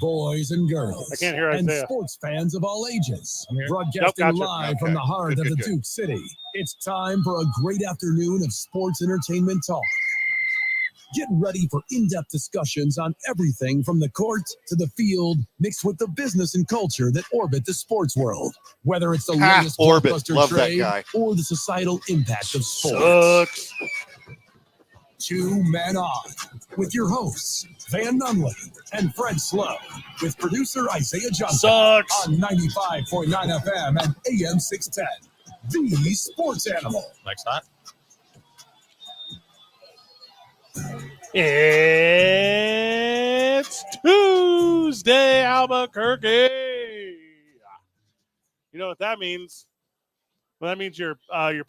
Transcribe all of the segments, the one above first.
boys and girls, I can't hear and Isaiah. sports fans of all ages. Broadcasting Nope, gotcha. live from the heart of the Duke City. It's time for a great afternoon of sports entertainment talk. Get ready for in-depth discussions on everything from the court to the field, mixed with the business and culture that orbit the sports world. Whether it's the latest blockbuster trade or the societal impact of sports. Two Men On, with your hosts, Van Nunley and Fred Slow, with producer Isaiah Johnson on 95.9 FM and AM 610. The Sports Animal. Next time. It's Tuesday, Albuquerque. You know what that means? Well, that means your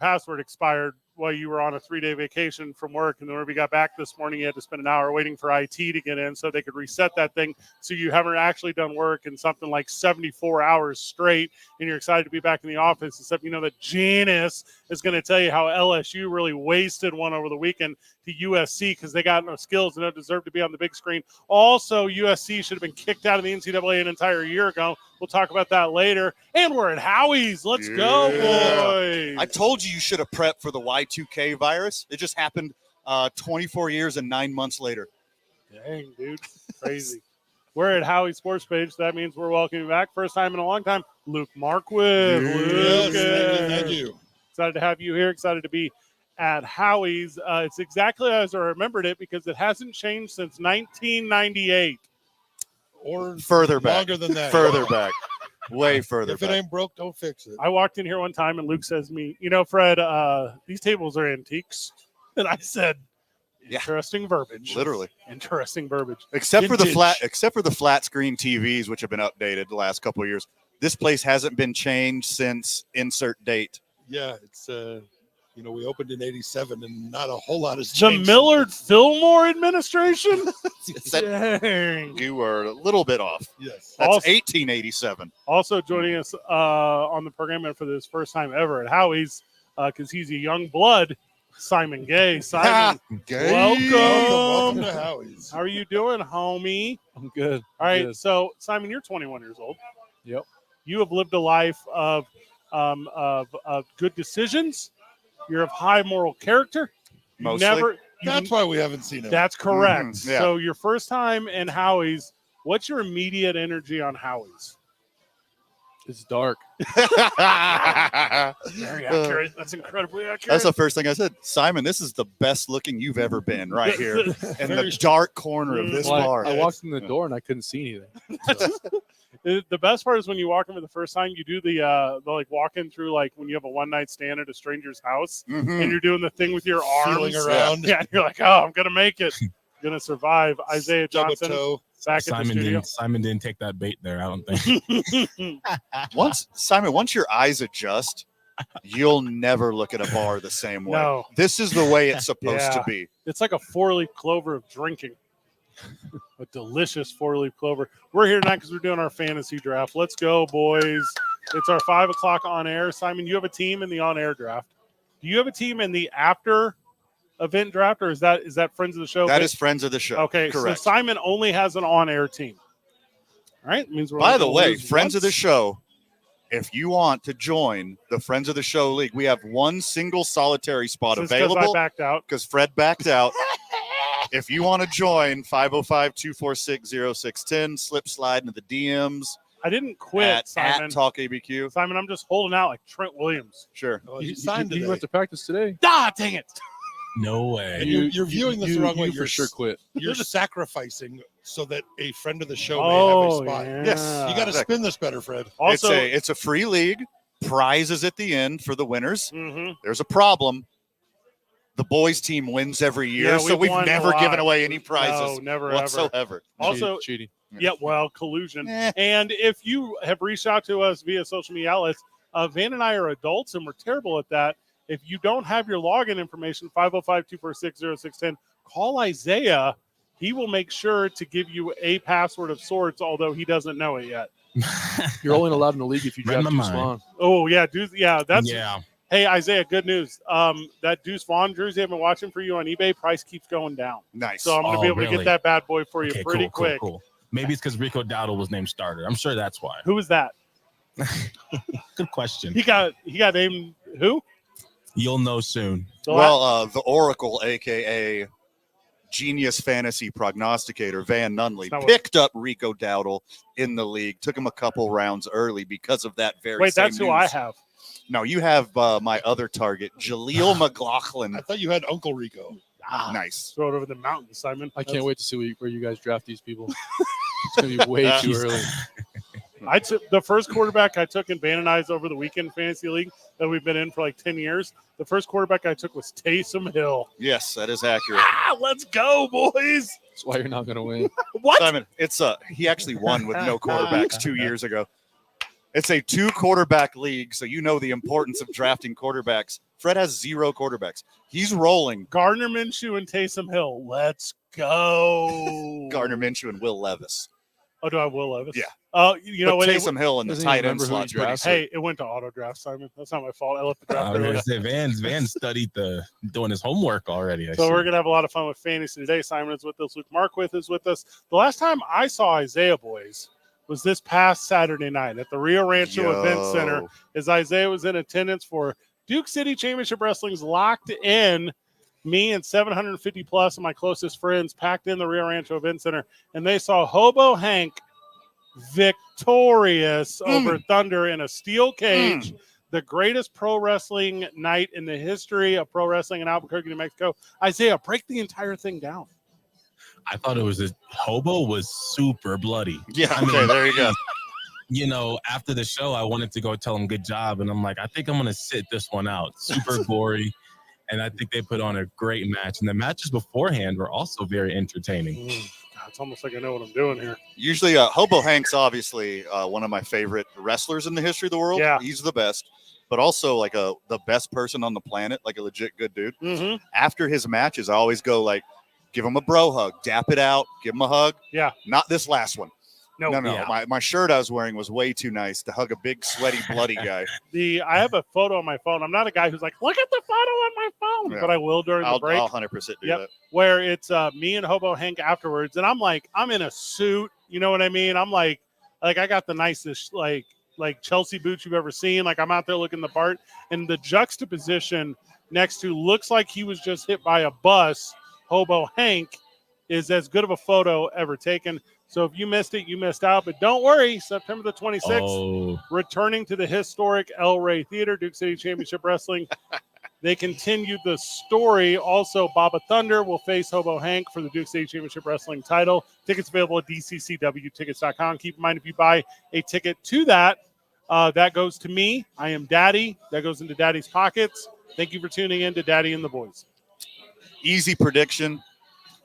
password expired while you were on a 3-day vacation from work. And then when we got back this morning, you had to spend an hour waiting for IT to get in so they could reset that thing. So you haven't actually done work in something like 74 hours straight. And you're excited to be back in the office. Except you know that Janice is going to tell you how LSU really wasted one over the weekend to USC because they got no skills and don't deserve to be on the big screen. Also, USC should have been kicked out of the NCAA an entire year ago. We'll talk about that later. And we're at Howies. Let's go, boys. I told you should have prepped for the Y2K virus. It just happened 24 years and 9 months later. Dang, dude. Crazy. We're at Howie Sports Page. So that means we're welcoming back, first time in a long time, Luke Marquis. Yes, thank you. Excited to have you here. Excited to be at Howie's. It's exactly as I remembered it because it hasn't changed since 1998. Or further back. Longer than that. Further back. Way further If back. it ain't broke, don't fix it. I walked in here one time and Luke says to me, you know, Fred, these tables are antiques. And I said, interesting verbiage. Literally. Interesting verbiage. Except for the flat screen TVs, which have been updated the last couple of years. This place hasn't been changed since insert date. Yeah, it's we opened in '87 and not a whole lot has The changed. Millard Fillmore administration? Dang. You were a little bit off. Yes. That's 1887. Also joining us on the program and for this first time ever at Howie's, because he's a young blood, Simon Gay. Simon, welcome to Howie's. How are you doing, homie? I'm good. All right, so Simon, you're 21 years old. Yep. You have lived a life of good decisions. You're of high moral character. Mostly. That's why we haven't seen him. That's correct. Mm-hmm. Yeah. So your first time in Howie's, what's your immediate energy on Howie's? It's dark. Very accurate. That's incredibly accurate. That's the first thing I said. Simon, this is the best looking you've ever been right here in the dark corner of this bar. I walked in the door and I couldn't see anything. So. The best part is when you walk in for the first time, you do the like walk in through like when you have a one-night stand at a stranger's house and you're doing the thing with your arms. Feeling around. Yeah, and you're like, oh, I'm going to make it. Going to survive. Isaiah Johnson back at the studio. Simon didn't take that bait there, I don't think. Once your eyes adjust, you'll never look at a bar the same way. No. This is the way it's supposed to be. It's like a 4-leaf clover of drinking. A delicious 4-leaf clover. We're here tonight because we're doing our fantasy draft. Let's go, boys. It's our 5 o'clock on air. Simon, you have a team in the on-air draft. Do you have a team in the after event draft, or is that friends of the show? That is friends of the show. Okay, correct. So Simon only has an on-air team. All right. Means we're By the way, friends of the show, if you want to join the Friends of the Show League, we have one single solitary spot available. Because I backed out. Because Fred backed out. If you want to join, 505-246-0610, slip slide into the DMs. I didn't quit, Simon. At Talk ABQ. Simon, I'm just holding out like Trent Williams. Sure. You signed today. You went to practice today? Ah, dang it. No way. And you're viewing this the wrong way. You for sure quit. You're sacrificing so that a friend of the show may have a spot. Yeah. Yes. You got to spin this better, Fred. Also, it's a free league. Prizes at the end for the winners. Mm-hmm. There's a problem. The boys team wins every year, Yeah, so we've won never a given lot. away any prizes No, never, whatsoever. Also, cheating. yeah, well, collusion. And if you have reached out to us via social media outlets, Van and I are adults, and we're terrible at that. If you don't have your login information, 505-246-0610, call Isaiah. He will make sure to give you a password of sorts, although he doesn't know it yet. You're only allowed in the league if you draft Deuce Vaughn. Oh, yeah. That's yeah. Hey, Isaiah, good news. That Deuce Vaughn jersey I've been watching for you on eBay, price keeps going down. Nice. So I'm going to be able to get that bad boy for you pretty quick. Cool. Maybe it's because Rico Dowdle was named starter. I'm sure that's why. Who was that? Good question. He got named who? You'll know soon. The Oracle, a.k.a. Genius Fantasy Prognosticator, Van Nunley, picked up Rico Dowdle in the league, took him a couple rounds early because of that very Wait, same that's who news. I have. No, you have my other target, Jaleel McLaughlin. I thought you had Uncle Rico. Nice. Throw it over the mountain, Simon. I can't wait to see where you guys draft these people. It's going to be way too early. I took the first quarterback I took in Van and I's over the weekend fantasy league that we've been in for like 10 years. The first quarterback I took was Taysom Hill. Yes, that is accurate. Let's go, boys. That's why you're not going to win. What? Simon, he actually won with no quarterbacks 2 years ago. It's a 2-quarterback league, so you know the importance of drafting quarterbacks. Fred has 0 quarterbacks. He's rolling. Gardner Minshew and Taysom Hill. Let's go. Gardner Minshew and Will Levis. Oh, do I have Will Levis? Yeah. Oh, you know But what? Taysom Hill in the Doesn't he tight end remember who he slot's pretty drafted? sick. Hey, it went to auto draft, Simon. That's not my fault. I left the draft early. Van studied doing his homework already. I So see. we're gonna have a lot of fun with fantasy today. Simon is with us. Luke Marquith is with us. The last time I saw Isaiah boys was this past Saturday night at the Rio Rancho Event Center, as Isaiah was in attendance for Duke City Championship Wrestling's Locked In. Me and 750 plus of my closest friends packed in the Rio Rancho Event Center, and they saw Hobo Hank victorious over Thunder in a steel cage. The greatest pro wrestling night in the history of pro wrestling in Albuquerque, New Mexico. Isaiah, break the entire thing down. I thought it was Hobo was super bloody. Yeah, I mean, okay, there you go. You know, after the show, I wanted to go tell him good job, and I'm like, I think I'm gonna sit this one out. Super gory, and I think they put on a great match. And the matches beforehand were also very entertaining. God, it's almost like I know what I'm doing here. Usually, Hobo Hank's obviously one of my favorite wrestlers in the history of the world. Yeah. He's the best, but also like the best person on the planet, like a legit good dude. Mm-hmm. After his matches, I always go like, give him a bro hug, dap it out, give him a hug. Yeah. Not this last one. No. Yeah. My shirt I was wearing was way too nice to hug a big, sweaty, bloody guy. I have a photo on my phone. I'm not a guy who's like, look at the photo on my phone, Yeah. but I will during the break. I'll 100% do Yep. that. Where it's me and Hobo Hank afterwards, and I'm like, I'm in a suit, you know what I mean? I'm like I got the nicest like Chelsea boots you've ever seen. Like I'm out there looking the part, and the juxtaposition next to looks like he was just hit by a bus. Hobo Hank is as good of a photo ever taken. So if you missed it, you missed out. But don't worry, September the 26th, returning to the historic El Rey Theater, Duke City Championship Wrestling. They continued the story. Also, Baba Thunder will face Hobo Hank for the Duke City Championship Wrestling title. Tickets available at dccwtickets.com. Keep in mind, if you buy a ticket to that, that goes to me. I am Daddy. That goes into Daddy's pockets. Thank you for tuning in to Daddy and the Boys. Easy prediction.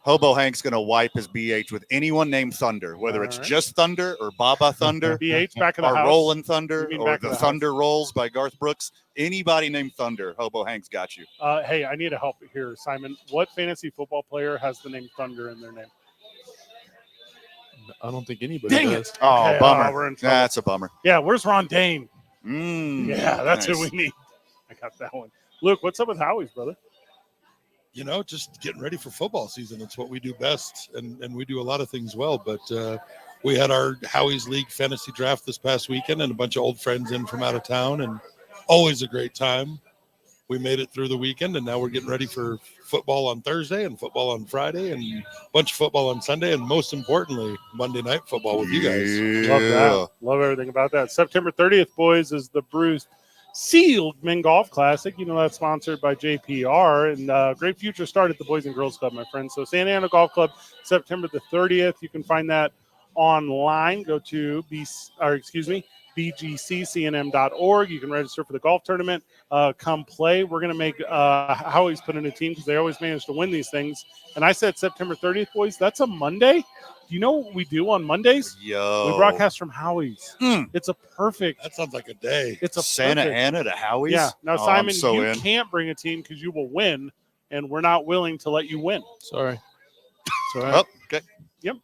Hobo Hank's going to wipe his BH with anyone named Thunder, whether it's just Thunder or Baba Thunder. BH back in the or house. Rollin' Thunder, You mean or back in the the Thunder Rolls by Garth Brooks. Anybody named Thunder, Hobo Hank's got you. Hey, I need a help here, Simon. What fantasy football player has the name Thunder in their name? I don't think anybody Dang does. it. Oh, Okay, bummer. we're in trouble. That's a bummer. Yeah, where's Ron Dane? Yeah, That's who we need. I got that one. Luke, what's up with Howies, brother? You know, just getting ready for football season. It's what we do best, and we do a lot of things well. But we had our Howies League fantasy draft this past weekend, and a bunch of old friends in from out of town, and always a great time. We made it through the weekend, and now we're getting ready for football on Thursday and football on Friday and a bunch of football on Sunday, and most importantly, Monday night football with you guys. Love that. Love everything about that. September 30th, boys, is the Bruce Seelman Golf Classic. You know, that's sponsored by JPR, and great future start at the Boys and Girls Club, my friends. So Santa Ana Golf Club, September the 30th. You can find that online. Go to bgccnm.org. You can register for the golf tournament. Come play. We're going to make Howie's put in a team because they always manage to win these things. And I said September 30th, boys. That's a Monday. Do you know what we do on Mondays? Yo. We broadcast from Howie's. It's a perfect. That sounds like a day. It's a Santa perfect. Ana to Howie's? Yeah. Now, Oh, Simon, I'm so you in. can't bring a team because you will win, and we're not willing to let you win. Sorry. It's all right. Oh, okay. Yep.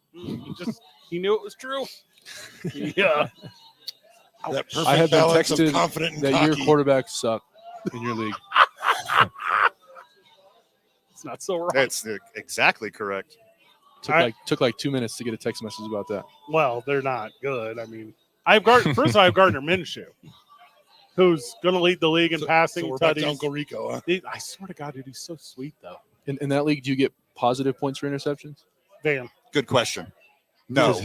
He knew it was true. Yeah. That perfect I have been balance of texted confident and that cocky. your quarterbacks suck in your league. It's not so wrong. That's exactly correct. Took like 2 minutes to get a text message about that. Well, they're not good. I mean, first of all, I have Gardner Minshew, who's going to lead the league in passing. So we're back to tutties. Uncle Rico, huh? I swear to God, dude, he's so sweet, though. In that league, do you get positive points for interceptions? Van. Good question. No. Because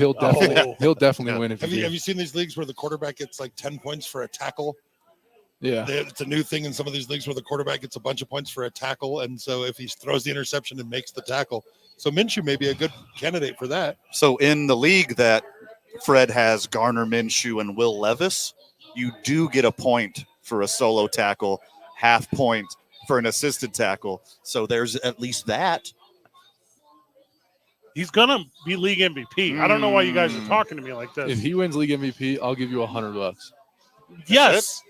he'll definitely win if Have you you seen these leagues where the quarterback gets like 10 points for a tackle? Yeah. It's a new thing in some of these leagues where the quarterback gets a bunch of points for a tackle. And so if he throws the interception and makes the tackle. So Minshew may be a good candidate for that. So in the league that Fred has Garner Minshew and Will Levis, you do get a point for a solo tackle, half point for an assisted tackle. So there's at least that. He's going to be league MVP. I don't know why you guys are talking to me like this. If he wins league MVP, I'll give you $100. Yes.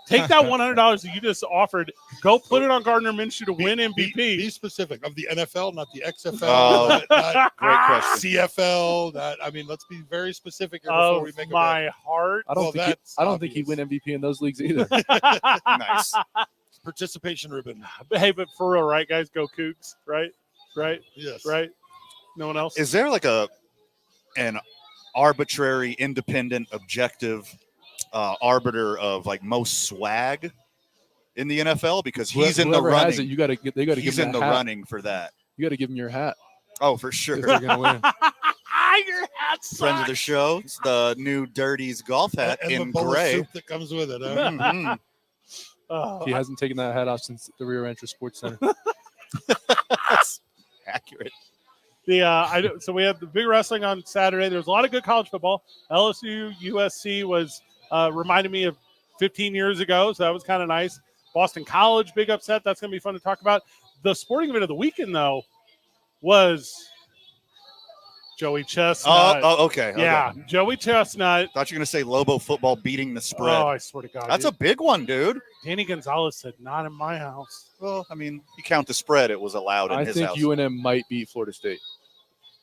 Take that $100 that you just offered. Go put it on Gardner Minshew to win MVP. Be specific of the NFL, not the XFL, Oh, not great question. CFL. Let's be very specific here before Of we make my heart. I don't think he'd win MVP in those leagues either. Nice. participation ribbon. Hey, but for real, right, guys? Go Cougs, right? Yes. Right? No one else? Is there like an arbitrary, independent, objective arbiter of like most swag in the NFL? Because he's in the Whoever has running. it, they got to give He's him in the that hat. running for that. You got to give him your hat Oh, for sure. if they're gonna win. Your hat sucks. Friends of the show, it's the new Dirties golf hat And in the bowl of gray. soup that comes with it. Huh? Mhm. Oh, He hasn't taken that hat off since the Rio Rancho Sports Center. That's accurate. So we had the big wrestling on Saturday. There was a lot of good college football. LSU, USC was reminded me of 15 years ago, so that was kind of nice. Boston College, big upset. That's going to be fun to talk about. The sporting event of the weekend, though, was Joey Chestnut. Oh, okay. Yeah, Okay. Joey Chestnut. Thought you were going to say Lobo football beating the spread. Oh, I swear to God. That's a dude. big one, dude. Danny Gonzalez said, not in my house. Well, I mean, you count the spread, it was allowed in I his think house. UNM might beat Florida State.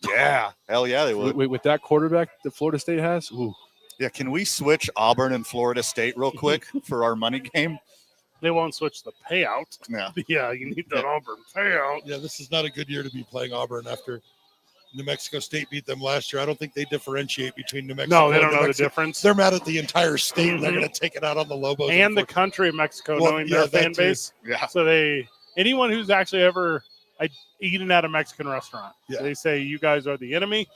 Yeah. Hell yeah, they would. With that quarterback that Florida State has, ooh. Yeah, can we switch Auburn and Florida State real quick for our money game? They won't switch the payout. Yeah. Yeah, you need that Auburn payout. Yeah, this is not a good year to be playing Auburn after New Mexico State beat them last year. I don't think they differentiate between New Mexico. No, they don't and New know the Mexico. difference. They're mad at the entire state. And they're going to take it out on the Lobos And the country of Mexico, Well, knowing yeah, their that fan too. base. Yeah. So anyone who's actually ever eaten at a Mexican restaurant, Yeah. they say you guys are the enemy.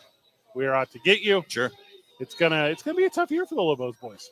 We are out to get you. Sure. It's gonna be a tough year for the Lobos boys.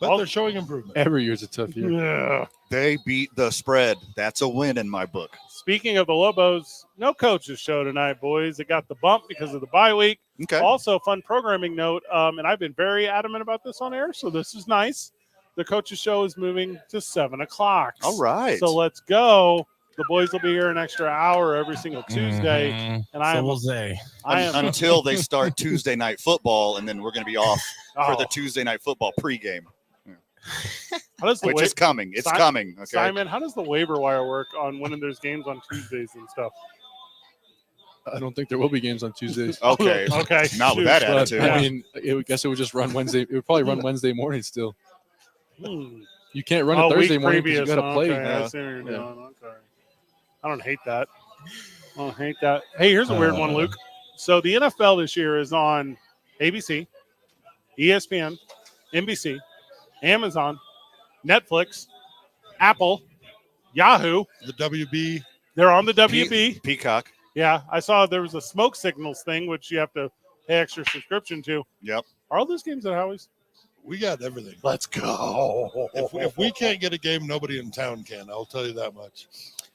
but they're showing improvement. Every year's a tough year. Yeah. They beat the spread. That's a win in my book. Speaking of the Lobos, no coaches show tonight, boys. It got the bump because of the bye week. Okay. Also, fun programming note, and I've been very adamant about this on air, so this is nice. The coaches show is moving to 7 o'clock. All right. So let's go. The boys will be here an extra hour every single Tuesday, Mhm. and I So am we'll say. Until they start Tuesday night football, and then we're going to be off for the Oh, Tuesday night football pregame, how does the which is coming. It's coming. Okay. Simon, how does the waiver wire work on when there's games on Tuesdays and stuff? I don't think there will be games on Tuesdays. Okay. Okay. Not with that Shoot. But, attitude. I mean, I guess it would just run Wednesday. It would probably run Wednesday morning still. Hmm. You can't run it Thursday week morning because you previous. got to play. Okay, I Yeah. see what you're Yeah. doing. Okay. I don't hate that. Hey, here's a weird one, Luke. So the NFL this year is on ABC, ESPN, NBC, Amazon, Netflix, Apple, Yahoo. The WB. They're on the WB. Peacock. Yeah, I saw there was a smoke signals thing, which you have to pay extra subscription to. Yep. Are all those games at Howie's? We got everything. Let's go. If we can't get a game, nobody in town can. I'll tell you that much.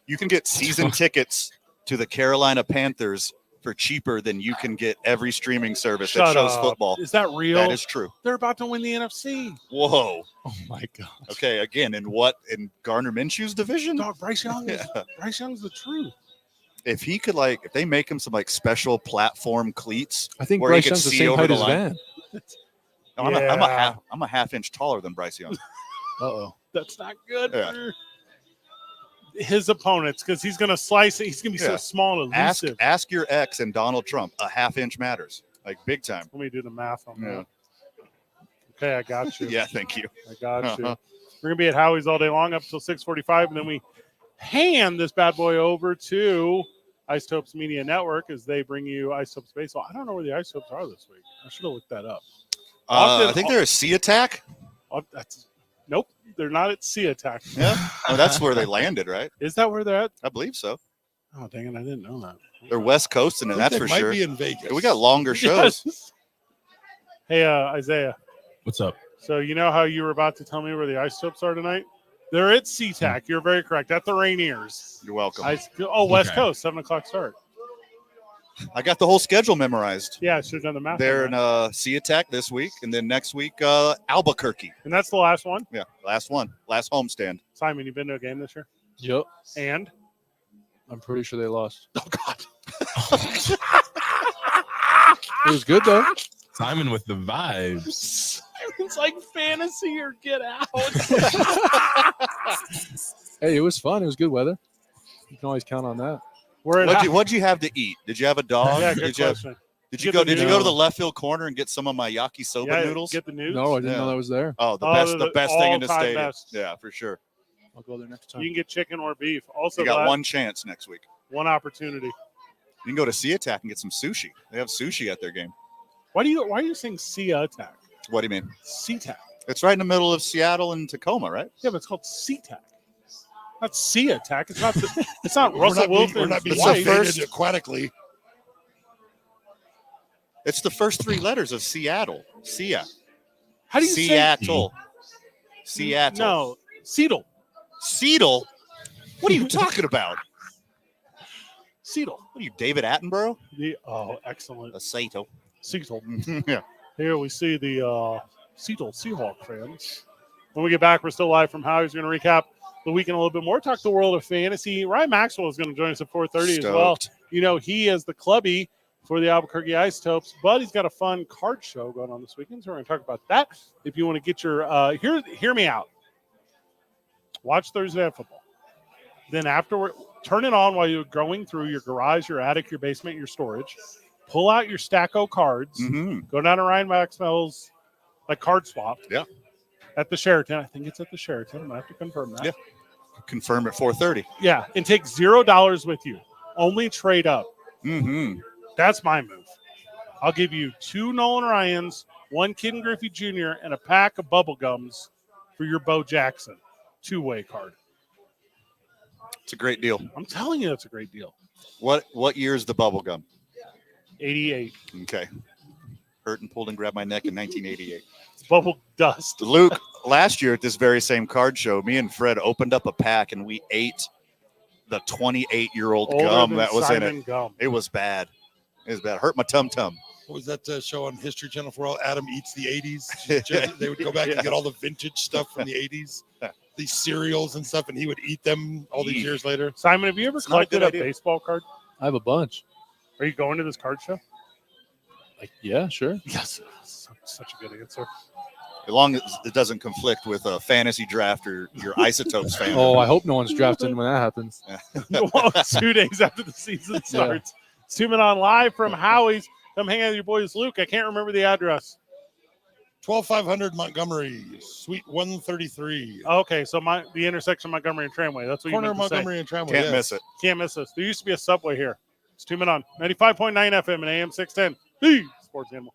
You can get season tickets to the Carolina Panthers for cheaper than you can get every streaming service that Shut shows up. football. Is that real? That is true. They're about to win the NFC. Whoa. Oh my god! Okay. Again, in what? In Garner Minshew's division? Dog, Bryce Young. Yeah. Bryce Young's the truth. If he could, if they make him some special platform cleats. I think Where he Bryce could Young's the see same over height the as line. Van. I'm a half inch taller than Bryce Young. Uh-oh. That's not good Yeah. for his opponents because he's going to slice it. He's going to be so Yeah. small and Ask elusive. ask your ex and Donald Trump. A half inch matters, big time. Let me do the math on Yeah. that. Okay, I got you. Yeah, thank you. I got you. Uh-huh. We're going to be at Howie's all day long up until 6:45, and then we hand this bad boy over to Isotopes Media Network as they bring you Isotopes Baseball. I don't know where the Isotopes are this week. I should have looked that up. I think they're a Sea Attack. Nope, they're not at Sea Attack. Yeah, that's where they landed, right? Is that where they're at? I believe so. Oh, dang it, I didn't know that. They're West Coasting it, that's for might sure. be in Vegas. We got longer shows. Yes. Hey, Isaiah. What's up? So you know how you were about to tell me where the Isotopes are tonight? They're at SeaTac. You're very correct. At the Rainiers. You're welcome. West Coast, 7:00 start. I got the whole schedule memorized. Yeah, I should have done the math. They're in Sea Attack this week, and then next week, Albuquerque. And that's the last one. Yeah, last one. Last homestand. Simon, you been to a game this year? Yep. And? I'm pretty sure they lost. Oh, God. It was good, though. Simon with the vibes. It's like fantasy or get out. Hey, it was fun. It was good weather. You can always count on that. What'd you have to eat? Did you have a dog? Yeah, good question. Did you go to the left field corner and get some of my yakisoba noodles? Get the noodles. No, I didn't know that was there. Oh, the best thing in the all-time stadium. best. Yeah, for sure. I'll go there next time. You can get chicken or beef. Also, You got one chance next week. one opportunity. You can go to Sea Attack and get some sushi. They have sushi at their game. Why are you saying Sea Attack? What do you mean? SeaTac. It's right in the middle of Seattle and Tacoma, right? Yeah, but it's called SeaTac. Not Sea Attack. It's not. It's not Russell Wilson. We're not being It's the stated first- aquatically. It's the first three letters of Seattle. Sea. How do you Seattle. Seattle. No, Seattle. Seattle? What are you talking about? Seattle. What are you, David Attenborough? Excellent. A Sato. Seattle. Yeah. Here we see the Seattle Seahawk fans. When we get back, we're still live from Howies. We're going to recap the weekend a little bit more, talk the world of fantasy. Ryan Maxwell is going to join us at 4:30 as well. You know, he is the clubby for the Albuquerque Isotopes, but he's got a fun card show going on this weekend, so we're going to talk about that. If you want to get your hear me out. Watch Thursday Night Football. Then afterward, turn it on while you're going through your garage, your attic, your basement, your storage. Pull out your stack of cards. Mm-hmm. Go down to Ryan Maxwell's card swap. Yeah. At the Sheraton. I think it's at the Sheraton. I'm going to have to confirm that. Yeah. Confirm at 4:30. Yeah. And take $0 with you. Only trade up. Mm-hmm. That's my move. I'll give you 2 Nolan Ryans, 1 Ken Griffey Jr., and a pack of bubble gums for your Bo Jackson 2-way card. It's a great deal. I'm telling you, it's a great deal. What year is the bubble gum? 88. Okay. Hurt and pulled and grabbed my neck in 1988. It's bubble dust. Luke, last year at this very same card show, me and Fred opened up a pack and we ate the 28-year-old Older gum than that was in Simon it. Gum. It was bad. It was bad. Hurt my tum-tum. What was that show on History Channel for all? Adam Eats the 80s. They would go back and get all the vintage stuff from the 80s, these cereals and stuff, and he would eat them all these years later. Simon, have you ever It's not a collected good a idea. baseball card? I have a bunch. Are you going to this card show? Yeah, sure. Yes. Such a good answer. As long as it doesn't conflict with a fantasy draft or your Isotopes fan. Oh, I hope no one's drafting when that happens. Well, 2 days after the season starts. It's 2 Men On live from Howie's. Come hang out with your boys, Luke. I can't remember the address. 12500 Montgomery, Suite 133. Okay, so the intersection of Montgomery and Tramway. That's what Corner you of meant to say. Montgomery and Tramway. Can't yes. miss it. Can't miss this. There used to be a Subway here. It's 2 Men On. 95.9 FM and AM 610. The Sports Animal.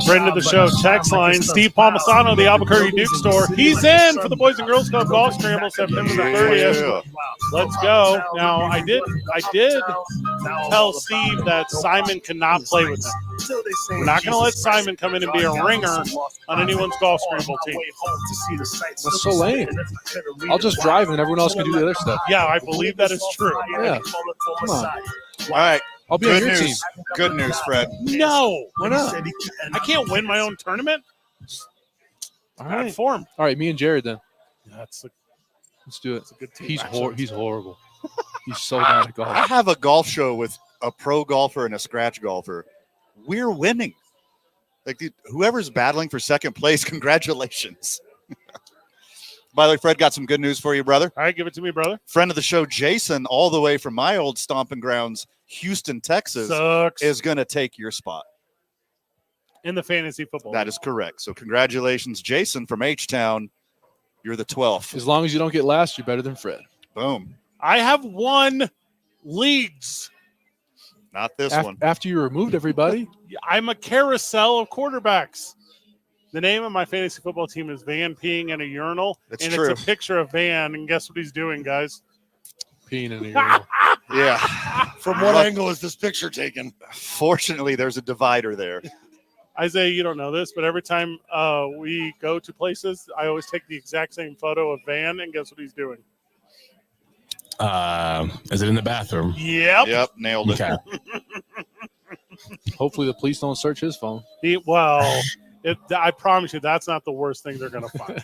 Friend of the show, text line, Steve Palmisano, the Albuquerque Duke store. He's in for the Boys and Girls Club Golf Scramble, September the 30th. Yeah. Let's go. Now, I did tell Steve that Simon cannot play with him. We're not going to let Simon come in and be a ringer on anyone's golf scramble team. That's so lame. I'll just drive and everyone else can do the other stuff. Yeah, I believe that is true. Yeah. Come on. All right. I'll be on Good your team. news. Good news, Fred. No. Why not? I can't win my own tournament. All Bad right. form. All right, me and Jared then. That's Let's do it. a good team. He's matchup. he's horrible. He's so bad at I golf. have a golf show with a pro golfer and a scratch golfer. We're winning. Like whoever's battling for second place, congratulations. By the way, Fred got some good news for you, brother. All right, give it to me, brother. Friend of the show, Jason, all the way from my old stomping grounds, Houston, Texas, Sucks. is going to take your spot. In the fantasy football. That is correct. So congratulations, Jason from H-Town. You're the 12th. As long as you don't get last, you're better than Fred. Boom. I have won leagues. Not this one. After you removed everybody, I'm a carousel of quarterbacks. The name of my fantasy football team is Van Peeing in a Urinal. That's and true. It's a picture of Van, and guess what he's doing, guys? peeing in the urinal. Yeah. From what angle is this picture taken? Fortunately, there's a divider there. Isaiah, you don't know this, but every time we go to places, I always take the exact same photo of Van, and guess what he's doing? Is it in the bathroom? Yep. Yep, nailed it. Okay. Hopefully the police don't search his phone. I promise you, that's not the worst thing they're going to find.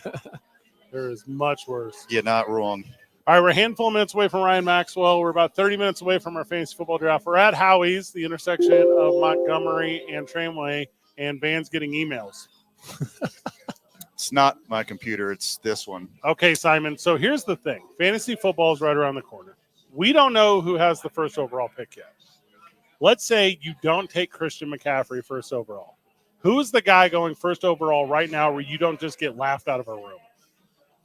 There is much worse. You're not wrong. All right, we're a handful of minutes away from Ryan Maxwell. We're about 30 minutes away from our fantasy football draft. We're at Howies, the intersection of Montgomery and Tramway, and Van's getting emails. It's not my computer. It's this one. Okay, Simon. So here's the thing. Fantasy football is right around the corner. We don't know who has the first overall pick yet. Let's say you don't take Christian McCaffrey first overall. Who's the guy going first overall right now where you don't just get laughed out of a room?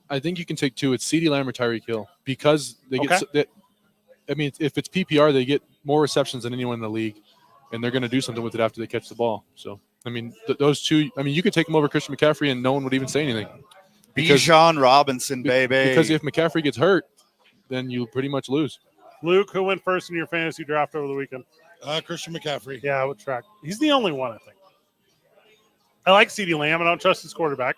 I think you can take two. It's CeeDee Lamb or Tyreek Hill because they Okay. get. I mean, if it's PPR, they get more receptions than anyone in the league, and they're going to do something with it after they catch the ball. So, I mean, those two. I mean, you could take them over Christian McCaffrey, and no one would even say anything. Bijan Robinson, baby. Because if McCaffrey gets hurt, then you pretty much lose. Luke, who went first in your fantasy draft over the weekend? Christian McCaffrey. Yeah, I would track. He's the only one, I think. I like CeeDee Lamb. I don't trust his quarterback.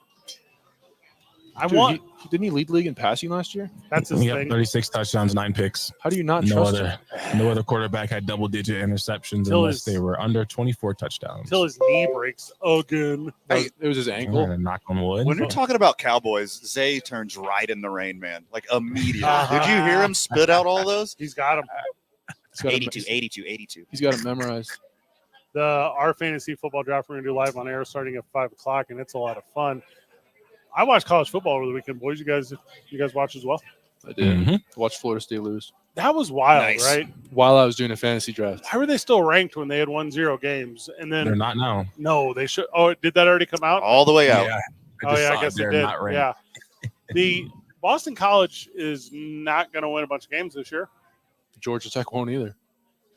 Didn't he lead the league in passing last year? That's his Yep, thing. 36 touchdowns, 9 picks. How do you not No trust him? other quarterback had double-digit interceptions Till unless his- they were under 24 touchdowns. Until his knee breaks again. It was his ankle. Knock on wood. When you're talking about Cowboys, Zay turns right in the rain, man. Like immediately. Uh-huh. Did you hear him spit out all those? He's got him. He's got 82, 82, 82. He's got it memorized. Our fantasy football draft we're going to do live on air starting at 5 o'clock, and it's a lot of fun. I watched college football over the weekend, boys. You guys watch as well? I did. Mhm. Watch Florida State lose That was wild, Nice. right? while I was doing a fantasy draft. How were they still ranked when they had 1-0 games? And They're then, not now. no, they should. Oh, did that already come out? All the way out. Yeah, Oh, just yeah, I saw guess it they're did. not ranked. Yeah. The Boston College is not going to win a bunch of games this year. Georgia Tech won't either,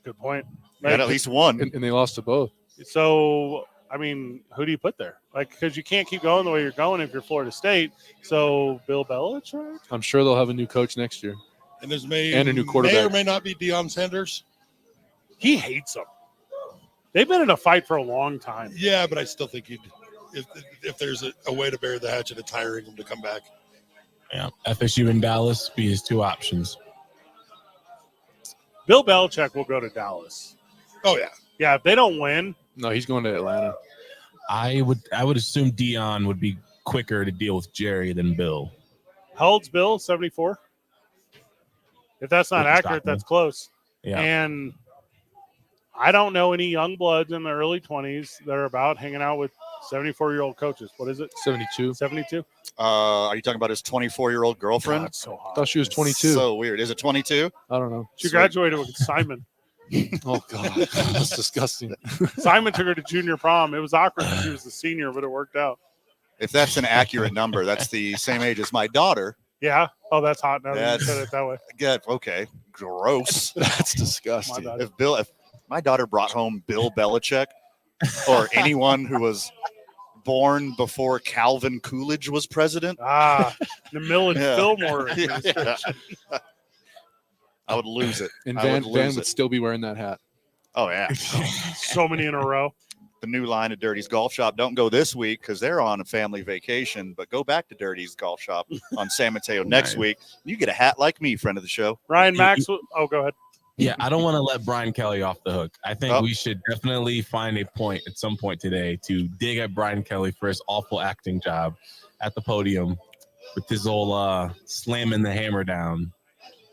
Good point. Got at least one. and they lost to both. So, I mean, who do you put there? Like, because you can't keep going the way you're going if you're Florida State. So, Bill Belichick? I'm sure they'll have a new coach next year. And there's And a new may quarterback. or may not be Deion Sanders. He hates them. They've been in a fight for a long time. Yeah, but I still think if there's a way to bury the hatchet, it's hiring him to come back. Yeah, FSU and Dallas be his two options. Bill Belichick will go to Dallas. Oh yeah. Yeah, if they don't win, No, he's going to Atlanta. I would assume Dion would be quicker to deal with Jerry than Bill. how old's Bill? 74? If that's not Which is accurate, shocking. that's close. Yeah, And I don't know any young bloods in the early 20s that are about hanging out with 74-year-old coaches. What is it? 72. 72? Are you talking about his 24-year-old girlfriend? That's so I hot. thought she was 22. So weird. Is it 22? I don't know. She graduated with Simon. Oh, God. That's disgusting. Simon took her to junior prom. It was awkward because she was the senior, but it worked out. If that's an accurate number, that's the same age as my daughter. Yeah. Oh, that's hot now that you That's- said it that way. Good. Okay. Gross. That's My disgusting. bad. If my daughter brought home Bill Belichick or anyone who was born before Calvin Coolidge was president. The Millen Yeah. Fillmore Yeah. administration. I would lose it. And I Van would Van lose would it. still be wearing that hat. Oh, yeah. So many in a row. The new line at Dirty's Golf Shop. Don't go this week because they're on a family vacation, but go back to Dirty's Golf Shop on San Mateo next Nice. week. You get a hat like me, friend of the show. Ryan Maxwell. Oh, go ahead. Yeah, I don't want to let Brian Kelly off the hook. I think Oh. we should definitely find a point at some point today to dig at Brian Kelly for his awful acting job at the podium with his old slamming the hammer down,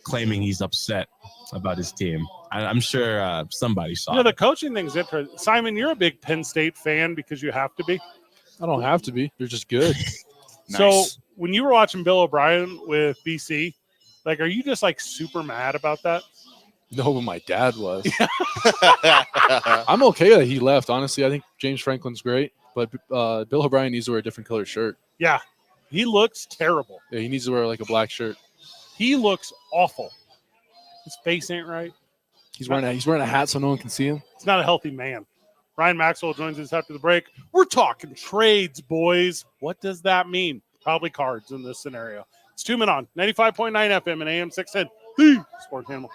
claiming he's upset about his team. I'm sure somebody saw You know, it. the coaching thing's interesting. Simon, you're a big Penn State fan because you have to be. I don't have to be. They're just good. So Nice. when you were watching Bill O'Brien with BC, like, are you just like super mad about that? No, but my dad was. I'm okay that he left. Honestly, I think James Franklin's great, but Bill O'Brien needs to wear a different color shirt. Yeah, he looks terrible. Yeah, he needs to wear like a black shirt. He looks awful. His face ain't right. He's wearing a hat so no one can see him. He's not a healthy man. Ryan Maxwell joins us after the break. We're talking trades, boys. What does that mean? Probably cards in this scenario. It's 2 Men On 95.9 FM and AM 610. The Sports Animal.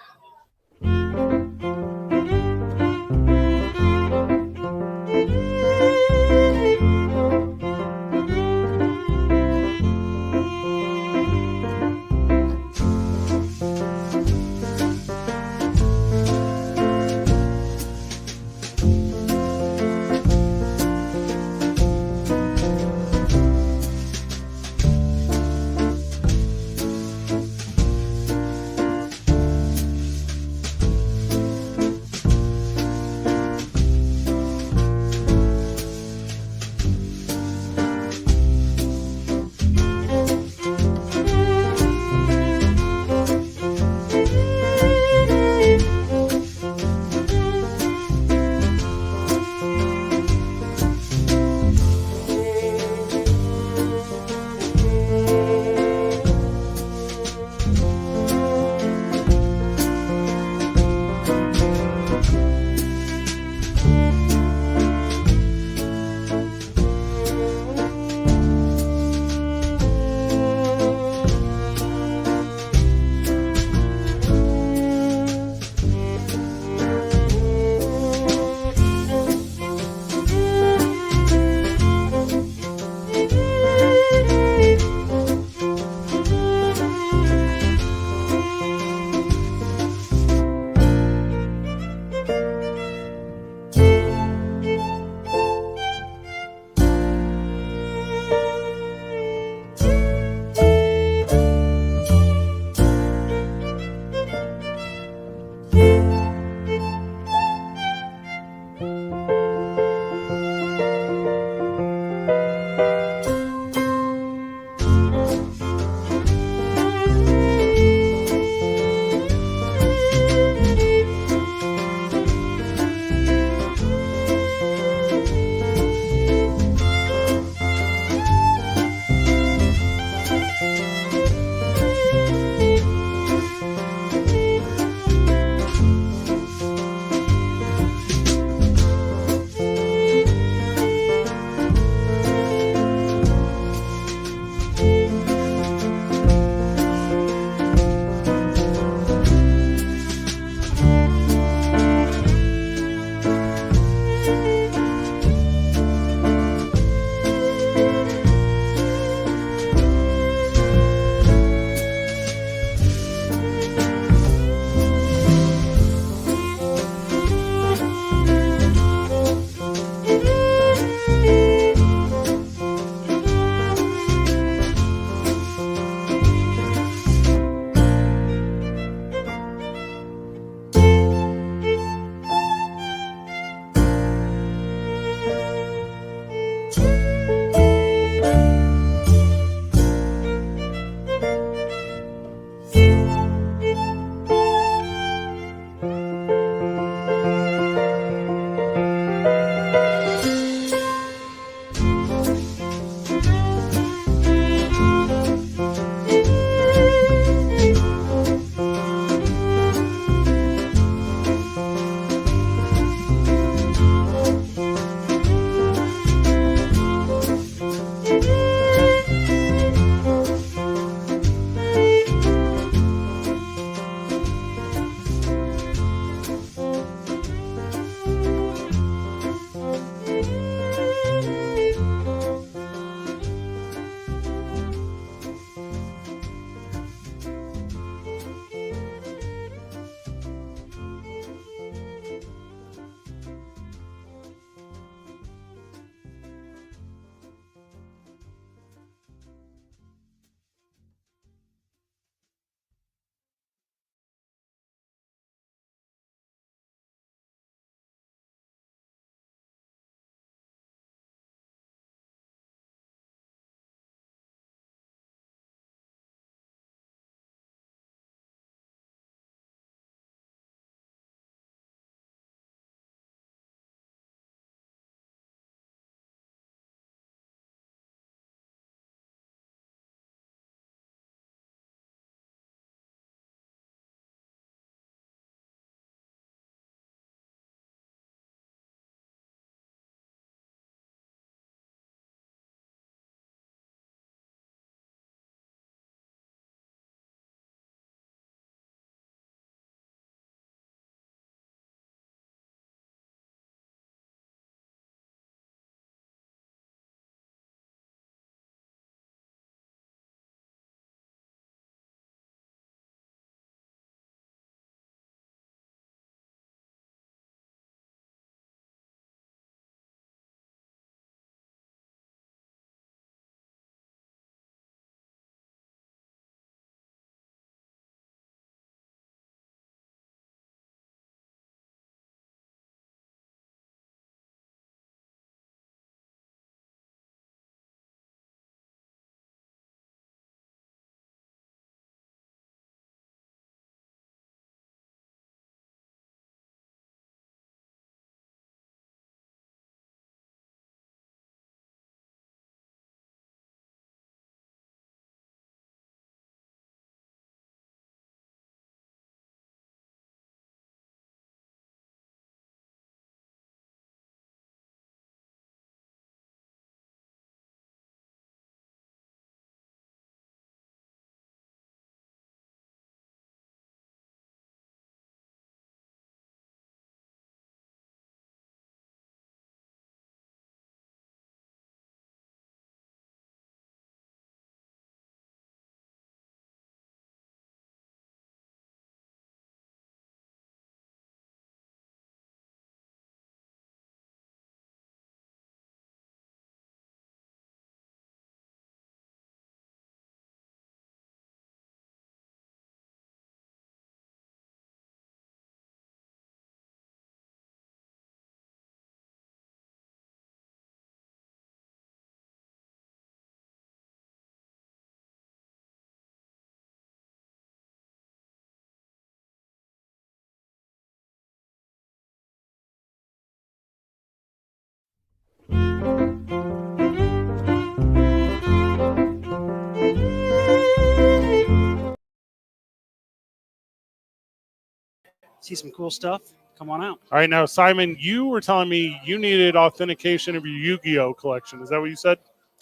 see some cool stuff, come on out. All right, now Simon, you were telling me you needed authentication of your Yu-Gi-Oh collection. Is that what you said?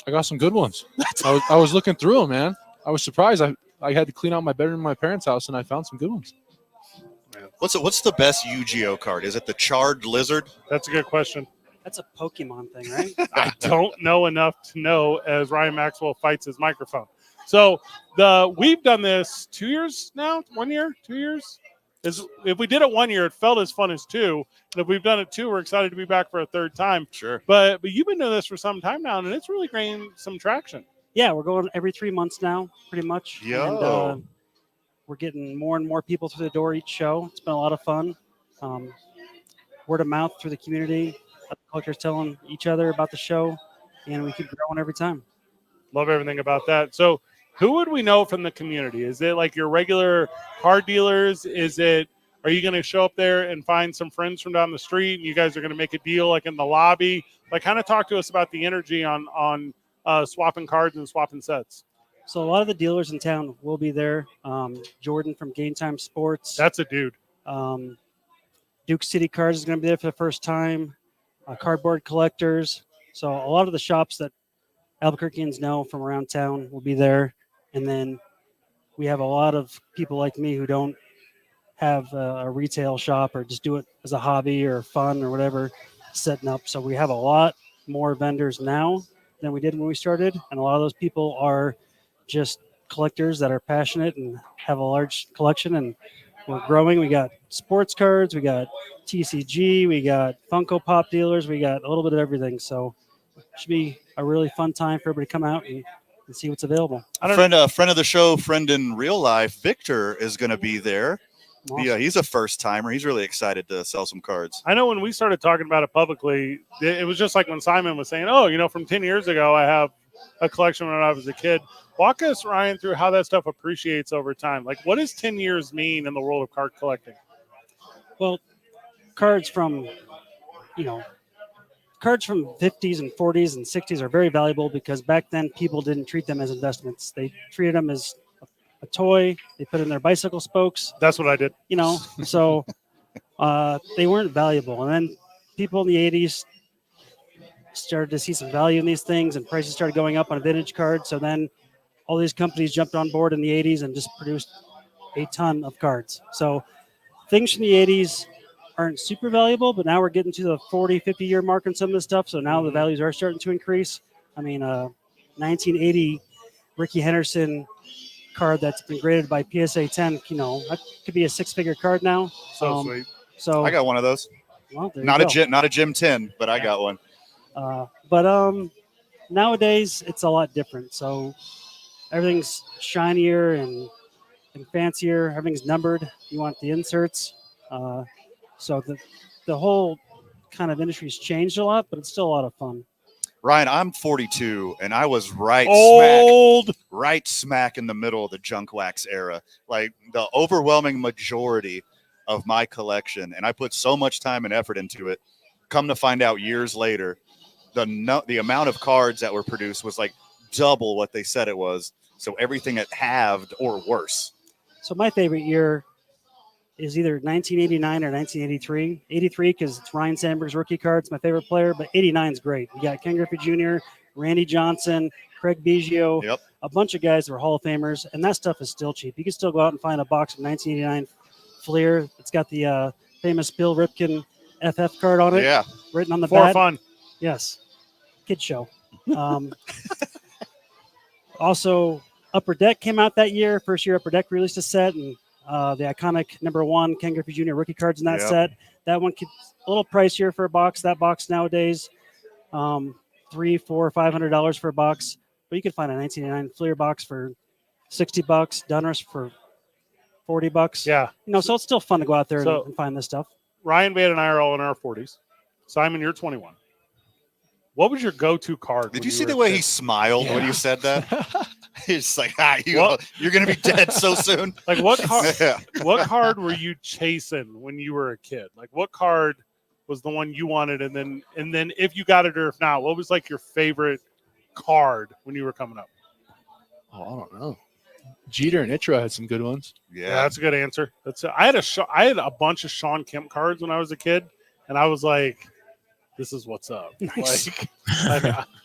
I got some good ones. I was looking through them, man. I was surprised. I had to clean out my bedroom in my parents' house, and I found some good ones. What's the best Yu-Gi-Oh card? Is it the Charred Lizard? That's a good question. That's a Pokemon thing, right? I don't know enough to know as Ryan Maxwell fights his microphone. So we've done this 2 years now, 1 year, 2 years. If we did it 1 year, it felt as fun as two. And if we've done it two, we're excited to be back for a third time. Sure. But you've been doing this for some time now, and it's really gained some traction. Yeah, we're going every 3 months now, pretty much. Yo. And we're getting more and more people through the door each show. It's been a lot of fun. Word of mouth through the community. Collectors telling each other about the show, and we keep growing every time. Love everything about that. So who would we know from the community? Is it like your regular card dealers? Are you going to show up there and find some friends from down the street and you guys are going to make a deal like in the lobby? Like kind of talk to us about the energy on swapping cards and swapping sets. So a lot of the dealers in town will be there. Jordan from Game Time Sports. That's a dude. Duke City Cards is going to be there for the first time. Cardboard collectors. So a lot of the shops that Albuquerqueans know from around town will be there. And then we have a lot of people like me who don't have a retail shop or just do it as a hobby or fun or whatever setting up. So we have a lot more vendors now than we did when we started. And a lot of those people are just collectors that are passionate and have a large collection, and we're growing. We got sports cards, we got TCG, we got Funko Pop dealers, we got a little bit of everything. So it should be a really fun time for everybody to come out and see what's available. Friend of the show, friend in real life, Victor is going to be there. Awesome. Yeah, he's a first timer. He's really excited to sell some cards. I know when we started talking about it publicly, it was just like when Simon was saying, oh, from 10 years ago, I have a collection when I was a kid. Walk us, Ryan, through how that stuff appreciates over time. Like, what does 10 years mean in the world of card collecting? Well, cards from 50s and 40s and 60s are very valuable because back then people didn't treat them as investments. They treated them as a toy. They put in their bicycle spokes. That's what I did. So they weren't valuable. And then people in the 80s started to see some value in these things, and prices started going up on a vintage card. So then all these companies jumped on board in the 80s and just produced a ton of cards. So things from the 80s aren't super valuable, but now we're getting to the 40, 50-year mark on some of this stuff. So now the values are starting to increase. I mean, 1980 Ricky Henderson card that's been graded by PSA 10, that could be a six-figure card now. So sweet. So I got one of those. Well, there Not you a Gym 10, but I got one. But nowadays it's a lot different. So everything's shinier and fancier. Everything's numbered. You want the inserts. So the whole kind of industry's changed a lot, but it's still a lot of fun. Ryan, I'm 42, and I was right smack in the middle of the junk wax era. Like the overwhelming majority of my collection, and I put so much time and effort into it. Come to find out years later, the amount of cards that were produced was like double what they said it was. So everything had halved or worse. So my favorite year is either 1989 or 1983. 83 because it's Ryan Sandberg's rookie card. It's my favorite player, but 89 is great. We got Ken Griffey Jr., Randy Johnson, Craig Biggio, a bunch of guys that were Hall of Famers, and that stuff is still cheap. You can still go out and find a box of 1989 Fleer. It's got the famous Bill Ripken FF card on it. Yeah. Written on the For back. fun. Yes. Kid show. Also, Upper Deck came out that year. First year Upper Deck released a set, and the iconic #1 Ken Griffey Jr. rookie cards in that set. That one a little pricier for a box. That box nowadays, $300, $400, $500 for a box. But you can find a 1989 Fleer box for $60, Donruss for $40. Yeah. So it's still fun to go out there and find this stuff. Ryan, Van, and I are all in our 40s. Simon, you're 21. What was your go-to card? Did you see the way he smiled when you said that? He's like, you're going to be dead so soon. Like what card were you chasing when you were a kid? Like what card was the one you wanted? And then if you got it or if not, what was like your favorite card when you were coming up? Oh, I don't know. Jeter and Itra had some good ones. Yeah, Yeah. that's a good answer. I had a bunch of Sean Kemp cards when I was a kid, and I was like, "This is what's up." Nice.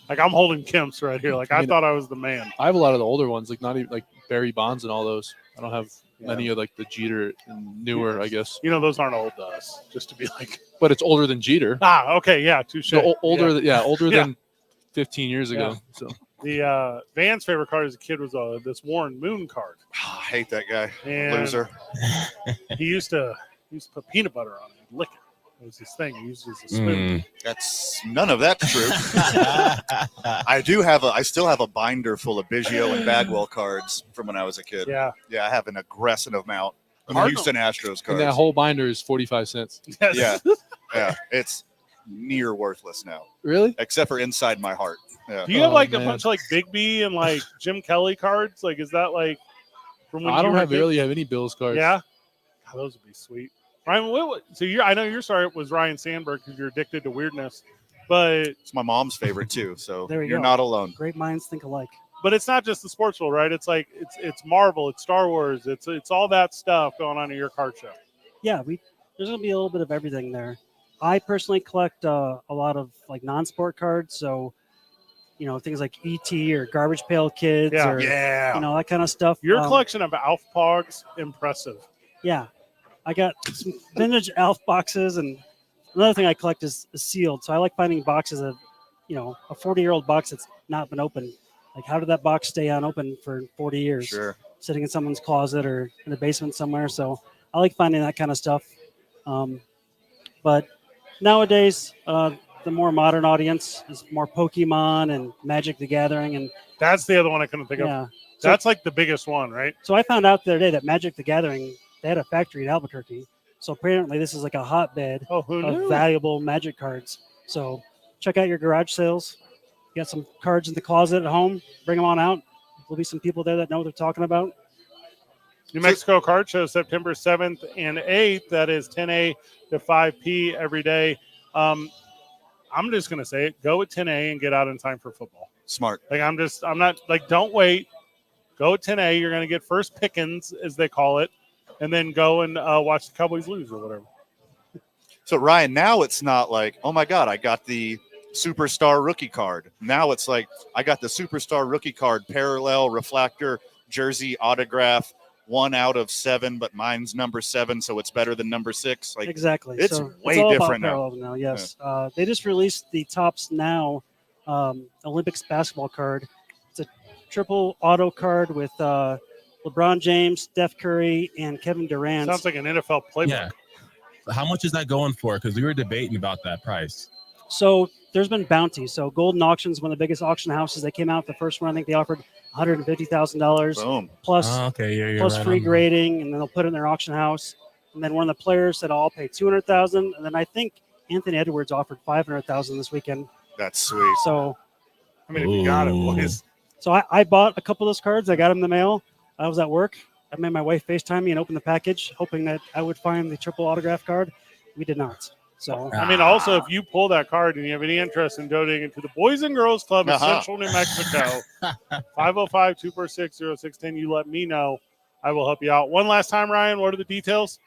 Like I'm holding Kemp's right here. Like I thought I was the man. I have a lot of the older ones, like not even like Barry Bonds and all those. I don't have Yeah. many of like the Jeter and newer, I guess. You know, those aren't old to us. Just to be like, But it's older than Jeter. okay, yeah, touche. So older, Yeah. older Yeah. than 15 years ago. Yeah. So The Van's favorite card as a kid was this Warren Moon card, I hate that guy. and Loser. he used to put peanut butter on it and lick it. It was his thing. He used it as a spoon. That's none of that's true. I still have a binder full of Biggio and Bagwell cards from when I was a kid. Yeah. Yeah, I have an aggressive amount of Cardinal. Houston Astros and that cards. whole binder is 45 cents. Yes. Yeah. Yeah, it's near worthless now, Really? except for inside my heart. Yeah. Do you have Oh, like a man. bunch of like Big B and like Jim Kelly cards? Like, is that like from when I you don't were a have kid? really have any Bills cards. Yeah. God, those would be sweet. Ryan, so I know your sorry it was Ryan Sandberg because you're addicted to weirdness, but It's my mom's favorite too, so There you you're go. not alone. Great minds think alike. it's not just the sports world, right? It's like it's Marvel, it's Star Wars, it's all that stuff going on in your card show. Yeah, there's gonna be a little bit of everything there. I personally collect a lot of like non-sport cards, so things like ET or Garbage Pail Kids Yeah. or Yeah. that kind of stuff. Your collection of Alf Pogs, impressive. Yeah, I got some vintage Alf boxes, and another thing I collect is sealed. So I like finding boxes of, a 40-year-old box that's not been opened. Like, how did that box stay unopened for 40 years? Sure. Sitting in someone's closet or in the basement somewhere. So I like finding that kind of stuff. But nowadays, the more modern audience is more Pokemon and Magic the Gathering, and That's the other one I couldn't think of. yeah. So, That's like the biggest one, right? so I found out the other day that Magic the Gathering, they had a factory in Albuquerque. So apparently this is like a hotbed Oh, who of knew? valuable Magic cards. So check out your garage sales. You got some cards in the closet at home. Bring them on out. There'll be some people there that know what they're talking about. New Mexico Card Show, September 7th and 8th. That is 10 a to 5 p every day. I'm just going to say it. Go at 10 a and get out in time for football. Smart. Like, I'm not like, don't wait. Go at 10 a. You're going to get first pickings, as they call it, and then go and watch the Cowboys lose or whatever. So Ryan, now it's not like, oh my God, I got the superstar rookie card. Now it's like, I got the superstar rookie card, parallel, refractor, jersey, autograph, 1 out of 7, but mine's number 7, so it's better than number 6. Like, Exactly. it's So way all different about now. parallels now. Yes. They just released the Topps Now Olympics basketball card. It's a triple auto card with LeBron James, Steph Curry, and Kevin Durant. Sounds like an NFL playbook. Yeah. How much is that going for? Because we were debating about that price. So there's been bounties. So Golden Auction's one of the biggest auction houses. They came out the first one. I think they offered $150,000 boom. plus Oh, okay, you're plus right free on that. grading, and then they'll put it in their auction house. And then one of the players said, "I'll pay $200,000." And then I think Anthony Edwards offered $500,000 this weekend. That's sweet. So I mean, if you got it, Ooh. boys. I bought a couple of those cards. I got them in the mail. I was at work. I made my wife FaceTime me and open the package, hoping that I would find the triple autograph card. We did not. So I mean, also, if you pull that card and you have any interest in donating it to the Boys and Girls Club of Central New Mexico, 505-246-0610, you let me know. I will help you out. One last time, Ryan, what are the details?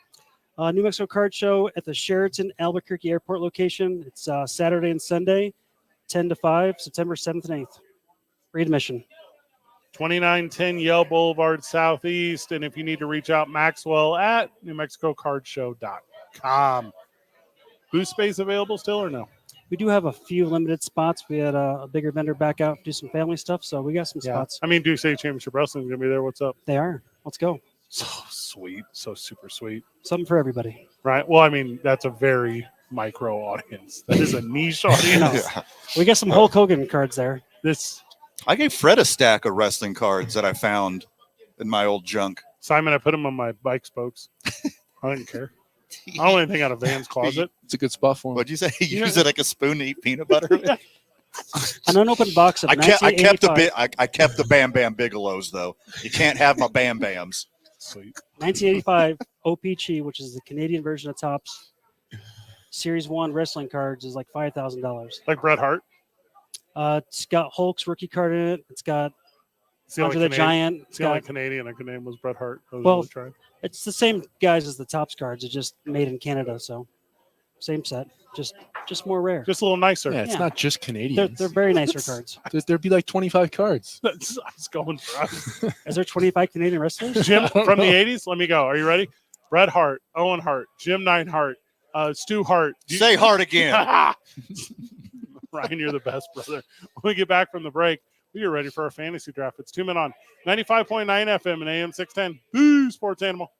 New Mexico Card Show at the Sheraton Albuquerque Airport location. It's Saturday and Sunday, 10 to 5, September 7th and 8th. Free admission. 2910 Yale Boulevard Southeast. And if you need to reach out, Maxwell at NewMexicoCardShow.com. Booth space available still or no? We do have a few limited spots. We had a bigger vendor back out, do some family stuff, so we got some spots. I mean, Duke State Championship Wrestling is going to be there. What's up? They are. Let's go. So sweet. So super sweet. Something for everybody. Right? Well, I mean, that's a very micro audience. That is a niche audience. Yeah. We got some Hulk Hogan cards there. This, I gave Fred a stack of wrestling cards that I found in my old junk. Simon, I put them on my bike spokes. I didn't care. I don't want anything out of Van's closet. It's a good spot for him. What'd you say? You Yeah. use it like a spoon to eat peanut butter? An unopened box of I kept the 1985, I kept the Bam Bam Bigelows though. You can't have my Bam Bams. Sweet. 1985 OPC, which is the Canadian version of Topps. Series 1 wrestling cards is like $5,000. Like Bret Hart. It's got Hulk's rookie card in it. It's got It's the only Andre the Canadian- Giant. It's the only Got- Canadian I could name was Bret Hart. I was Well, really trying. it's the same guys as the Topps cards. It's just made in Canada, so same set, just more rare. Just a little nicer. Yeah, it's Yeah. not just They're, Canadians. they're very nicer cards. There'd be like 25 cards. That's I was going for us. Is there 25 Canadian wrestlers? Jim don't from the know. 80s. Let me go. Are you ready? Bret Hart, Owen Hart, Jim Neidhart, Stu Hart. Say Hart again. Ryan, you're the best, brother. When we get back from the break, we are ready for our fantasy draft. It's 2 Men on 95.9 FM and AM 610. Boo, Sports Animal.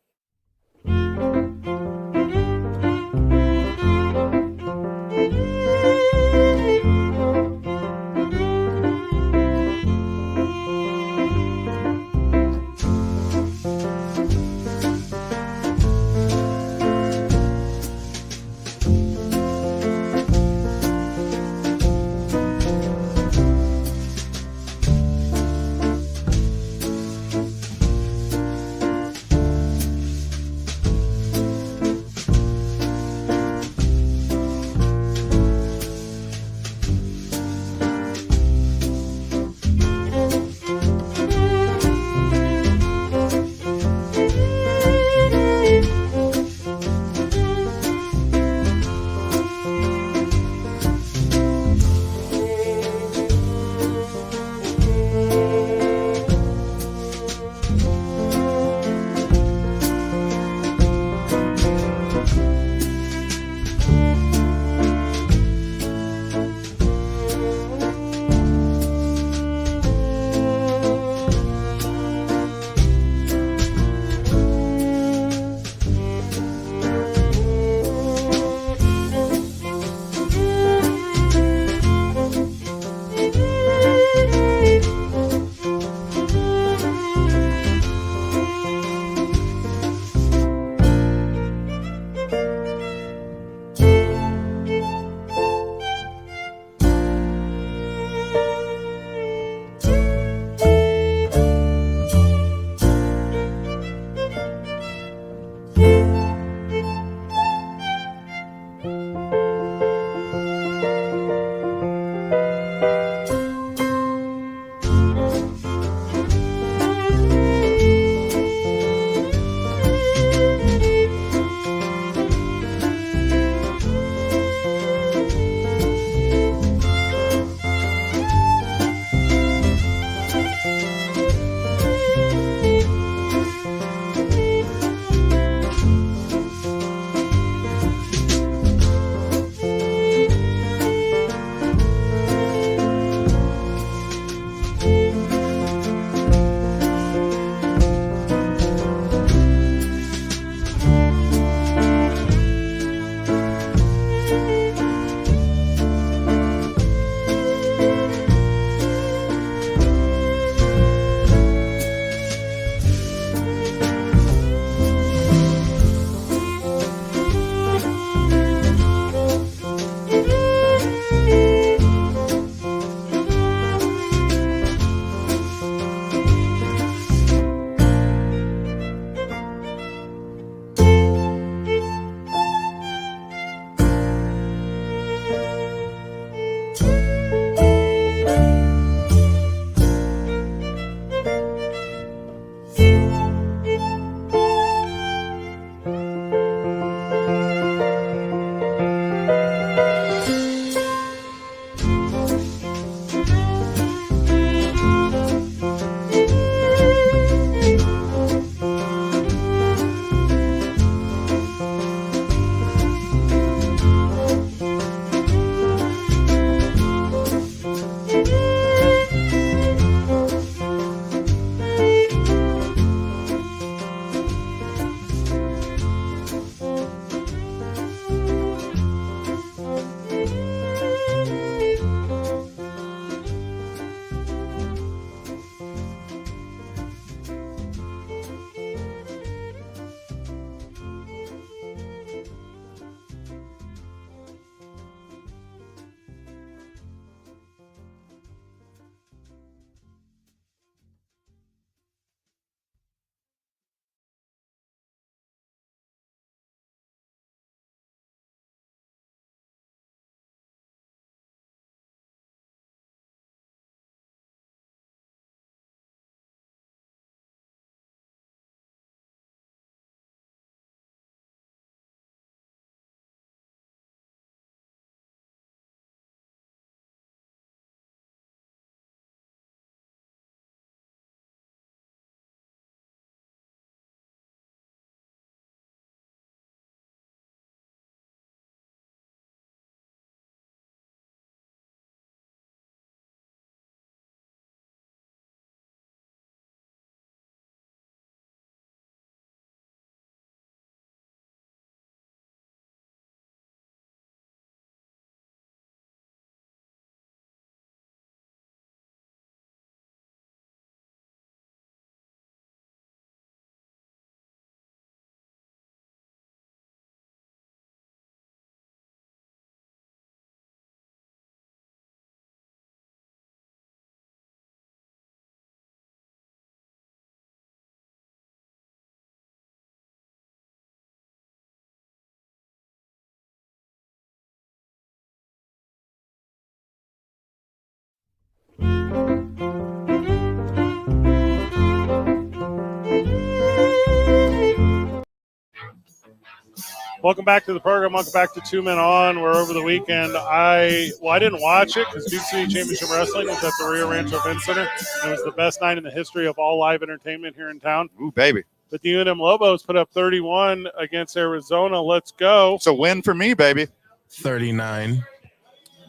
Welcome back to the program. Welcome back to Two Men On. We're over the weekend. I didn't watch it because Duke City Championship Wrestling was at the Rio Rancho Event Center. It was the best night in the history of all live entertainment here in town. Ooh, baby. But the UNM Lobos put up 31 against Arizona. Let's go. It's a win for me, baby. 39.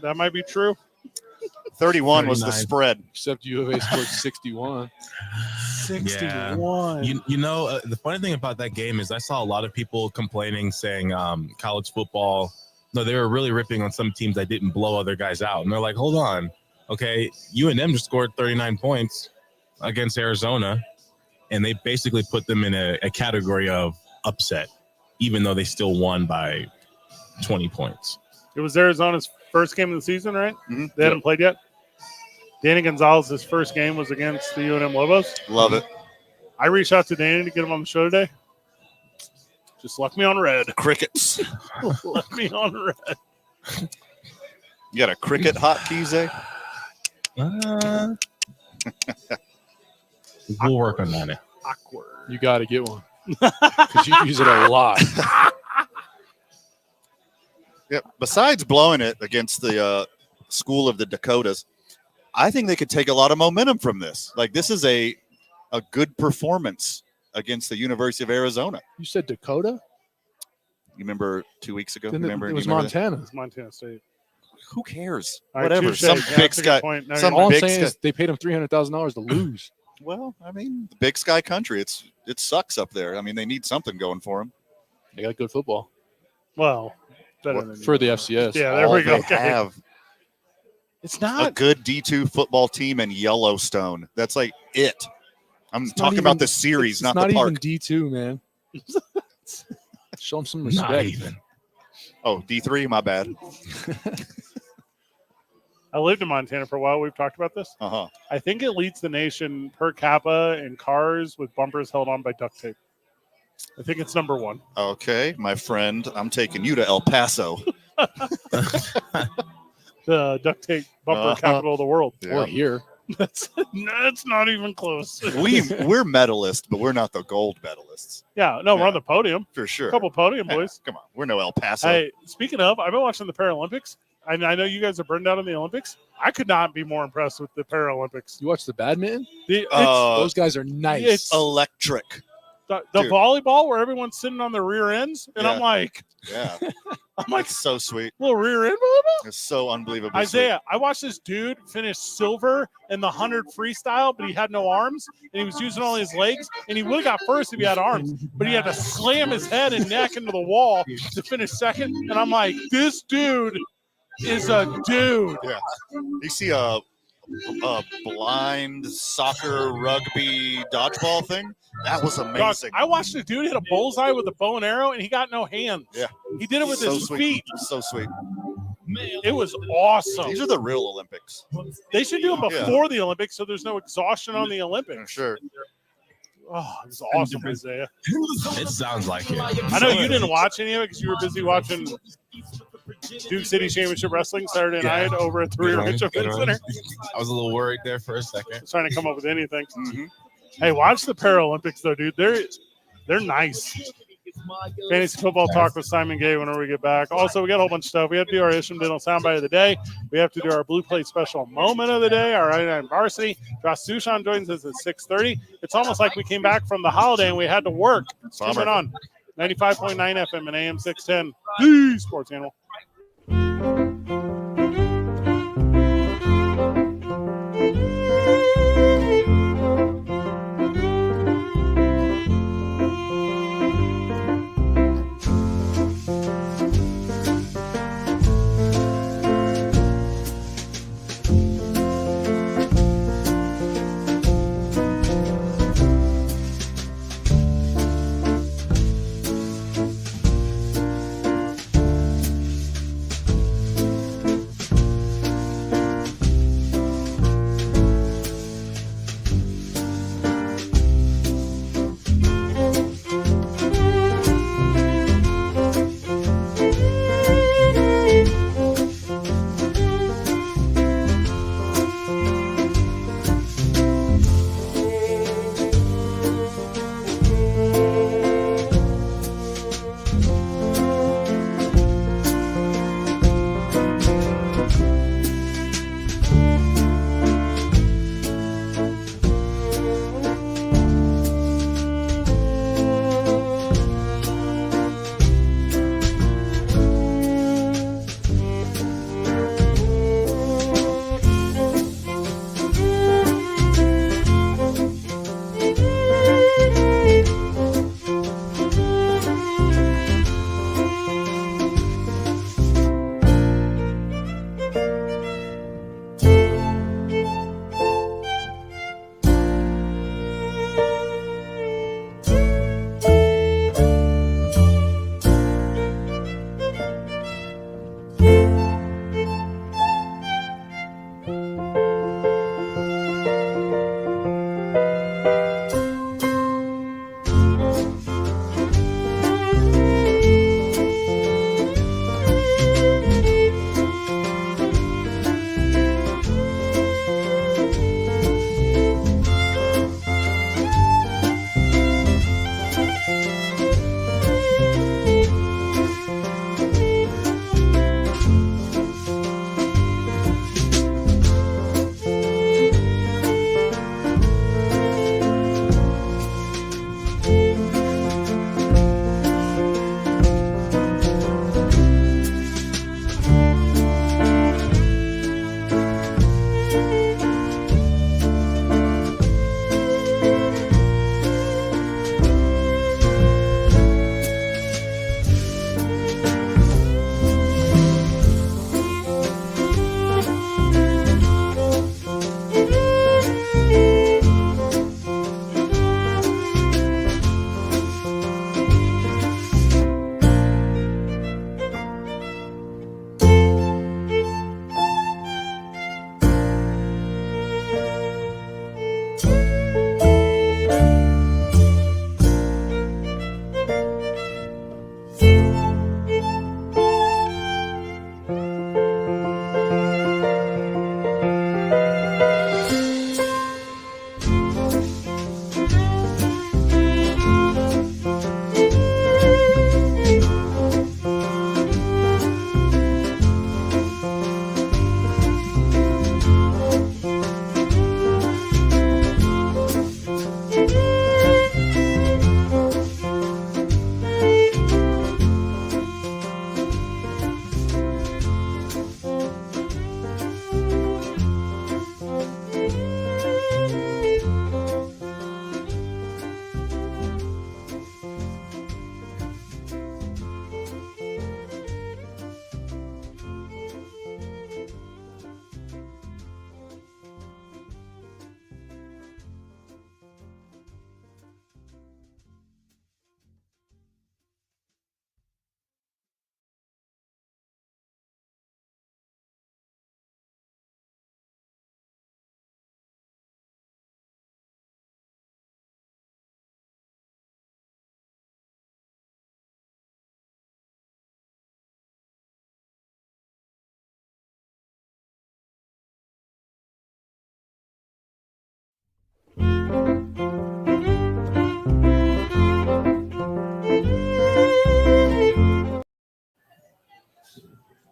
That might be true. 31 was the 39. spread. Except U of A scored 61. 61. You know, the funny thing about that game is I saw a lot of people complaining, saying college football. No, they were really ripping on some teams that didn't blow other guys out. And they're like, hold on. Okay, UNM just scored 39 points against Arizona, and they basically put them in a category of upset, even though they still won by 20 points. It was Arizona's first game of the season, right? Mm-hmm. They hadn't played yet. Danny Gonzalez's first game was against the UNM Lobos. Love it. I reached out to Danny to get him on the show today. Just left me on red. Crickets. Left me on red. You got a cricket hotkey, Zay? We'll work on that. Awkward. You got to get one because you use it a lot. Yep. Besides blowing it against the School of the Dakotas, I think they could take a lot of momentum from this. Like, this is a good performance against the University of Arizona. You said Dakota? You remember 2 weeks ago? Then Remember? it was You remember that? Montana. It's Montana State. Who cares? All right, Whatever. touche. Some Yeah, big that's a good sky. point. No, some you're All I'm big saying sky. is they paid him $300,000 to lose. Well, I mean, the Big Sky country. It sucks up there. I mean, they need something going for them. They got good football well, better than for the FCS. Yeah, there All we go. they have It's a not. good D2 football team in Yellowstone. That's like it. I'm It's talking not about even- the series, It's not not the park. even D2, man. Show them some Not respect. even. Oh, D3, my bad. I lived in Montana for a while. We've talked about this. Uh-huh. I think it leads the nation per capita in cars with bumpers held on by duct tape. I think it's number one. Okay, my friend, I'm taking you to El Paso. The duct tape bumper Uh-huh. capital of the world. Or here. That's not even close. We're medalists, but we're not the gold medalists. Yeah, no, we're Yeah. on the podium. For sure. A couple podium Yeah, boys. come on. We're no El Paso. Hey, speaking of, I've been watching the Paralympics. I know you guys are burned out on the Olympics. I could not be more impressed with the Paralympics. You watch the badminton? It's Those guys are nice. it's- Electric. the dude. volleyball where everyone's sitting on their rear ends, and Yeah. I'm like, Yeah. I'm like, It's so sweet. little rear end volleyball. It's so unbelievable. Isaiah, I watched this dude finish silver in the 100 freestyle, but he had no arms, and he was using all his legs, and he would have got first if he had arms, but he had to slam his head and neck into the wall to finish second. And I'm like, this dude is a dude. You see a blind soccer rugby dodgeball thing? That was Dog, amazing. I watched a dude hit a bullseye with a bow and arrow, and he got no hands. Yeah. He did it with so his sweet. feet. So sweet. It was awesome. These are the real Olympics. They should do it before the Olympics so there's no exhaustion on the For Olympics. sure. Oh, it was awesome, Isaiah. It sounds like it. I know you didn't watch any of it because you were busy watching Duke City Championship Wrestling Saturday Yeah. night over at the Rio Rancho Event Center. I was a little worried there for a second. I was trying to come up with anything. Mhm. Hey, watch the Paralympics though, dude. They're nice. Fantasy football talk with Simon Gay whenever we get back. Also, we got a whole bunch of stuff. We have to do our Isham Dental soundbite of the day. We have to do our Blue Plate special moment of the day. Our 99 varsity. Josh Sushan joins us at 6:30. It's almost like we came back from the holiday and we had to work. Bummer. Coming on 95.9 FM and AM 610. The Sports Animal.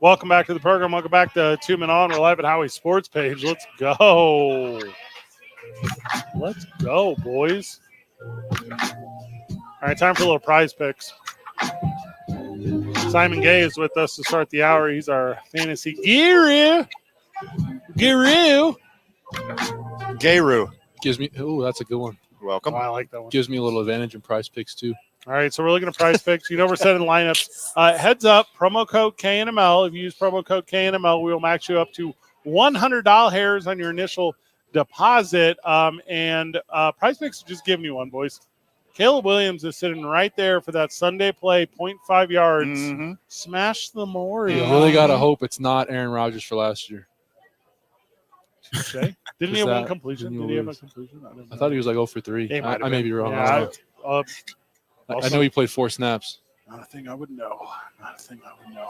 Welcome back to the program. Welcome back to 2 Men On. We're live at Howies Sports Page. Let's go. Let's go, boys. All right, time for a little prize picks. Simon Gay is with us to start the hour. He's our fantasy guru. Gayru. Gives me. Oh, that's a good one. Welcome. Oh, I like that one. Gives me a little advantage in prize picks too. All right, so we're looking at prize picks. You know we're setting lineups. Heads up, promo code KNML. If you use promo code KNML, we will max you up to $100 on your initial deposit. And prize picks are just giving you one, boys. Caleb Williams is sitting right there for that Sunday play, 0.5 yards. Mm-hmm. Smash the more. You really gotta hope it's not Aaron Rodgers for last year. Didn't he have one completion? Did he have a completion? I thought he was like 0 for 3. I may be wrong. Yeah, I know he played 4 snaps. Not a thing I would know.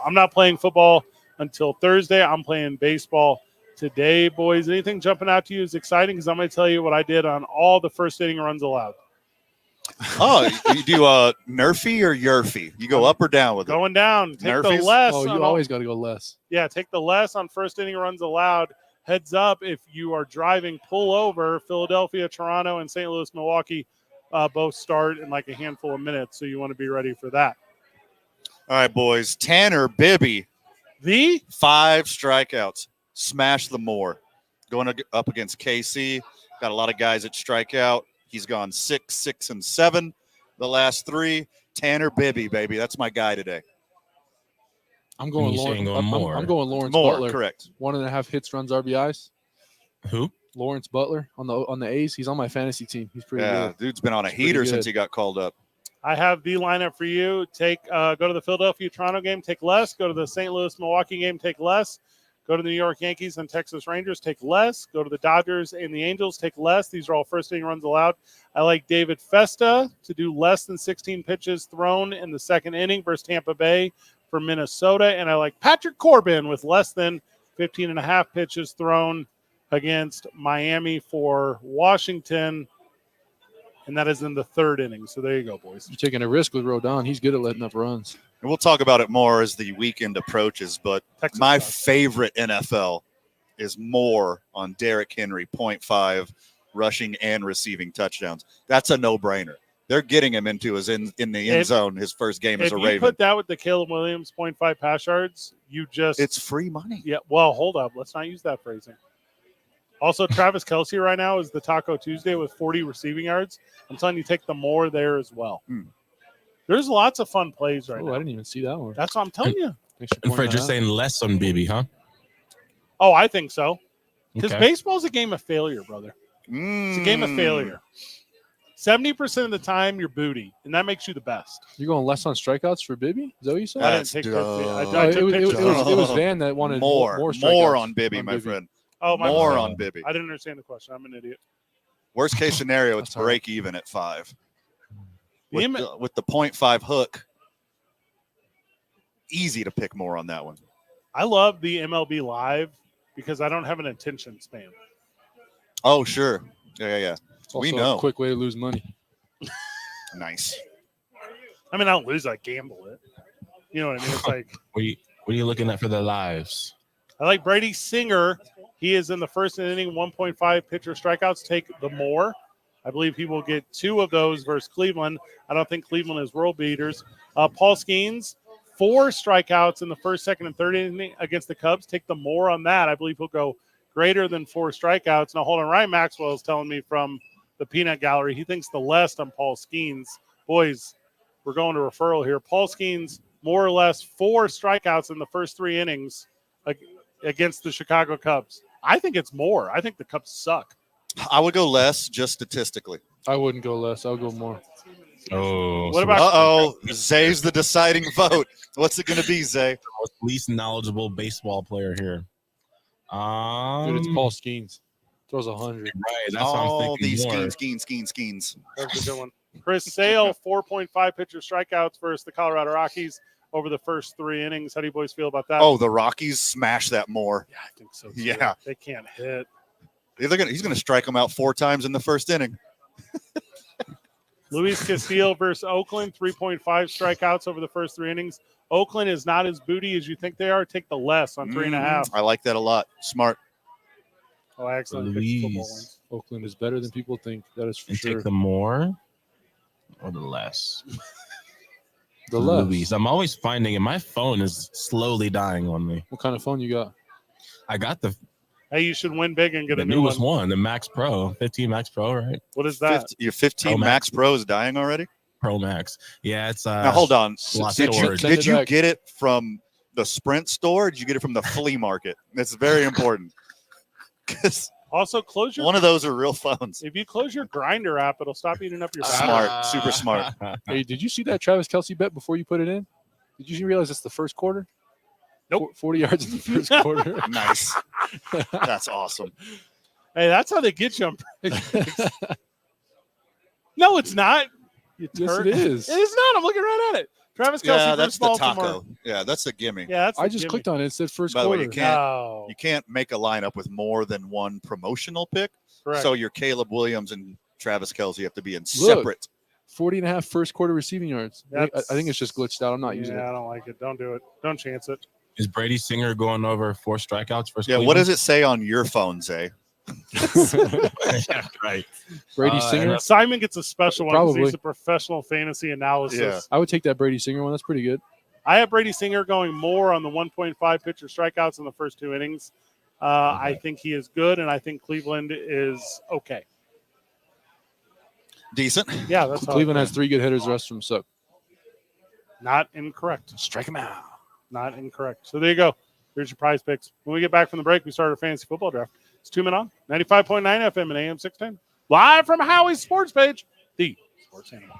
I'm not playing football until Thursday. I'm playing baseball today, boys. Anything jumping out to you is exciting because I'm going to tell you what I did on all the first inning runs allowed. Oh, you do Nerfy or Yerfy? You go up or down with it? Going down. Take Nerfies? the less. Oh, you always got to go less. Yeah, take the less on first inning runs allowed. Heads up, if you are driving, pull over. Philadelphia, Toronto, and St. Louis, Milwaukee both start in like a handful of minutes, so you want to be ready for that. All right, boys. Tanner Bibby, The 5 strikeouts. Smash the more. Going up against KC. Got a lot of guys that strike out. He's gone 6, 6, and 7 the last 3. Tanner Bibby, baby. That's my guy today. I'm going saying Lawrence. going I'm going Lawrence More, Butler. correct. 1.5 hits, runs, RBIs. Who? Lawrence Butler on the A's. He's on my fantasy team. He's pretty Yeah, good. dude's been on a He's pretty heater good. since he got called up. I have the lineup for you. Go to the Philadelphia Toronto game, take less. Go to the St. Louis Milwaukee game, take less. Go to the New York Yankees and Texas Rangers, take less. Go to the Dodgers and the Angels, take less. These are all first inning runs allowed. I like David Festa to do less than 16 pitches thrown in the second inning versus Tampa Bay for Minnesota. And I like Patrick Corbin with less than 15.5 pitches thrown against Miami for Washington. And that is in the third inning. So there you go, boys. You're taking a risk with Rodon. He's good at letting up runs. And we'll talk about it more as the weekend approaches, but Texas my sucks. favorite NFL is more on Derrick Henry, 0.5 rushing and receiving touchdowns. That's a no-brainer. They're getting him into his in the end zone his first game as If a you Raven. put that with the Caleb Williams 0.5 pass yards, you just It's free money. yeah. Well, hold up. Let's not use that phrasing. Also, Travis Kelce right now is the Taco Tuesday with 40 receiving yards. I'm telling you, take the more there as well. There's lots of fun plays right Oh, now. I didn't even see that one. That's what I'm telling you. Thanks for And pointing Fred, that you're out. saying less on Bibby, huh? Oh, I think so. Because Okay. baseball's a game of failure, brother. It's a game of failure. 70% of the time, you're booty, and that makes you the best. You're going less on strikeouts for Bibby? Is that what you said? I That's didn't take dumb. I Oh, took pictures. it was Van that wanted more strikeouts on Bibby, my friend. Oh, my More mistake. on Bibby. I didn't understand the question. I'm an idiot. Worst case scenario, it's That's all right. break even at 5. The With the 0.5 hook, easy to pick more on that one. I love the MLB Live because I don't have an attention span. Oh, sure. Yeah. It's We also know. a quick way to lose money. Nice. I mean, I don't lose, I gamble it. You know what I mean? It's like What are you looking at for the lives? I like Brady Singer. He is in the first inning, 1.5 pitcher strikeouts. Take the more. I believe he will get 2 of those versus Cleveland. I don't think Cleveland is world beaters. Paul Skeens, 4 strikeouts in the first, second, and third inning against the Cubs. Take the more on that. I believe he'll go greater than 4 strikeouts. Now, hold on. Ryan Maxwell is telling me from the Peanut Gallery he thinks the less on Paul Skeens. Boys, we're going to referral here. Paul Skeens, more or less 4 strikeouts in the first 3 innings against the Chicago Cubs. I think it's more. I think the Cubs suck. I would go less just statistically. I wouldn't go less. I'll go more. Oh, What so about- Uh-oh. Zay's the deciding vote. What's it going to be, Zay? the least knowledgeable baseball player here? Dude, it's Paul Skeens. Throws 100. Right, that's what I'm All thinking. these more. skeens. That's a good one. Chris Sale, 4.5 pitcher strikeouts versus the Colorado Rockies over the first 3 innings. How do you boys feel about that? Oh, the Rockies smash that more. yeah, I think so. Too. Yeah. They can't hit. He's going to strike them out 4 times in the first inning. Luis Castillo versus Oakland, 3.5 strikeouts over the first 3 innings. Oakland is not as booty as you think they are. Take the less on 3.5. I like that a lot. Smart. Oh, I accidentally picked the football Louise. ones. Oakland is better than people think. That is for And sure. take the more or the less? The less. Louise. I'm always finding it. My phone is slowly dying on me. What kind of phone you got? I got the Hey, you should win big and get a new newest one. one, the Max Pro, 15 Max Pro, right? What is that? Your 15 Pro Max Max. Pro is dying already? Pro Max. Yeah, it's Now, hold on. lot Did you, storage. Send did it you back. get it from the Sprint store? Or did you get it from the flea market? That's very important. Because Also, close your. one of those are real phones. If you close your Grinder app, it'll stop eating up your battery. Smart. Super smart. Hey, did you see that Travis Kelce bet before you put it in? Did you realize it's the first quarter? Nope. 40 yards in the first quarter. Nice. That's awesome. Hey, that's how they get you. No, it's not. You Yes, turd. it is. It is not. I'm looking right at it. Travis Kelce Yeah, versus that's the Baltimore. taco. Yeah, that's a gimme. Yeah, that's. I just clicked on it. It said first By the way, quarter. you can't No. you can't make a lineup with more than one promotional pick. Correct. So your Caleb Williams and Travis Kelce have to be in Look. separate. 40 and a half first quarter receiving yards. I That's- think it's just glitched out. I'm not using yeah, it. I don't like it. Don't do it. Don't chance it. Is Brady Singer going over 4 strikeouts for Yeah, what does it say on your phone, Zay? Yeah, right. Brady Singer. and Simon gets a special one because Probably. he's a professional fantasy analysis. Yeah. I would take that Brady Singer one. That's pretty good. I have Brady Singer going more on the 1.5 pitcher strikeouts in the first 2 innings. I think he is good, and I think Cleveland is okay. Decent. Yeah, that's how Cleveland I has 3 good hitters. The rest of them suck. not incorrect. Strike him out. Not incorrect. So there you go. Here's your prize picks. When we get back from the break, we start our fantasy football draft. It's 2 Men On, 95.9 FM and AM 610. Live from Howie's Sports Page, the Sports Animal.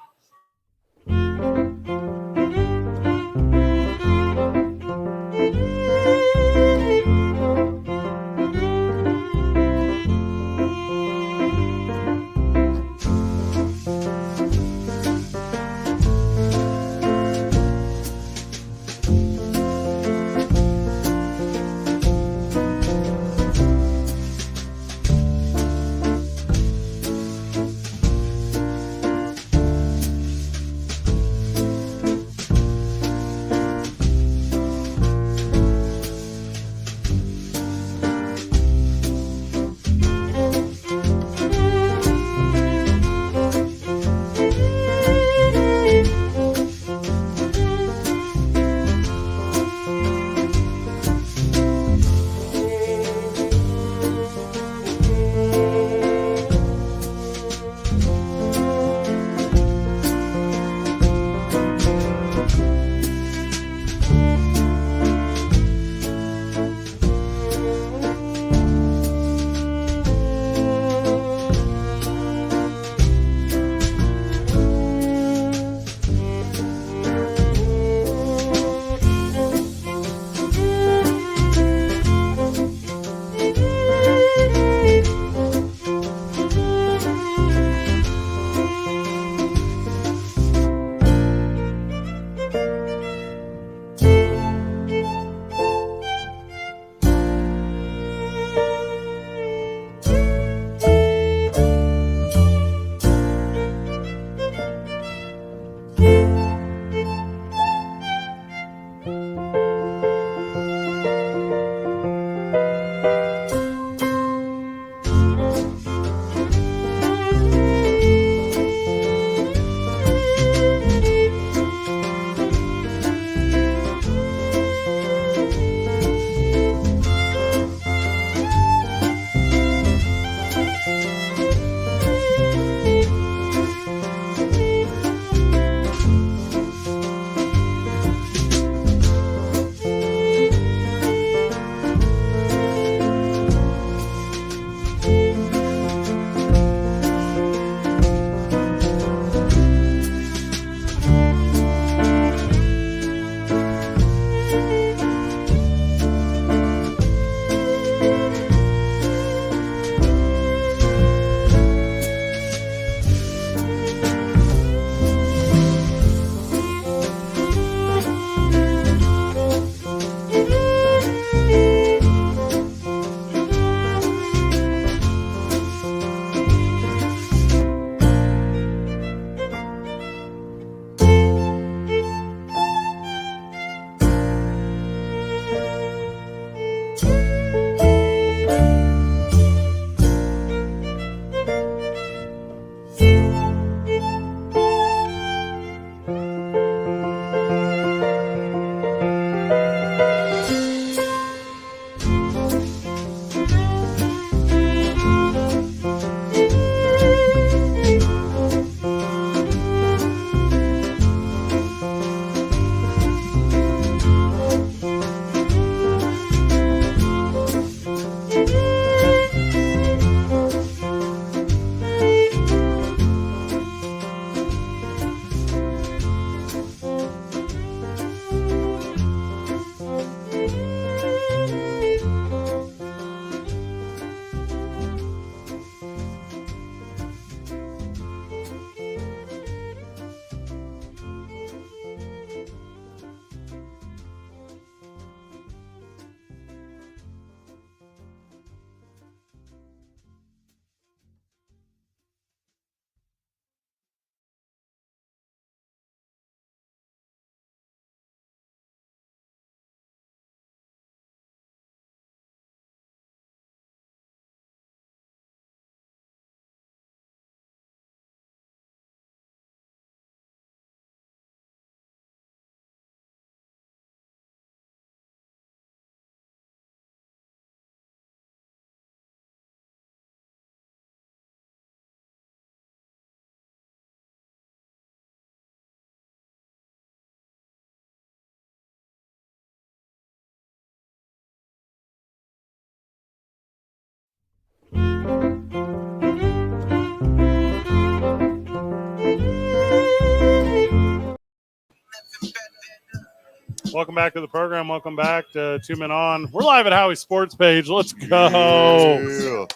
Welcome back to the program. Welcome back to 2 Men On. We're live at Howies Sports Page. Let's go.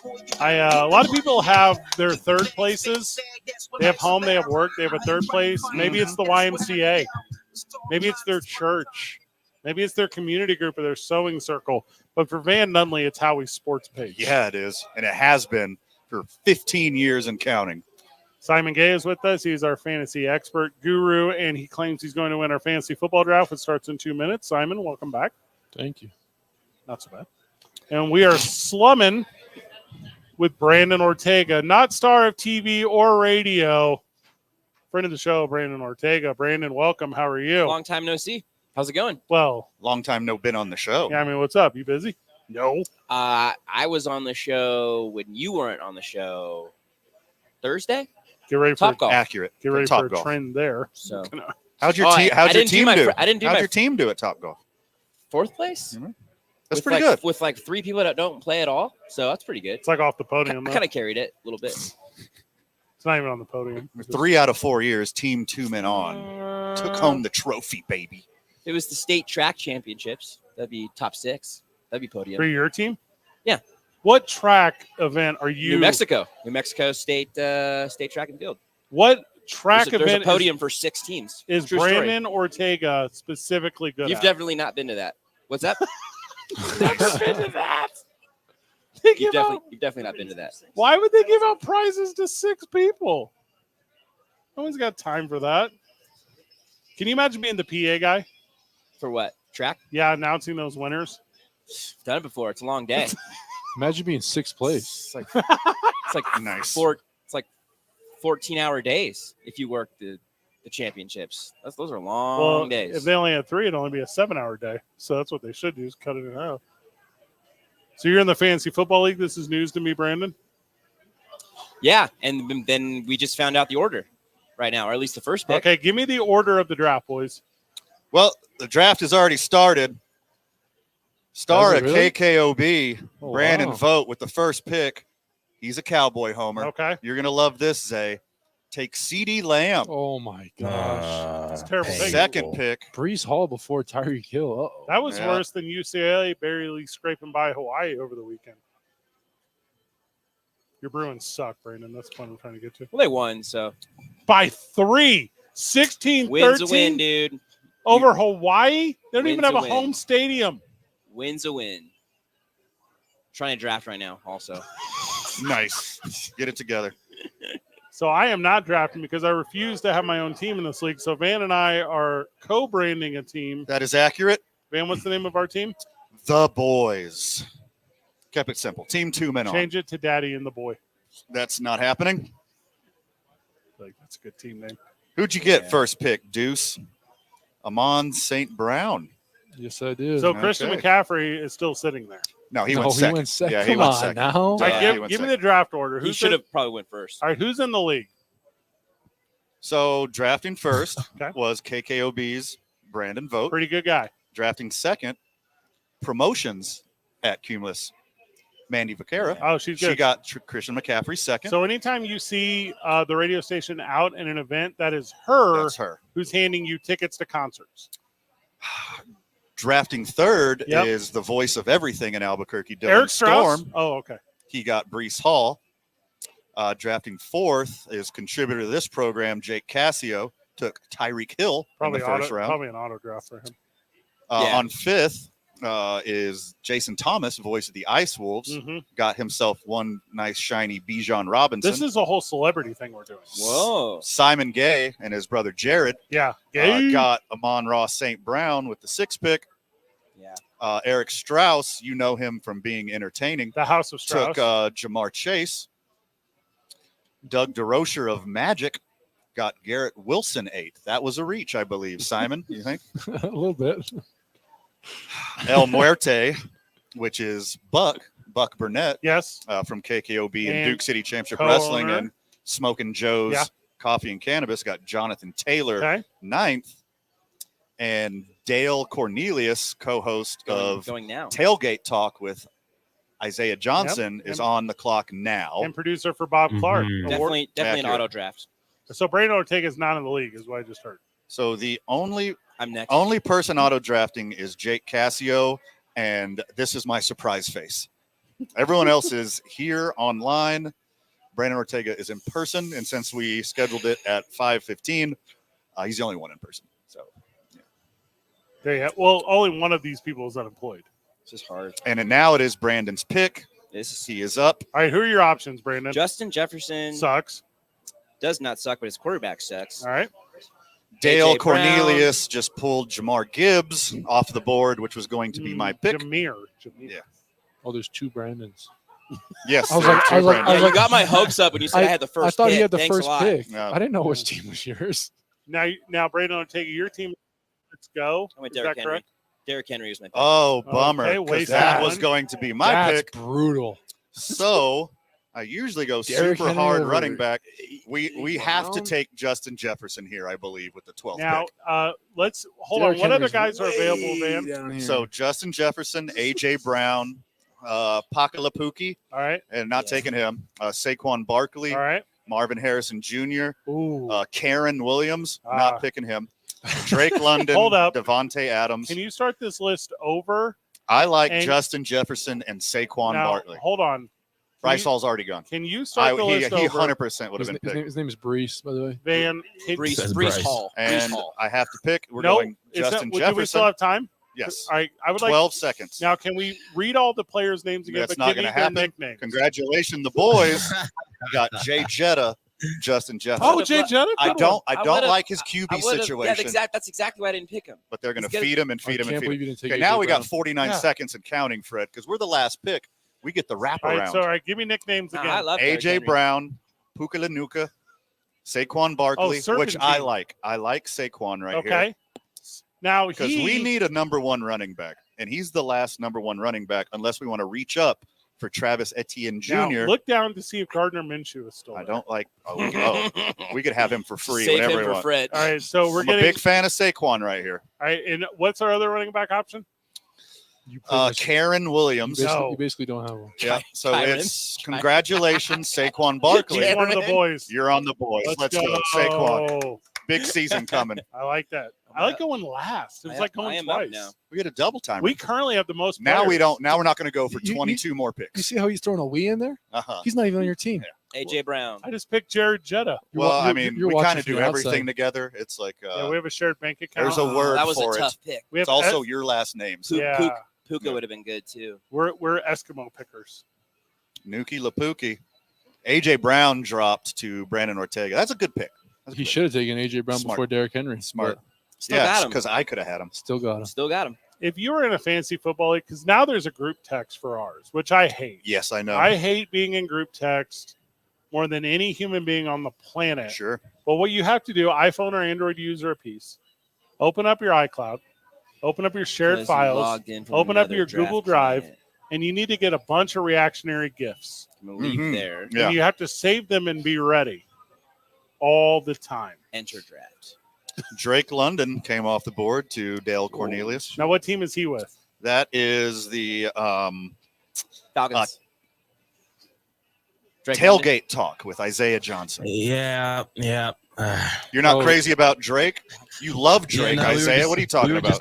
A lot of people have their third places. They have home, they have work, they have a third place. Maybe it's the YMCA. Maybe it's their church. Maybe it's their community group or their sewing circle. But for Van Nunley, it's Howies Sports Page. Yeah, it is. And it has been for 15 years and counting. Simon Gay is with us. He's our fantasy expert guru, and he claims he's going to win our fantasy football draft, which starts in 2 minutes. Simon, welcome back. Thank you. Not so bad. And we are slumming with Brandon Ortega, not star of TV or radio. Friend of the show, Brandon Ortega. Brandon, welcome. How are you? Long time no see. How's it going? Well, Long time no been on the show. yeah, I mean, what's up? You busy? No. I was on the show when you weren't on the show Thursday. Get ready for Top golf. Accurate. Get ready Top for a golf. trend there. So How'd your Oh, team? I How'd your didn't do team my do? fr- I didn't do How'd my- your team do at Top Golf? 4th place. That's With pretty like, good. With like 3 people that don't play at all. So that's pretty good. It's like off the I podium. though. kind of carried it a little bit. It's not even on the podium. 3 out of 4 years, Team 2 Men On took home the trophy, baby. It was the state track championships. That'd be top 6. That'd be podium. For your team? Yeah. What track event are you? New Mexico state track and field. What track There's a event podium for 6 teams. is True story. Brandon Ortega specifically good You've at? definitely not been to that. What's that? Never been to that. They You've give out- definitely not been to that. why would they give out prizes to 6 people? No one's got time for that. Can you imagine being the PA guy? For what? Track? Yeah, announcing those winners. Done it before. It's a long day. Imagine being 6th place. It's like Nice. It's like 14-hour days if you work the championships. Those are long days. If they only had 3, it'd only be a 7-hour day. So that's what they should do is cut it in half. So you're in the fantasy football league. This is news to me, Brandon. Yeah, and then we just found out the order right now, or at least the first pick. Okay, give me the order of the draft, boys. Well, the draft has already started. Star Has at it really? KKOB, Oh, Brandon wow. Vogt with the first pick. He's a Cowboy homer. Okay. You're going to love this, Zay. Take CD Lamb. Oh my gosh. That's terrible. dang. pick. Second pick. Brees Hall before Tyreek Hill. Uh-oh. That was Yeah. worse than UCLA barely scraping by Hawaii over the weekend. Your Bruins suck, Brandon. That's the point I'm trying to get to. Well, they won, so By 3, 16, wins a 13 win, dude. over Hawaii. They don't Wins even have a a win. home stadium. Wins a win. Trying to draft right now, also. Nice. Get it together. So I am not drafting because I refuse to have my own team in this league. So Van and I are co-branding a team. That is accurate. Van, what's the name of our team? The Boys. Kept it simple. Team 2 Men On. Change it to Daddy and the Boy. That's not happening. Like that's a good team name. Who'd you get Yeah. first pick, Deuce? Amon St. Brown. Yes, I did. So Christian Okay. McCaffrey is still sitting there. No, he No, went he second. went second. Yeah, he Come went on second. now. All right, Yeah, he give went me the second. draft order. He Who's should in, have probably went first. all right, who's in the league? So drafting first Okay. was KKOB's Brandon Vogt. Pretty good guy. Drafting second, promotions at Cumulus, Mandy Vaquera. Oh, she's She good. got Christian McCaffrey second. So anytime you see the radio station out in an event, that is her That's her. who's handing you tickets to concerts. Drafting third Yep. is the voice of everything in Albuquerque, Dylan Eric Strauss. Storm. Oh, okay. He got Brees Hall. Drafting fourth is contributor to this program, Jake Cassio. Took Tyreek Hill Probably in the first round. probably an auto draft for him. Yeah. On fifth is Jason Thomas, voice of the Ice Wolves. hmm Got himself one nice shiny Bijan Robinson. This is a whole celebrity thing we're doing. Whoa. Simon Gay and his brother Jared Yeah. Gay. got Amon Ross St. Brown with the sixth pick. Yeah. Eric Strauss, you know him from being entertaining, The House of Strauss. took Jamar Chase. Doug DeRocher of Magic got Garrett Wilson 8th. That was a reach, I believe. Simon, you think? A little bit. El Muerte, which is Buck Burnett yes. from KKOB and And Duke City Championship co-owner. Wrestling and Smoking Joe's Yeah. Coffee and Cannabis, got Jonathan Taylor Okay. 9th. And Dale Cornelius, co-host of Going now. Tailgate Talk with Isaiah Johnson, Yep. is And- on the clock now. And producer for Bob Clark. Mhm. Award- Definitely an Accurate. auto draft. So Brandon Ortega is not in the league, is what I just heard. So the only I'm next. Only person auto drafting is Jake Cassio, and this is my surprise face. Everyone else is here online. Brandon Ortega is in person, and since we scheduled it at 5:15, he's the only one in person. So, There you have, well, only one of these people is unemployed. It's just hard. and now it is Brandon's pick. He is up. All right, who are your options, Brandon? Justin Jefferson Sucks. does not suck, but his quarterback sucks. All right. Dale A.J. Brown. Cornelius just pulled Jamar Gibbs off the board, which was going to be my pick. Jameer. Yeah. Oh, there's 2 Brandons. Yes. I was like, two Brandons. Yeah, you got my hopes up when you said I had the first I thought pick. he had the Thanks first a lot. pick. No. I didn't know which team was yours. Now, Brandon, Ortega, your team. Let's go. I went Is Derrick that Henry. correct? Derrick Henry was my pick. Oh, bummer. Okay, 'cause waste that one. was going to be my That's pick. brutal. So I usually go Derrick super Henry hard over running back. We have to Brown? take Justin Jefferson here, I believe, with the 12th Now, pick. let's hold Derrick on. What other Henry's guys are available, way Van? down here. So Justin Jefferson, A.J. Brown, Pakalapuki, All right. and not taking him, Saquon Barkley, All right. Marvin Harrison Jr., Ooh. Karen Williams, Ah. not picking him, Drake London, Hold up. Devontae Adams. Can you start this list over? I like and- Justin Jefferson and Saquon Now, Barkley. hold on. Bryce you- Hall's already gone. Can you start the He list over? 100% would have been picked. His name is Brees, by the way. Van, Brees Says Bryce. Hall. Brees And Hall. I have to pick. We're no, going Justin do we Jefferson. still have time? Yes. All right. I would like 12 seconds. now. Can we read all the players' names again? That's but not give going me to their happen. nicknames. Congratulations, the boys. got Jay Jetta, Justin Jefferson. Oh, Jay Jetta. I Good don't one. I don't would've- like his QB I would've- situation, that's exactly why I didn't pick him. but they're going to He's gonna- feed him and I feed him and can't feed believe him. you didn't take Okay, A.J. now we got Brown. 49 Yeah. seconds and counting, Fred, because we're the last pick. We get the All right. wraparound. So, all right. Give me nicknames Nah, again. I love Derrick A.J. Henry. Brown, Puka Lanuka, Saquon Barkley, which I Serpentine. like. I like Saquon right here. Okay. Now Because he we need a number 1 running back, and he's the last number 1 running back unless we want to reach up for Travis Etienne Jr. now look down to see if Gardner Minshew is still I there. don't like. We could have him for free Save whenever him we for want. Fred. All right. So we're I'm getting. a big fan of Saquon right here. All right. And what's our other running back option? You pretty much- Karen Williams. No. you basically don't have one. Yeah. So Kyron. it's congratulations, Saquon Barkley. He's one of the boys. You're on the boys. Let's go, Saquon. Big season coming. I like that. I like going last. It's like I going am up twice. now. We get a double time. We currently have the most. Now we players. don't. Now we're not going to go for You- 22 more You picks. see how he's throwing a Wii in there? Uh-huh. He's not even on your team. A.J. Brown. I just picked Jared Jetta. You're Well, wa- I you're- mean, you're we watching kind of from do the everything outside. together. It's like Yeah, we have a shared bank account. there's a word That was for a it. tough pick. We have It's also your last name. So yeah. Puka would have been good too. We're Eskimo pickers. Nuki Lapuki. AJ Brown dropped to Brandon Ortega. That's a good pick. That's a He good should have taken A.J. Brown Smart. before Derrick Henry. Smart. Still Yeah, got him. because I could have had him. but Still got him. Still got him. If you were in a fantasy football league, because now there's a group text for ours, which I hate. Yes, I know. I hate being in group text more than any human being on the planet. Sure. But what you have to do, iPhone or Android user apiece, open up your iCloud, open up your shared Because you files, logged in from open up another your draft Google Drive, client. and you need to get a bunch of reactionary GIFs. I'm gonna leave Mhm. there. Yeah. And you have to save them and be ready all the time. Enter draft. Drake London came off the board to Dale Cornelius. Now, what team is he with? That is the Falcons. Drake London. tailgate talk with Isaiah Johnson. Yeah. You're not Oh. crazy about Drake? You love Drake, Yeah, no, we were Isaiah. just- What are you talking we were about?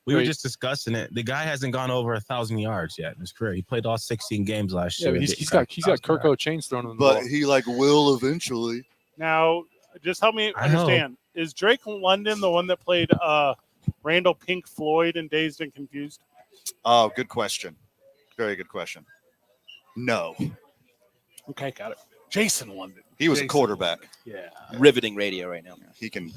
We were Wait. just discussing it. The guy hasn't gone over 1,000 yards yet in his career. He played all 16 games last Yeah, year. but he's got Kirk O'Chains thrown in the But ball. he will eventually. Now, just help me I know. understand. Is Drake London the one that played Randall Pink Floyd in Dazed and Confused? Oh, good question. Very good question. No, Okay, got it. Jason London. he was a Jason. quarterback. Yeah. Riveting radio right now. He can.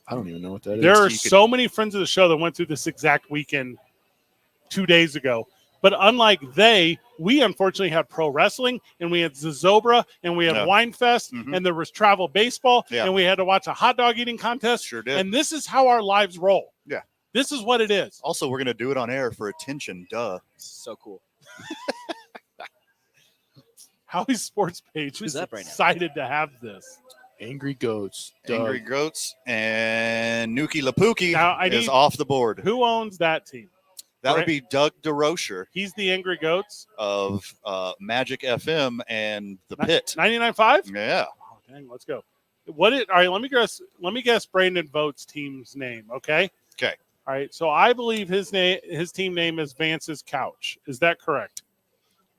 I don't even know what that is. There are he could- so many friends of the show that went through this exact weekend 2 days ago. But unlike we unfortunately had pro wrestling, and we had Zozobra, and we had Yeah. Winefest, Mhm. and there was travel baseball, Yeah. and we had to watch a hot dog eating contest. Sure did. And this is how our lives roll. Yeah. This is what it is. Also, we're gonna do it on air for attention. Duh. So cool. Howie's sports page Who's is up right now? excited to have this. Angry Goats. Angry Goats and Nuki Lapuki Now, I is need- off the board. Who owns that team? That would be Doug DeRocher He's the Angry Goats. of Magic FM and the Pit. 99.5? Yeah. Oh, dang, let's go. All right, let me guess Brandon Vogt's team's name, okay? Okay. All right. So I believe his team name is Vance's Couch. Is that correct?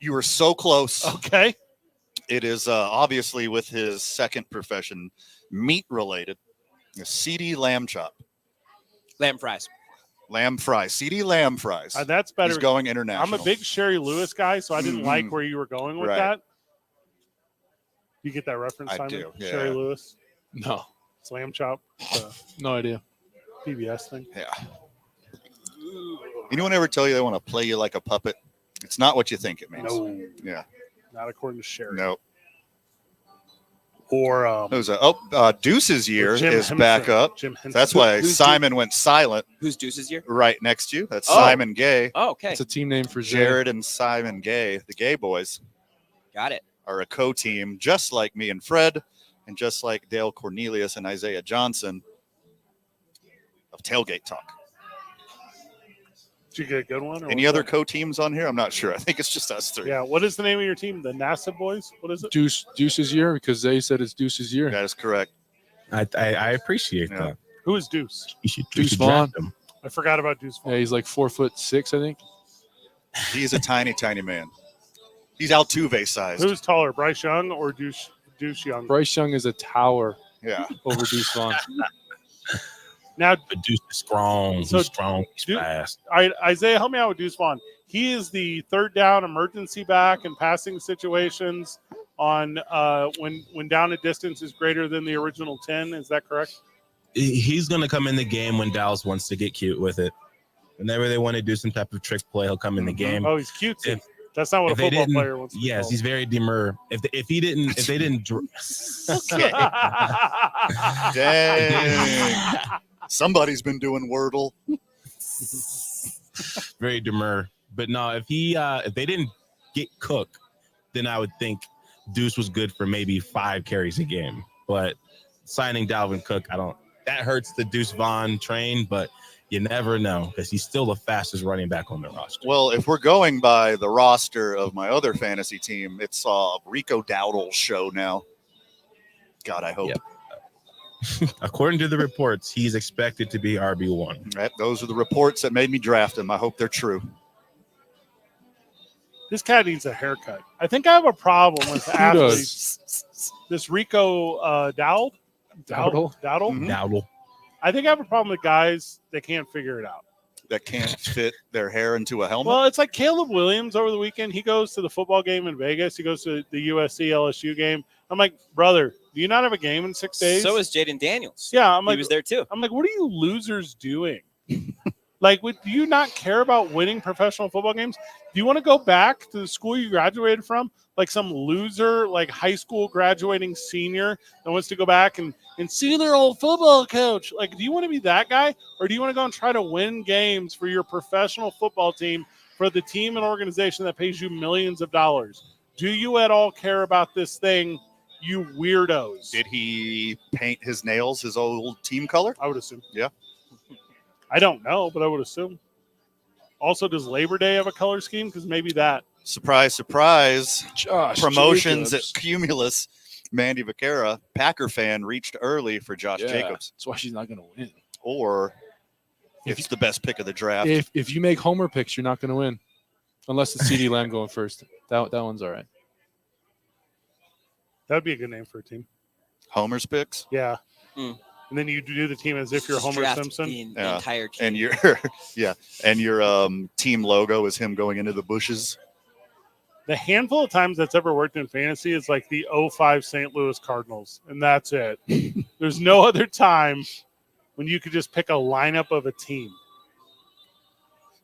You were so close. Okay. It is obviously with his second profession, meat related. A CD lamb chop. Lamb fries. Lamb fries. CD lamb fries. That's better. He's going international. I'm a big Sherry Lewis guy, so I didn't like where you were going with that. You get that reference, Simon? do, yeah. Sherry Lewis, No, Slam Chop, no idea. PBS thing. Yeah. Anyone ever tell you they want to play you like a puppet? It's not what you think it means. No. Yeah. Not according to Sherry. No. Or Deuce's year Jim is Henson. back up. Jim Henson. That's why Who's Simon went silent Who's Deuce's year? right next to you. That's Oh. Simon Gay. Oh, okay. It's a team name for Jared and Simon Gay, the Gay boys, Got it. are a co-team just like me and Fred, and just like Dale Cornelius and Isaiah Johnson of Tailgate Talk. Did you get a good one? Or Any what's other that? co-teams on here? I'm not sure. I think it's just us three. Yeah. What is the name of your team? The NASA Boys? What is it? Deuce's year because they said it's Deuce's year. That is correct. I appreciate Yeah. that. Who is Deuce? You should Deuce draft Vaughn. him. I forgot about Deuce. Yeah, he's like 4'6", I think. He's a tiny, tiny man. He's Altuve sized. Who's taller, Bryce Young or Deuce Young? Bryce Young is a tower Yeah. over Deuce Vaughn. Now, But Deuce is strong. So He's strong. He's Deuce- fast. all right, Isaiah, help me out with Deuce Vaughn. He is the third down emergency back in passing situations on when down a distance is greater than the original 10. Is that correct? He's going to come in the game when Dallas wants to get cute with it. Whenever they want to do some type of trick play, he'll come in the game. Oh, he's cutesy. If- That's not what a if they football didn't- player wants to be Yes, called. he's very demure. If they didn't, Okay. Dang. Somebody's been doing Wordle. very demure. But no, if they didn't get Cook, then I would think Deuce was good for maybe 5 carries a game. But signing Dalvin Cook, that hurts the Deuce Vaughn train, but you never know because he's still the fastest running back on the roster. Well, if we're going by the roster of my other fantasy team, it's Rico Dowdle's show now. God, I hope. Yep. According to the reports, he's expected to be RB1. Right, those are the reports that made me draft him. I hope they're true. This cat needs a haircut. I think I have a problem with Who athletes. This Rico Dowdle? Dowdle? Mhm. Dowdle. I think I have a problem with guys that can't figure it out. That can't fit their hair into a helmet. Well, it's like Caleb Williams over the weekend. He goes to the football game in Vegas. He goes to the USC LSU game. I'm like, brother, do you not have a game in 6 days? So is Jaden Daniels. yeah. I'm He like, was there too. what are you losers doing? Like, do you not care about winning professional football games? Do you want to go back to the school you graduated from? Like some loser, like high school graduating senior that wants to go back and see their old football coach. Like, do you want to be that guy? Or do you want to go and try to win games for your professional football team, for the team and organization that pays you millions of dollars? Do you at all care about this thing, you weirdos? Did he paint his nails his old team color? I would assume. Yeah. I don't know, but I would assume. Also, does Labor Day have a color scheme? Because maybe that. Surprise, surprise. Josh Promotions Jacobs. at Cumulus. Mandy Vaquera, Packer fan, reached early for Josh Yeah, Jacobs. That's why she's not going to win. Or it's the best pick of the draft. If you make homer picks, you're not going to win. Unless it's CD Lamb going first. That one's all right. That would be a good name for a team. Homer's picks. Yeah. Hmm. And then you do the team as if you're Just Homer draft Simpson. The Yeah. entire team. And your team logo is him going into the bushes. The handful of times that's ever worked in fantasy is like the 05 St. Louis Cardinals, and that's it. There's no other time when you could just pick a lineup of a team.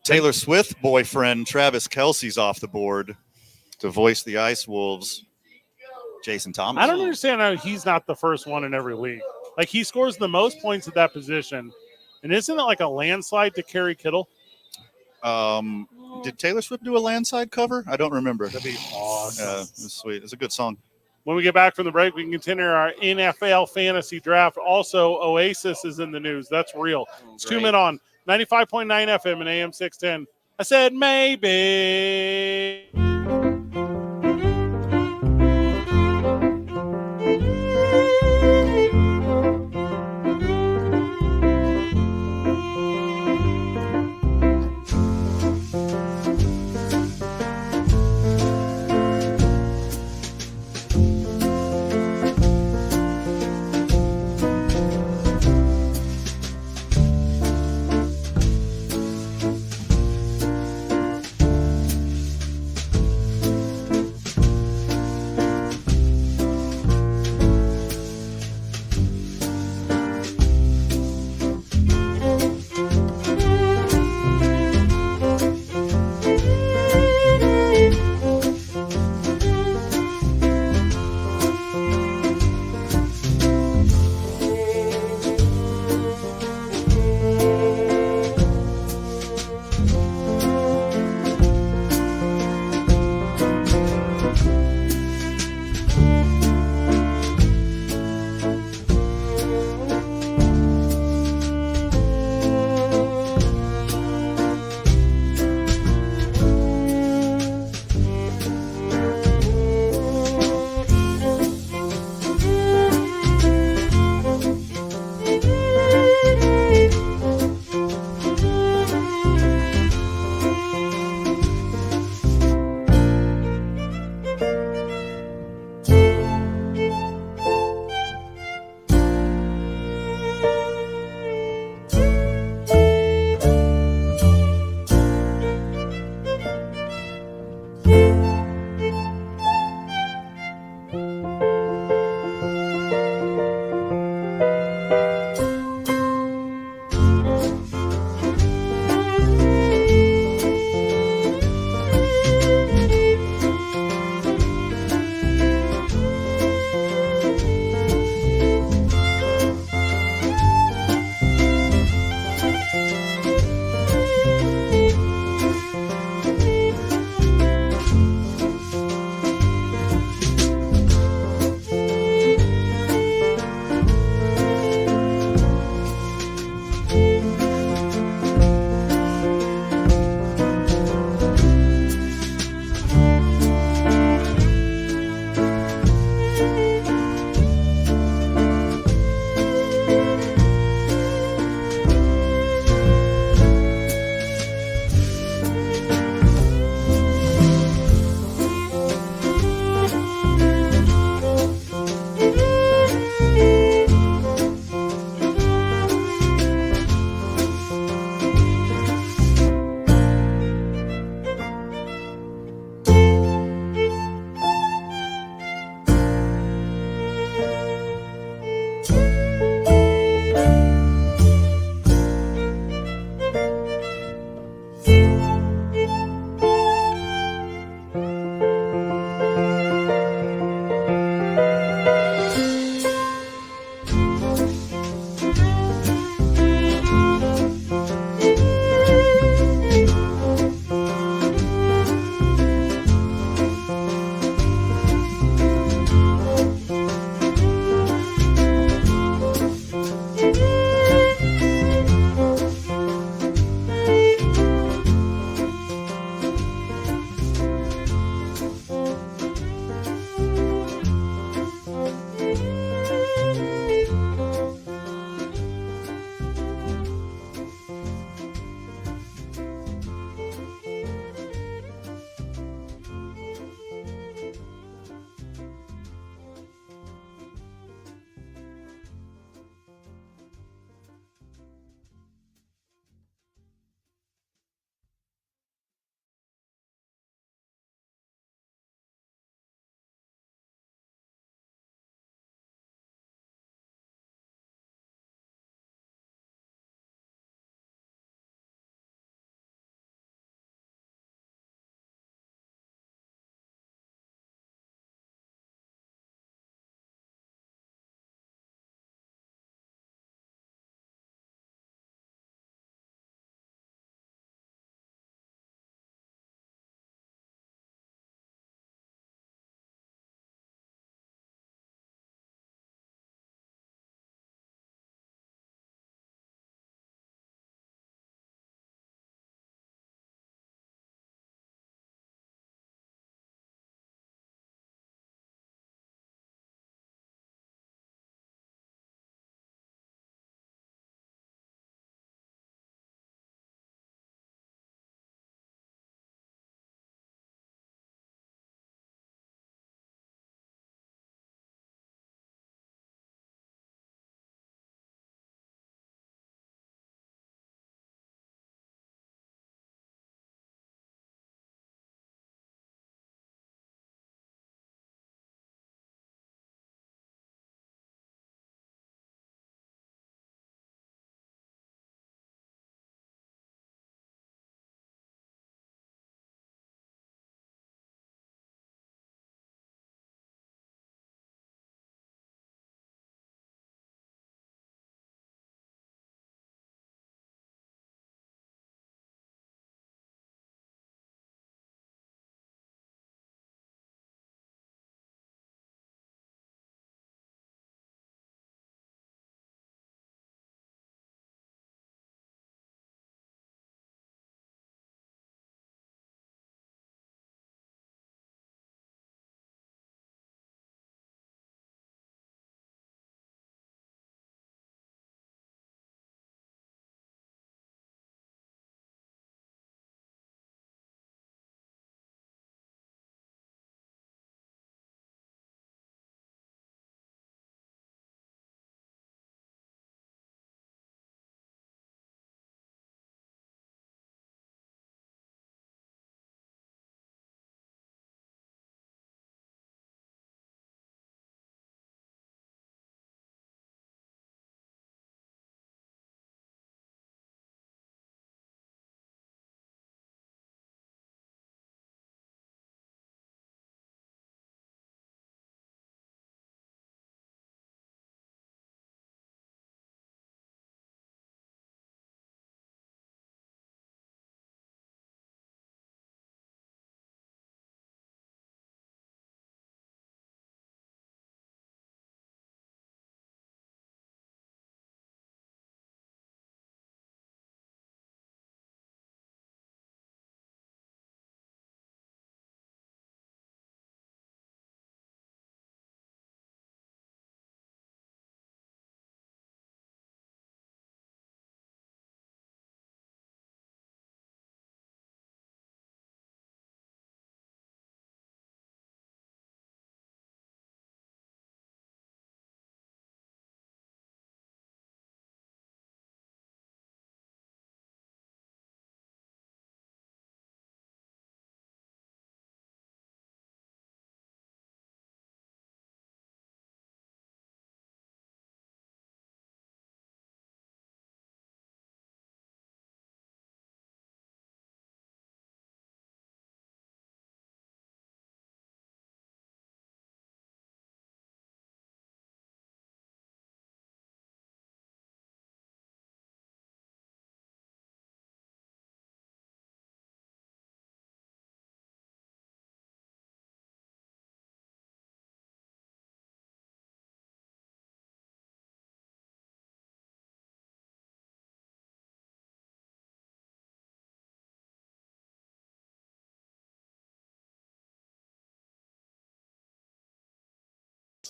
Taylor Swift boyfriend Travis Kelce's off the board to voice the Ice Wolves. Jason Thomas. I don't understand how he's not the first one in every league. Like, he scores the most points at that position. And isn't it like a landslide to carry Kittle? Did Taylor Swift do a landslide cover? I don't remember. That'd be awesome. It's sweet. It's a good song. When we get back from the break, we can continue our NFL fantasy draft. Also, Oasis is in the news. That's real. It's 2 men on 95.9 FM and AM 610. I said maybe.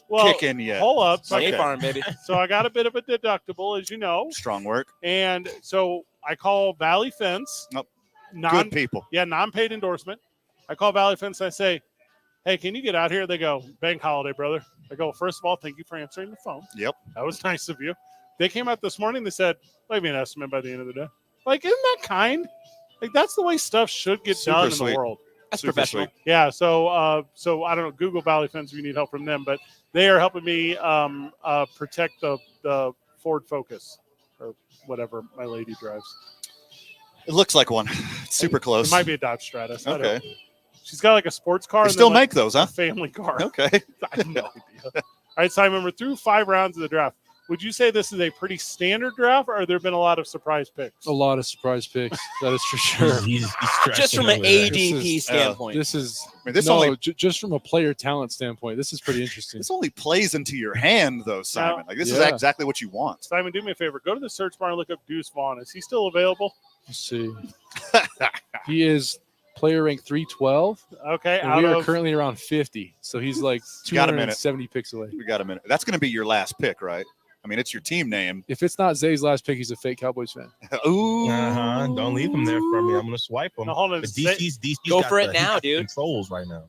Well, kick in yet. hold up. So, State Farm, baby. so I got a bit of a deductible, as you know, Strong work. and so I call Valley Fence. Nope. Non, Good people. Yeah, non-paid endorsement. I call Valley Fence. And I say, "Hey, can you get out here?" They go, "Bank holiday, brother." I go, "First of all, thank you for answering the phone. Yep. That was nice of you." They came out this morning. They said, "Leave me an estimate by the end of the day." Like, isn't that kind? Like, that's the way stuff should get Super done in sweet. the world. That's Super professional. sweet. Yeah. So I don't know. Google Valley Fence if you need help from them, but they are helping me protect the Ford Focus or whatever my lady drives. It looks like one. It's super close. It might be a Dodge Stratus. I don't Okay. know. She's got like a sports car. They and still then, like, make those, huh? a family car. Okay. I have no idea. All right, Simon, we're through 5 rounds of the draft. Would you say this is a pretty standard draft, or have there been a lot of surprise picks? A lot of surprise picks. That is for sure. He's Just from an stressing over there. ADP is- standpoint. This is I mean, this no, only just from a player talent standpoint. This is pretty interesting. this only plays into your hand, though, Simon. Like this is Yeah. exactly what you want. Simon, do me a favor. Go to the search bar and look up Deuce Vaughn. Is he still available? Let's see. He is player rank 312, Okay, and out we are of currently around 50. So he's like Got a minute. 270 picks away. We got a minute. That's going to be your last pick, right? I mean, it's your team name. If it's not Zay's last pick, he's a fake Cowboys fan. Ooh. Don't leave him there for me. I'm gonna swipe him. No, hold on. But Zay- DC's Go got for it the- now, he got dude. Controls right now.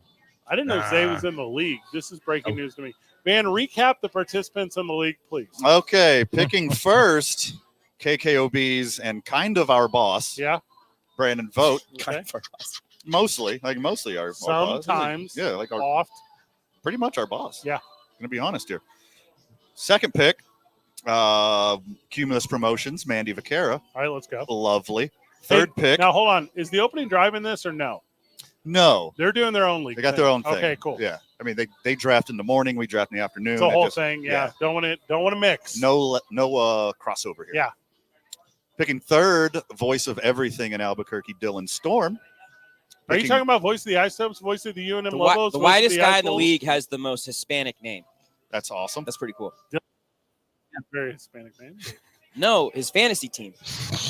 I didn't know Zay Nah. was in the league. This is breaking news to me. Man, recap the participants in the league, please. Okay, picking first, KKOBs and kind of our boss, Yeah. Brandon Vogt. Okay. Mostly our boss. Sometimes. Yeah, like our Oft. pretty much our boss. Yeah. Gonna be honest here. Second pick, Cumulus Promotions, Mandy Vaquera. All right, let's go. Lovely. Third Hey, pick, Now, hold on. Is the opening drive in this or no? no. They're doing their own league. They got their own thing. Okay, cool. Yeah. I mean, they draft in the morning, we draft in the afternoon. It's a It whole just- thing. Yeah. yeah. Don't want to mix. No crossover here. Yeah. Picking third, voice of everything in Albuquerque, Dylan Storm. Are you Picking- talking about voice of the Ice Subs, voice of the UNM The, Lobos? the voice of widest the guy Ice in the Wolves? league has the most Hispanic name. That's awesome. That's pretty cool. Very Hispanic name. No, his fantasy team.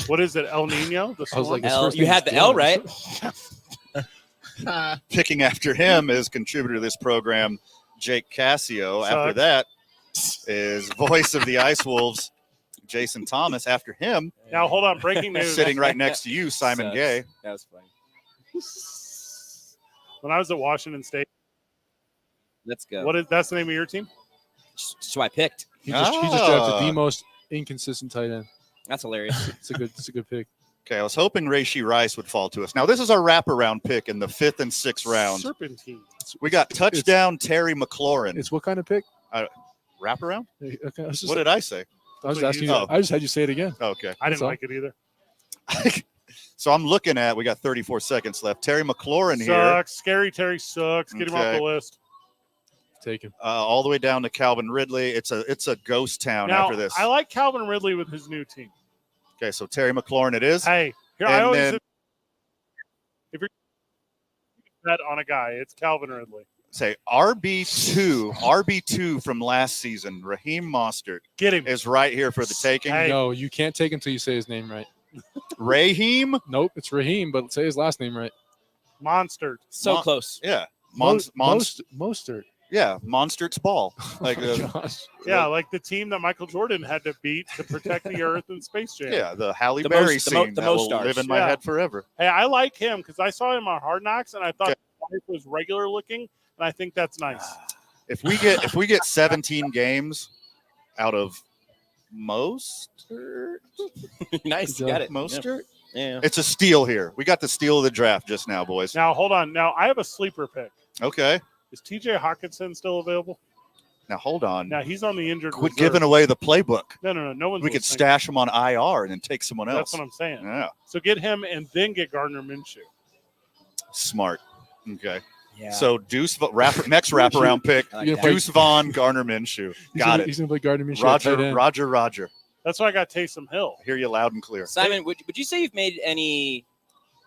What is it? El Nino? The I was Storm? like, his L, first you name's had the Dylan. L right. Picking after him is contributor to this program, Jake Cassio. After Sucks. that is voice of the Ice Wolves, Jason Thomas. After him, Now, hold on. Breaking news. sitting right next to you, Simon Sucks. Gay. That was funny. When I was at Washington State, Let's go. that's the name of your team? That's who I picked. He just drafted the most inconsistent tight end. That's hilarious. It's a good pick. Okay, I was hoping Reishi Rice would fall to us. Now, this is our wraparound pick in the 5th and 6th round. Serpentine. We got touchdown Terry McLaurin. It's what kind of pick? Wraparound? Okay, I was just, What did I say? I was what asking you you. said. I just had you say it again. Okay. I didn't That's all. like it either. So I'm looking at, we got 34 seconds left. Terry McLaurin here, Sucks. Scary Terry sucks. Get him off Okay. the list. Take him. all the way down to Calvin Ridley. It's a ghost town Now, after this. I like Calvin Ridley with his new team. Okay, so Terry McLaurin it is. Hey, here I And always then- if you're bet on a guy, it's Calvin Ridley. Say RB2 from last season, Raheem Mostert Get him. is right here for the taking. Hey. No, you can't take him until you say his name right. Raheem, Nope, it's Raheem, but say his last name right. Monster. So Mon- close. yeah, Mostert. yeah, Monstert's ball. Like, Gosh. Yeah, like the team that Michael Jordan had to beat to protect the Earth in Space Jam. yeah, the Halle The Berry most- the scene mo- the that most will stars. live in my Yeah. head forever. Hey, I like him because I saw him on Hard Knocks and I thought Okay. his wife was regular looking, and I think that's nice. If we get 17 games out of Mostert, Nice. You got it. Mostert, Yeah. it's a steal here. We got the steal of the draft just now, boys. Now, hold on. Now, I have a sleeper pick. Okay, Is TJ Hawkinson still available? now hold on. Now, he's on the injured Quit reserve. giving away the playbook. No one's We could listening. stash him on IR and then take someone else. That's what I'm saying. Yeah, So get him and then get Gardner Minshew. smart. Okay. Yeah. So Deuce next wraparound pick. I like You're that. gonna Deuce Vaughn, Garner Minshew. Got it. He's gonna play Gardner Minshew at tight end. Roger. That's why I got Taysom Hill. I hear you loud and clear. Simon, would you say you've made any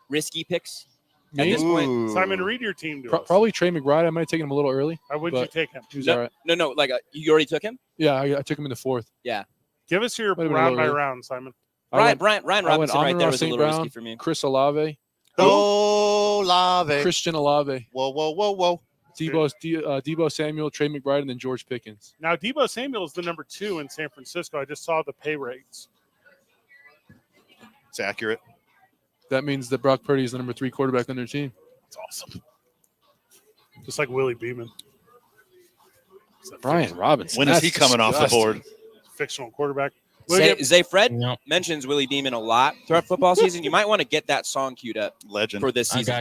risky picks at Me? this point? Ooh. Simon, read your team to us. Probably Trey McBride. I might have taken him a little early. Why would you but- take him? He was No. all right. No, like you already took him. Yeah, I took him in the 4th. Give us your Might have been a round by little early. round, Simon. I went Ryan went Robinson right Amon-Ra there was a St. little risky Brown, for me. Chris Olave, Olave. Christian Olave. Whoa. Debo Samuel, Trey McBride, and then George Pickens. Now, Debo Samuel is the number 2 in San Francisco. I just saw the pay rates. It's accurate. That means that Brock Purdy is the number 3 quarterback on their team. That's awesome. Just like Willie Beeman. Brian Robinson. When is he coming off the board? Fictional quarterback. Zay Fred mentions Willie Beeman a lot throughout football season. You might want to get that song queued up. Legend. For this season.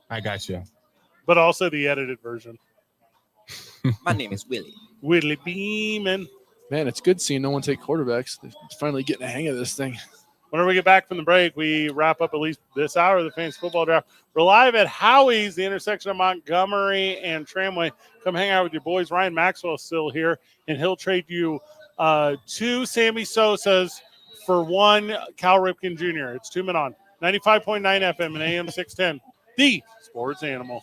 I got you. But also the edited version. My name is Willie. Willie Beeman. Man, it's good seeing no one take quarterbacks. They're finally getting a hang of this thing. Whenever we get back from the break, we wrap up at least this hour of the Fantasy Football Draft. We're live at Howies, the intersection of Montgomery and Tramway. Come hang out with your boys. Ryan Maxwell is still here, and he'll trade you 2 Sammy Sosas for 1 Cal Ripken Jr. It's 2 men on 95.9 FM and AM 610, the Sports Animal.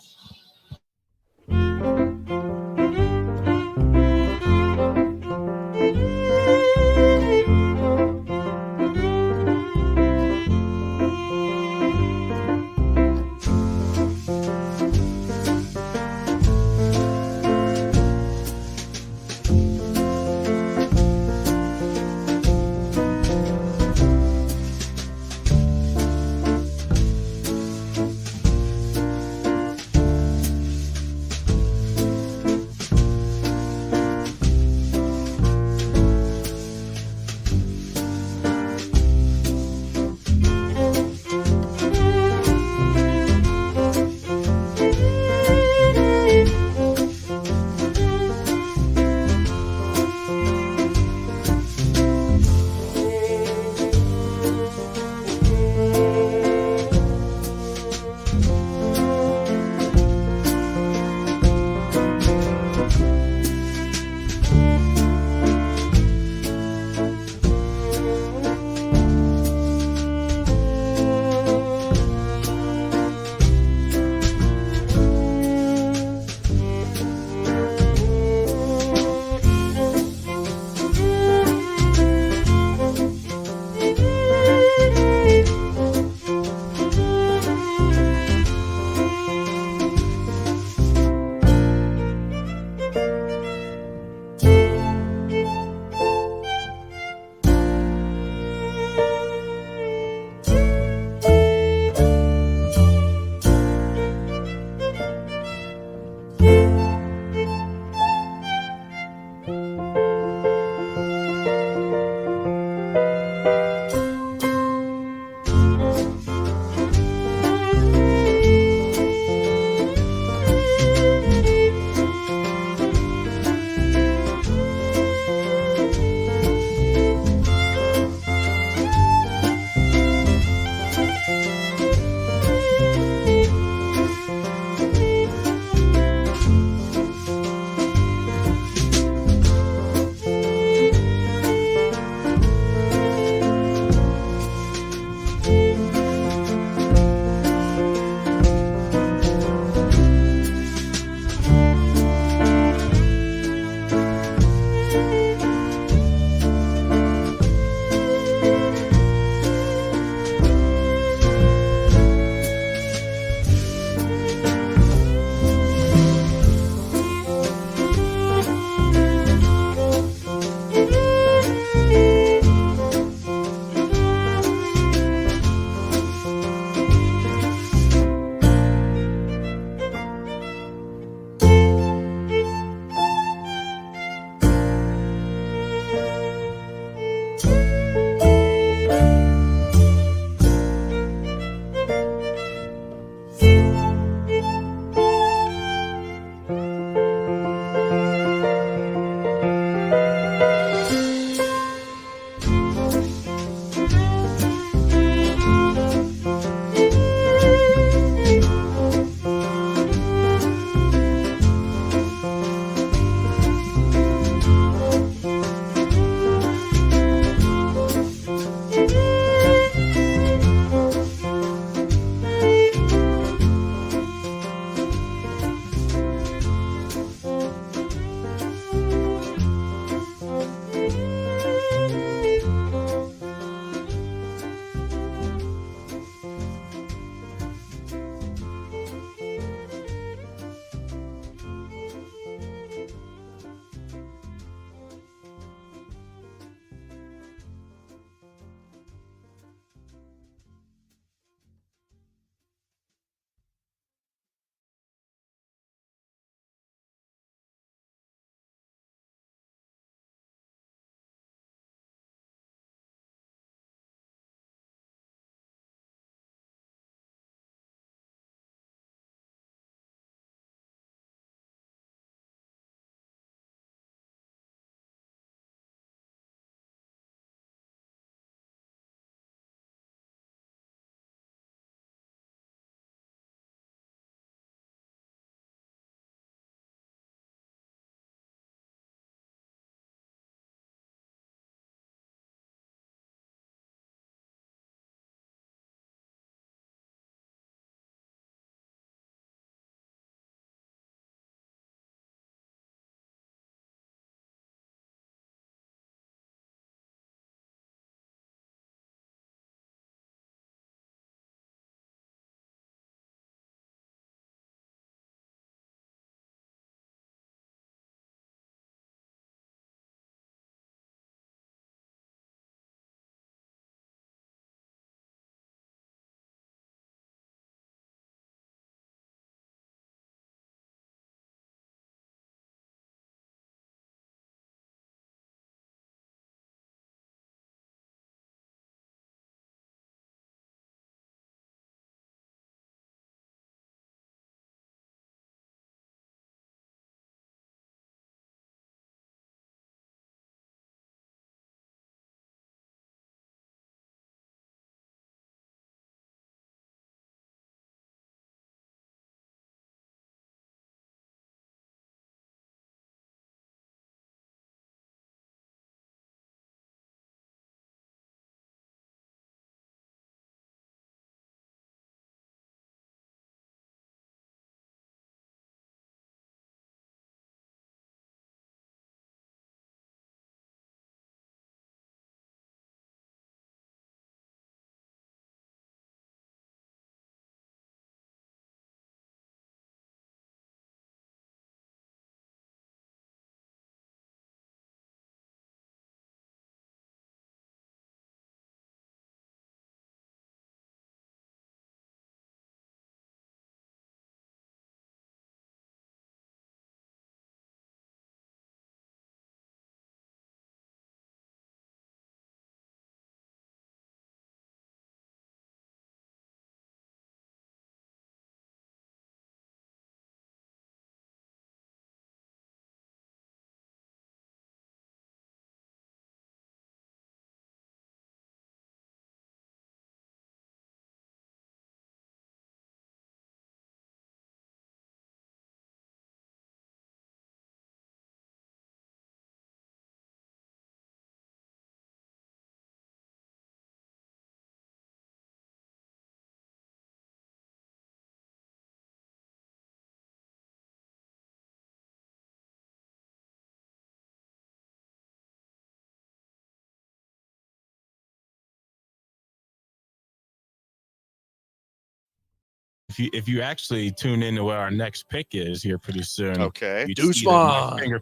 if you actually tune in to where our next pick is here pretty soon, Okay. you'd Deuce see that my Vaughn. finger-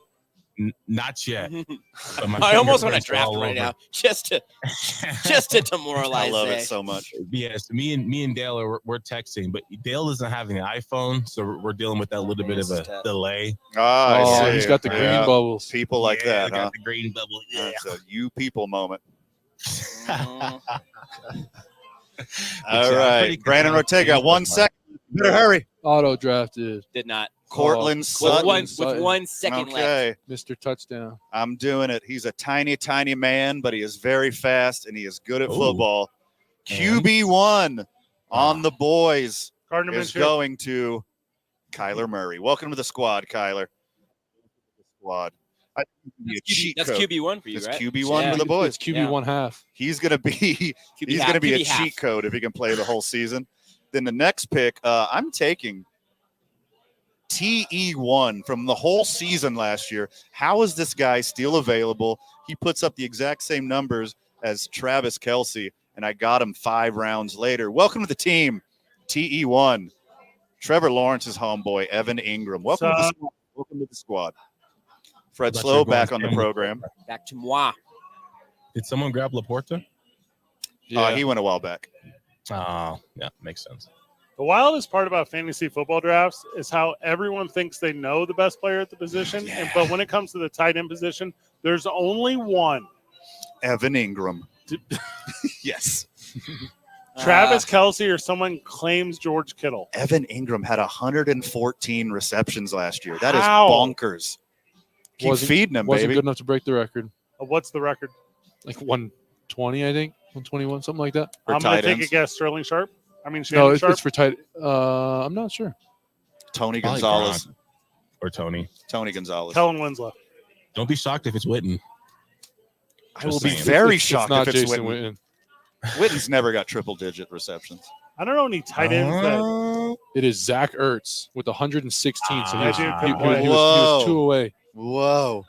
Not yet. But my I almost want to fingerprints are draft all him right over. now, just to demoralize. I love Zay. it so much. Yes, me and Dale we're texting, but Dale doesn't have an iPhone, so we're dealing with that little bit of This is a tough. delay. Ah, Oh, I see. he's got the green Yeah. bubbles. People like Yeah, that, we got huh? the green bubble. Yeah. That's a you people moment. Mhm. All I'm right. pretty Brandon concerned. Ortega, 1 second. Better hurry. Auto drafted. Did not. Cortland With Sutton. one, Sutton. with 1 second left. Okay. Mr. Touchdown. I'm doing it. He's a tiny, tiny man, but he is very fast and he is good at Ooh. football. And? QB1 on the boys Gardner is Minshew. going to Kyler Murray. Welcome to the squad, Kyler. Squad. I think you need a cheat That's code. QB1 for you, It's right? QB1 Yeah. for the boys. It's QB Yeah. 1/2. He's gonna be QB he's half, gonna be a QB half. cheat code if he can play the whole season. Then the next pick, I'm taking TE1 from the whole season last year. How is this guy still available? He puts up the exact same numbers as Travis Kelce, and I got him 5 rounds later. Welcome to the team, TE1. Trevor Lawrence's homeboy, Evan Ingram. Welcome to the squad. Welcome to the squad. Fred Thought you Slow were going back on the Sam program. Back to moi. Did someone grab Laporta? He went a while back. Oh, yeah, makes sense. The wildest part about fantasy football drafts is how everyone thinks they know the best player at the position, but when it comes to the tight end position, there's only one. Evan Ingram. Yes. Travis Kelce or someone claims George Kittle. Evan Ingram had 114 receptions last year. That is How? bonkers. Keep Wasn't- feeding him, Wasn't baby. good enough to break the record. What's the record? Like 120, I think. 121, something like that. For I'm going tight to take a ends. guess. Sterling Sharp? No, Shannon it's Sharp? for tight. I'm not sure. Tony Probably Gonzalez. Gronk or Tony. Tony Gonzalez. Kellen Winslow. Don't be shocked if it's Witten. I will Just be saying. very It's shocked not if it's Jason Witten. Witten. Witten's never got triple-digit receptions. I don't know any tight ends that. It is Zach Ertz with 116. So he That was, dude he, can he play. was Whoa. 2 away. Whoa.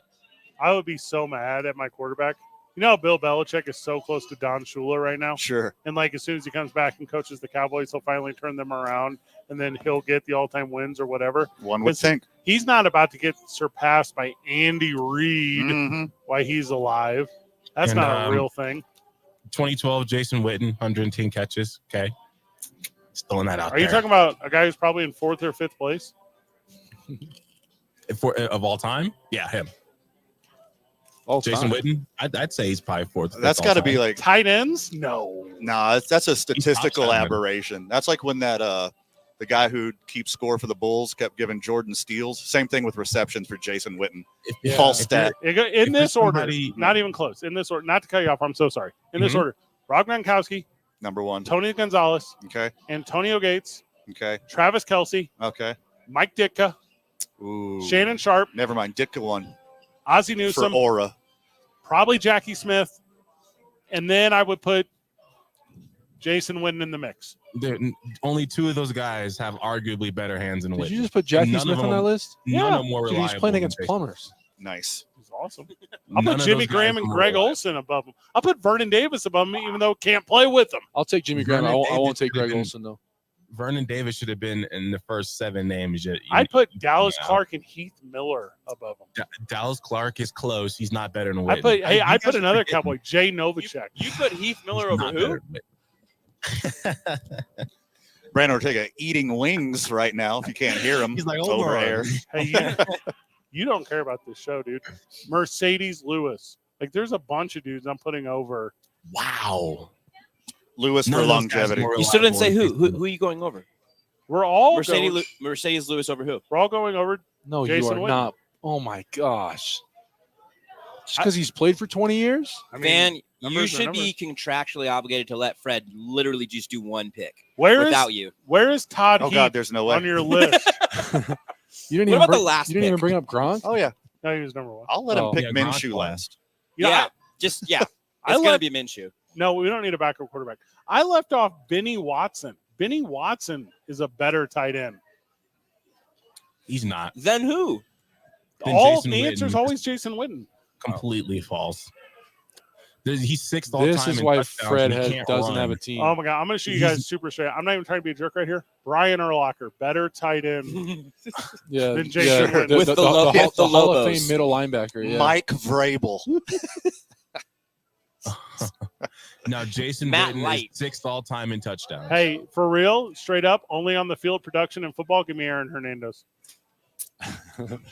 I would be so mad at my quarterback. You know how Bill Belichick is so close to Don Shula right now? Sure. And like as soon as he comes back and coaches the Cowboys, he'll finally turn them around and then he'll get the all-time wins or whatever. One would think. He's not about to get surpassed by Andy Reid Mhm. while he's alive. That's And, not a real thing. 2012, Jason Witten, 110 catches. Okay. Just throwing that out Are there. you talking about a guy who's probably in 4th or 5th place? Of all time? Yeah, him. All Jason time. Witten, I'd say he's probably 4th. That's got to be like, Tight ends? No. nah, that's a statistical seven. aberration. That's like when that the guy who keeps score for the Bulls kept giving Jordan steals. Same thing with receptions for Jason Witten. Yeah. False If stat. In If this there's order, somebody- not even close. In this order, not to cut you off, I'm so sorry. In this Mhm. order, Rob Gronkowski, Number 1. Tony Gonzalez, Okay. Antonio Gates, Okay. Travis Kelce, Okay. Mike Ditka, Ooh. Shannon Sharp, Never mind. Ditka won Ozzie for Newsome, aura. probably Jackie Smith, and then I would put Jason Witten in the mix. Only 2 of those guys have arguably better hands than Did Witten. you just put Jackie None Smith of on that them- list? None Yeah. of them more Dude, reliable. he's playing than against Jason. plumbers. Nice. He's awesome. I'll None put of Jimmy those Graham guys and are more Greg reliable. Olson above him. I'll put Vernon Davis above him, even though can't play with him. I'll take Jimmy Graham. I Vernon won't, I won't Davis take could've Greg been- Olson, though. Vernon Davis should have been in the first 7 names. I'd put Dallas Yeah. Clark and Heath Miller above him. Dallas Clark is close. He's not better than Witten. I'd put You guys are another forgetting. Cowboy, Jay Novacek. You put Heath Miller He's over not who? better than Witten. Brandon Ortega eating wings right now. If you can't hear him, He's like, it's hold over on. air. Hey, you don't care about this show, dude. Mercedes Lewis. Like, there's a bunch of dudes I'm putting over. Wow. Lewis None for of those guys are longevity. more You still didn't say reliable who. than Who are you going over? We're all Mercedes Lewis over who? we're all going over. No, Jason you are Witten. not. Oh, my gosh. Just because he's played for 20 years? I mean, Van, you numbers are should be contractually obligated to let Fred literally just do 1 pick without you. Where is Todd Oh Heath God, there's no way. on your list? You didn't What even about bring, the last You didn't even pick? bring up Gronk? Oh yeah, No, he was number 1. I'll let him Oh. pick Yeah, Minshew Gronk. last. You know, Yeah, I- it's I gonna left- be Minshew. no, we don't need a backup quarterback. I left off Benny Watson. Benny Watson is a better tight end. He's not. Then who? Then All Jason the answer is Witten. always Jason Witten. Completely false. He's sixth all This time. is in why touchdowns, Fred and he can't doesn't run. have a team. Oh my God, I'm going to show you guys super straight. I'm not even trying to be a jerk right here. Brian Urlacher, better tight end. Yeah, Then Jason Witten. With the Hall of Lobos. Fame middle linebacker. Yeah. Mike Vrabel. Now Jason Matt Witten Light. is sixth all time in touchdowns. Hey, for real, straight up, only on the field production in football, give me Aaron Hernandez.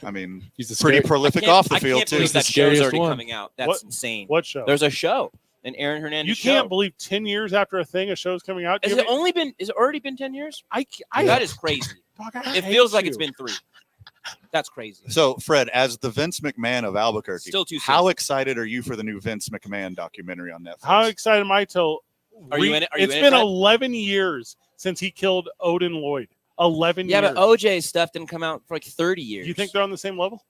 I mean, He's the pretty scary- prolific off the I field can't too. believe He's the that show's scariest already one. coming out. That's What- insane. What show? There's a show, an Aaron Hernandez You show. can't believe 10 years after a thing, a show's coming out. Has Give it me- only been? Is it already been 10 years? I That is crazy. Dog, I It hate feels like it's you. been 3. That's crazy. So, Fred, as the Vince McMahon of Albuquerque, Still too soon. how excited are you for the new Vince McMahon documentary on Netflix? How excited am I to Are you in it? Are you It's in it, been Fred? 11 years since he killed Odin Lloyd. 11 Yeah, years. but OJ's stuff didn't come out for like 30 years. You think they're on the same level?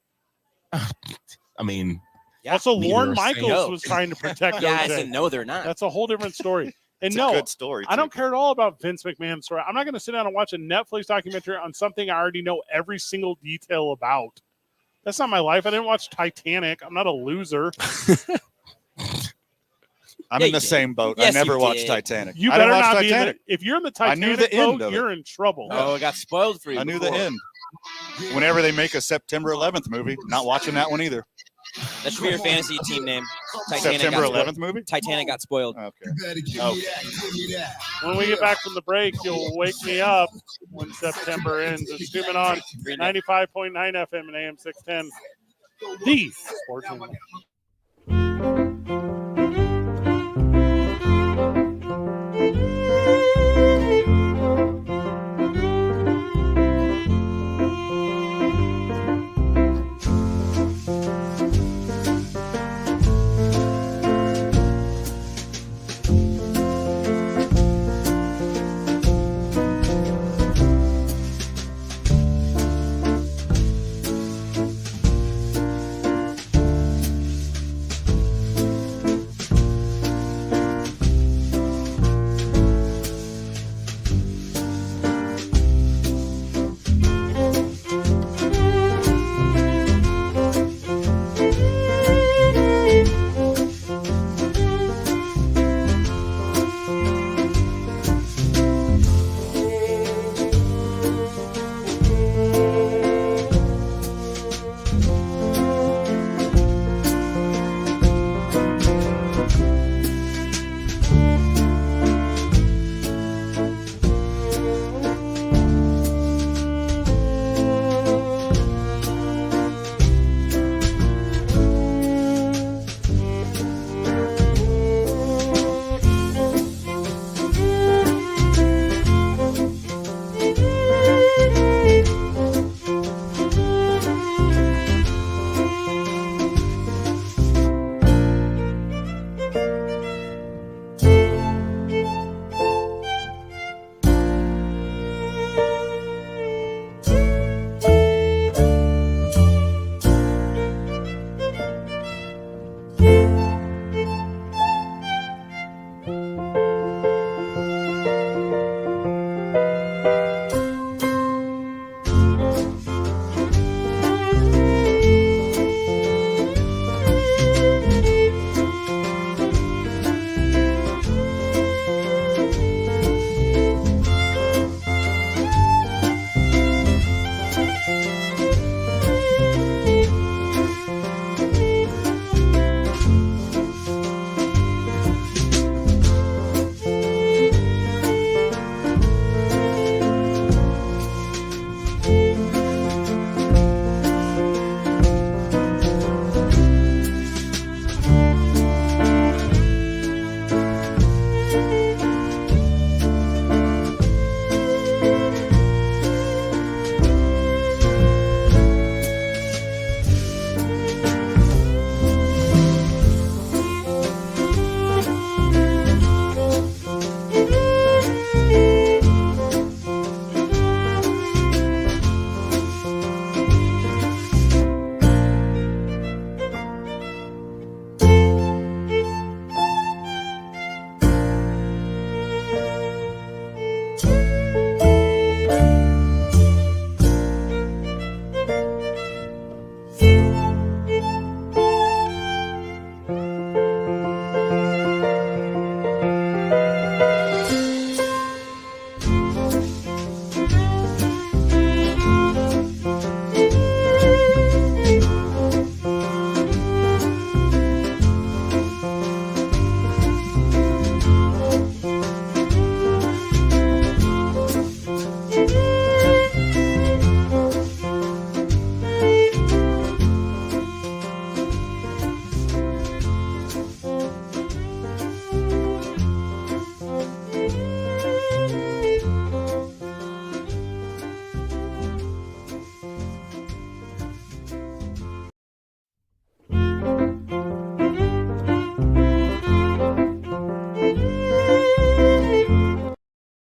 I mean, Also, neither Lorne are Michaels saying- was trying to protect Yeah, I OJ. said no, they're not. That's a whole different story. And It's no, a good story. I don't too. care at all about Vince McMahon's story. I'm not going to sit down and watch a Netflix documentary on something I already know every single detail about. That's not my life. I didn't watch Titanic. I'm not a loser. I'm Yeah, in the you did. same boat. Yes, I never you watched did. Titanic. You I didn't better watch not be in Titanic. the, if you're in the I knew Titanic the end boat, of it. you're in trouble. Oh, it got spoiled for you. I knew before. the end. Whenever they make a September 11th movie, not watching that one either. That should be your fantasy team name. Titanic September got spoiled. 11th movie? Titanic got spoiled. Okay. When we get back from the break, you'll wake me up when September ends. It's Zooming on 95.9 FM and AM 610. The Sports Animal.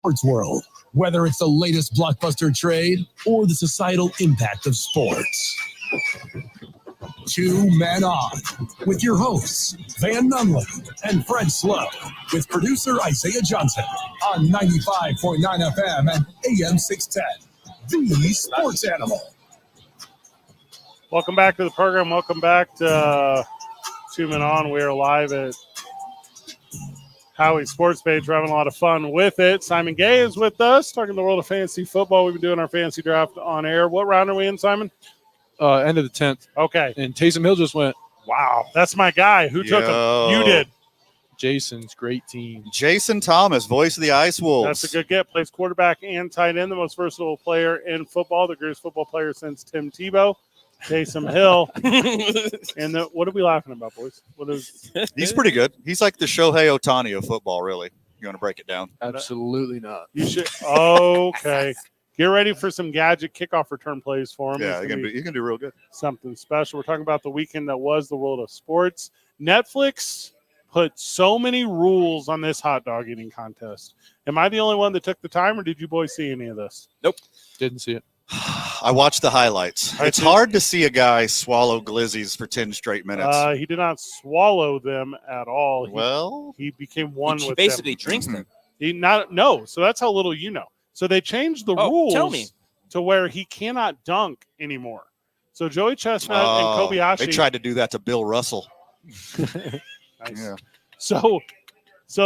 sports world, whether it's the latest blockbuster trade or the societal impact of sports. 2 Men On with your hosts, Van Nunley and Fred Slow, with producer Isaiah Johnson on 95.9 FM and AM 610. The Sports Animal. Welcome back to the program. Welcome back to 2 Men On. We are live at Howies Sports Page. We're having a lot of fun with it. Simon Gay is with us, talking the world of fantasy football. We've been doing our fantasy draft on air. What round are we in, Simon? End of the 10th. Okay. And Taysom Hill just went. Wow. That's my guy. Who took him? You did. Jason's great team. Jason Thomas, voice of the Ice Wolves. That's a good get. Plays quarterback and tight end, the most versatile player in football, the greatest football player since Tim Tebow. Taysom Hill. And what are we laughing about, boys? He's pretty good. He's like the Shohei Ohtani of football, really. You want to break it down? Absolutely not. You should. Okay. Get ready for some gadget kickoff return plays for him. Yeah, you can do real good. Something special. We're talking about the weekend that was the world of sports. Netflix put so many rules on this hot dog eating contest. Am I the only one that took the time, or did you boys see any of this? Nope. Didn't see it. I watched the highlights. It's hard to see a guy swallow glizzies for 10 straight minutes. He did not swallow them at all. He became one he with basically them. drinks them. So that's how little you know. So they changed the rules to where he cannot dunk anymore. So Joey Chestnut and Kobayashi. They tried to do that to Bill Russell. Nice. Yeah. So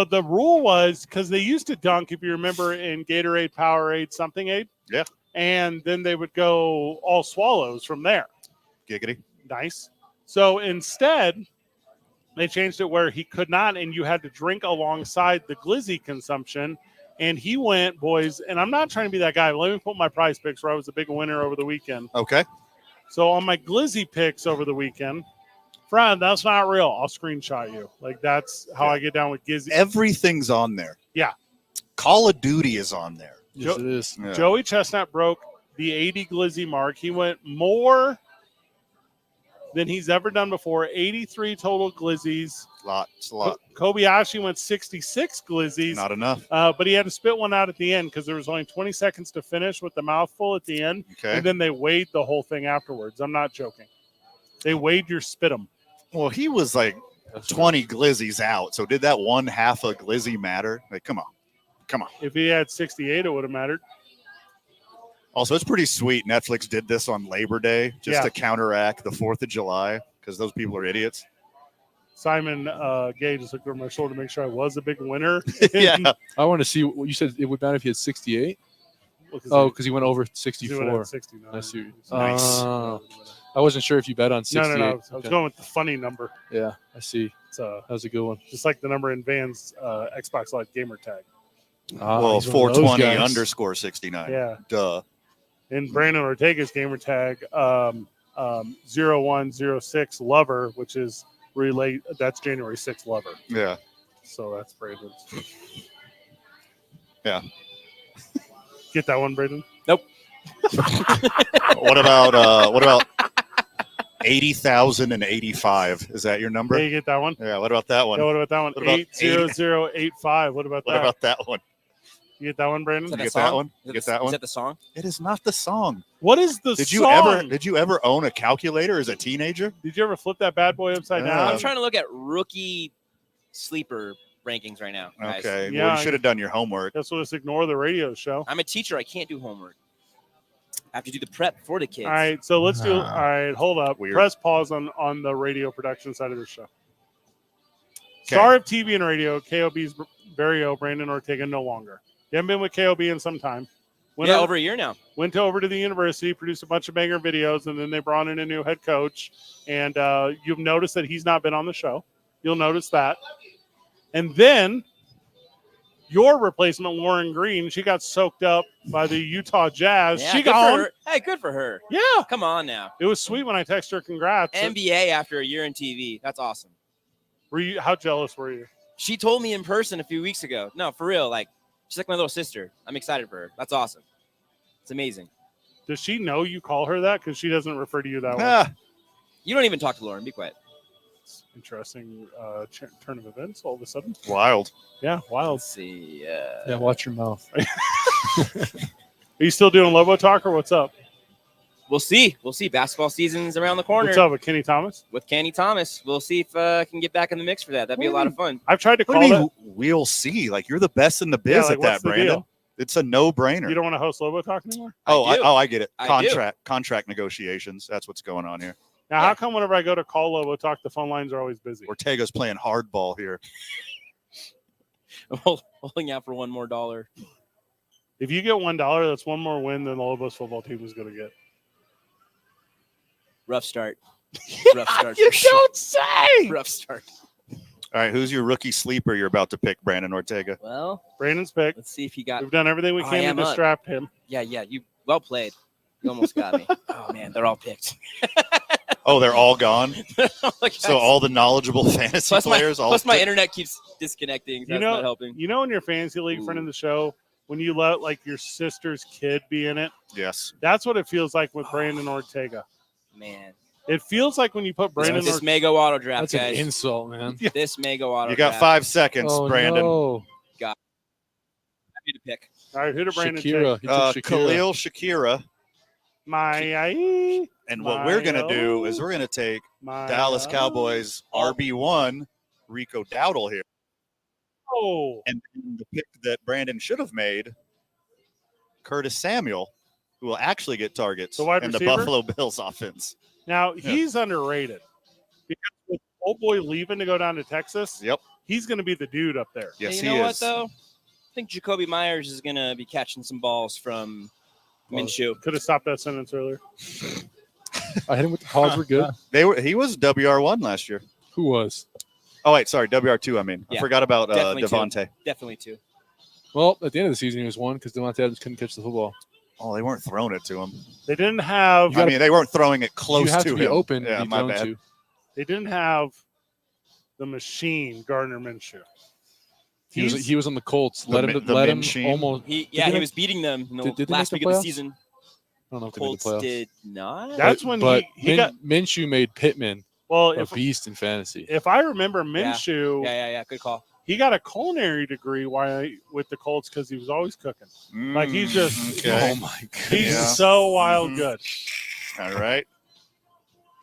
the rule was, because they used to dunk, if you remember, in Gatorade, Powerade, something aid. Yeah. And then they would go all swallows from there. Giggity. Nice. So instead, they changed it where he could not, and you had to drink alongside the glizzy consumption. And he went, boys, and I'm not trying to be that guy. But let me put my prize picks where I was a big winner over the weekend. Okay. So on my glizzy picks over the weekend, Fred, that's not real. I'll screenshot you. Like, that's how I get down with glizzy. Everything's on there. Yeah. Call of Duty is on there. Yes, it is. Yeah. Joey Chestnut broke the 80 glizzy mark. He went more than he's ever done before. 83 total glizzies. It's a lot. Kobayashi went 66 glizzies. Not enough. But he had to spit one out at the end because there was only 20 seconds to finish with the mouthful at the end. Okay. And then they weighed the whole thing afterwards. I'm not joking. They weighed your spitum. Well, he was like 20 glizzies out. So did that one half a glizzy matter? Like, come on. If he had 68, it would have mattered. Also, it's pretty sweet. Netflix did this on Labor Day just to counteract the 4th of July because those people are idiots. Simon Gay just looked over my shoulder to make sure I was a big winner. Yeah. I want to see what you said. It would matter if he had 68. Because he went over 64. 69. I see. Nice. I wasn't sure if you bet on 68. No. I was going with the funny number. Yeah, I see. That was a good one. Just like the number in Van's Xbox Live gamer tag. Well, 420_69. Yeah. Duh. In Brandon Ortega's gamer tag, 0106 Lover, which is that's January 6th Lover. Yeah. So that's Brandon's. Yeah. Get that one, Brandon? Nope. What about 80,085? Is that your number? Yeah, you get that one? Yeah. What about that one? Yeah, what about that one? What about 80085. What about that? What about that one? You get that one, Brandon? You get that one? You get that one? Is that the song? It is not the song. What is the song? Did you ever own a calculator as a teenager? Did you ever flip that bad boy upside down? I'm trying to look at rookie sleeper rankings right now, guys. Okay. Yeah, Well, you should have done your homework. Guess we'll just ignore the radio show. I'm a teacher. I can't do homework. I have to do the prep for the kids. All right, so let's do. All right, hold up. Weird. Press pause on the radio production side of the show. Okay. Star of TV and radio, KOB's very own Brandon Ortega no longer. You haven't been with KOB in some time. Over a year now. Went over to the university, produced a bunch of banger videos, and then they brought in a new head coach. And you've noticed that he's not been on the show. You'll notice that. And then your replacement, Lauren Green, she got soaked up by the Utah Jazz. Yeah, She good got for her. Hey, good for her. Yeah. Come on now. It was sweet when I texted her congrats. NBA after a year in TV. That's awesome. How jealous were you? She told me in person a few weeks ago. No, for real. Like, she's like my little sister. I'm excited for her. That's awesome. It's amazing. Does she know you call her that? Because she doesn't refer to you that way. You don't even talk to Lauren. Be quiet. Interesting turn of events all of a sudden. Wild. Yeah, wild. Let's see. Yeah, watch your mouth. Are you still doing Lobo Talk or what's up? We'll see. We'll see. Basketball season's around the corner. What's up with Kenny Thomas? With Kenny Thomas. We'll see if I can get back in the mix for that. That'd be a lot of fun. I've tried to What call do you it. mean, we'll see? Like, you're the best in the biz Yeah, like, at that, what's the Brandon. deal? It's a no-brainer. You don't want to host Lobo Talk anymore? I get it. I do. Contract negotiations. That's what's going on here. Now, how come whenever I go to call Lobo Talk, the phone lines are always busy? Ortega's playing hardball here. I'm holding out for one more $1. If you get $1, that's one more win than the Lobos football team is going to get. Rough start. Rough start. You for sure. don't say! Rough start. All right, who's your rookie sleeper you're about to pick, Brandon Ortega? Well, Brandon's pick. let's see if you got. We've done everything we I can am to up. distract him. Yeah. You well played. You almost got me. Oh man, they're all picked. Oh, they're all gone? Like, So all the knowledgeable fantasy plus players all my internet keeps disconnecting. That's not helping. You know, in your fantasy league friend of the show, when you let like your sister's kid be in it, Yes. that's what it feels like with Brandon Ortega. Man, It feels like when you put Brandon this may go auto draft, That's an guys. insult, man. This may go auto. You got draft. 5 seconds, Oh, Brandon. no. I need to pick. All right, who did Brandon Shakira. take? He took Shakira. Khalil Shakira. My And what we're going to do is we're going to take Dallas Cowboys RB1, Rico Dowdle here. Oh, And the pick that Brandon should have made, Curtis Samuel, who will actually get targets The wide in the receiver? Buffalo Bills offense. now he's underrated because with old boy leaving to go down to Texas, Yep. he's going to be the dude up there. Yes, Hey, he you know what is. though? I think Jacoby Myers is gonna be catching some balls from Minshew. Could have stopped that sentence earlier. I hit him with the pods. We're good. He was WR1 last year. Who was? Oh, wait, sorry, WR2, I mean. I Yeah, forgot about definitely two. Devontae. Definitely two. Well, at the end of the season, he was one because Devontae Adams couldn't catch the football. Oh, they weren't throwing it to him. They didn't have. I mean, they weren't throwing it close you have to to be him. open. Yeah, to be my thrown bad. to. They didn't have the machine Gardner Minshew. He was on the Colts. The Let mi- him the let him machine? almost. He they was beating them in the did they last make week the of the playoffs? season. I don't know if they made Colts the playoffs. did not. That's when but he got. Minshew made Pittman Well, a if beast in fantasy. I remember Minshew, Yeah. Good call. he got a culinary degree with the Colts because he was always cooking. Like, he's just- Okay. Oh my god! He's Yeah. so wild Mhm. good. All right.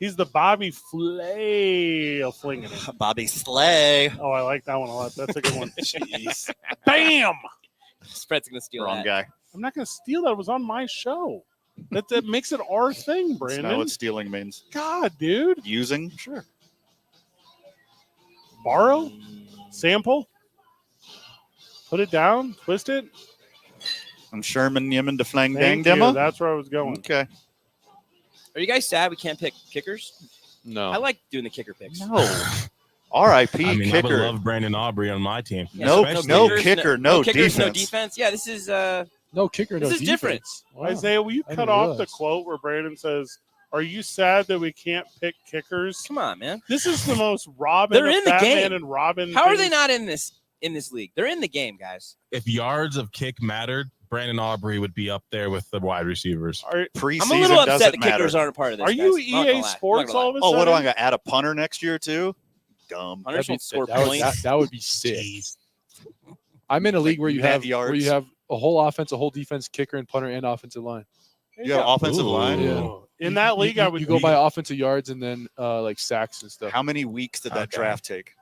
He's the Bobby Flay of flinging it. Bobby Slay. Oh, I like that one a lot. That's a good one. Jeez. Bam! Spread's gonna steal Wrong that. guy. I'm not going to steal that. It was on my show. That makes it our thing, That's Brandon. not what stealing means. God, dude. Using? Sure. Borrow? Sample? Put it down? Twist it? I'm Sherman Yemen de Flang Dang Thank you. Demo. That's where I was going. Okay. Are you guys sad we can't pick kickers? No. I like doing the kicker picks. No. R.I.P. I mean, I would kicker. love Brandon Aubrey on my team. No Especially- kicker, no kickers, no defense. defense. Yeah, this is No kicker. This no is different. defense. Wow. Isaiah, will you I cut didn't off realize. the quote where Brandon says, "Are you sad that we can't pick kickers?" come on, man. This is the most Robin. They're of in the Batman game. and Robin. How are they things. not in this league? They're in the game, guys. If yards of kick mattered, Brandon Aubrey would be up there with the wide receivers. Preseason I'm a little upset doesn't the matter. kickers aren't a part of this. Are you guys. I'm not gonna EA lie. I'm not Sports gonna lie. all of a Oh, sudden? what do I got? Add a punter next year too? Dumb. Hunters won't score that would- points. that would be sick. I'm in a league where you net have yards. a whole offense, a whole defense, kicker, and punter, and offensive line. You have offensive Ooh. line? Yeah. In that league, you, I would you go by offensive yards and then like sacks and stuff. How many weeks did that Okay. draft take?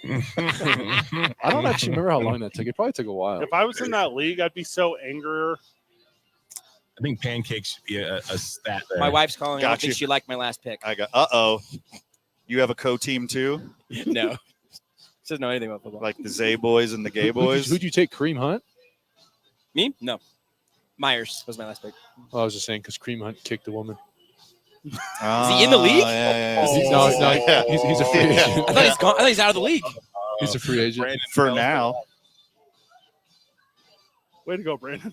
I don't actually remember how long that took. It probably took a while. If I was in that league, I'd be so angrier. I think pancakes should be a stat there. My wife's calling. I Got don't think you. she liked my last pick. I got You have a co-team too? No. She doesn't know anything about football. Like the Zay boys and the Gay boys? Who'd you take? Kareem Hunt? Me? No. Myers was my last pick. Oh, I was just saying because Kareem Hunt kicked a woman. Is he in the league? Yeah. No, he's a free Yeah. agent. I thought he's gone. I thought he's out of the league. He's a free agent. Brandon For Bell. now. Way to go, Brandon.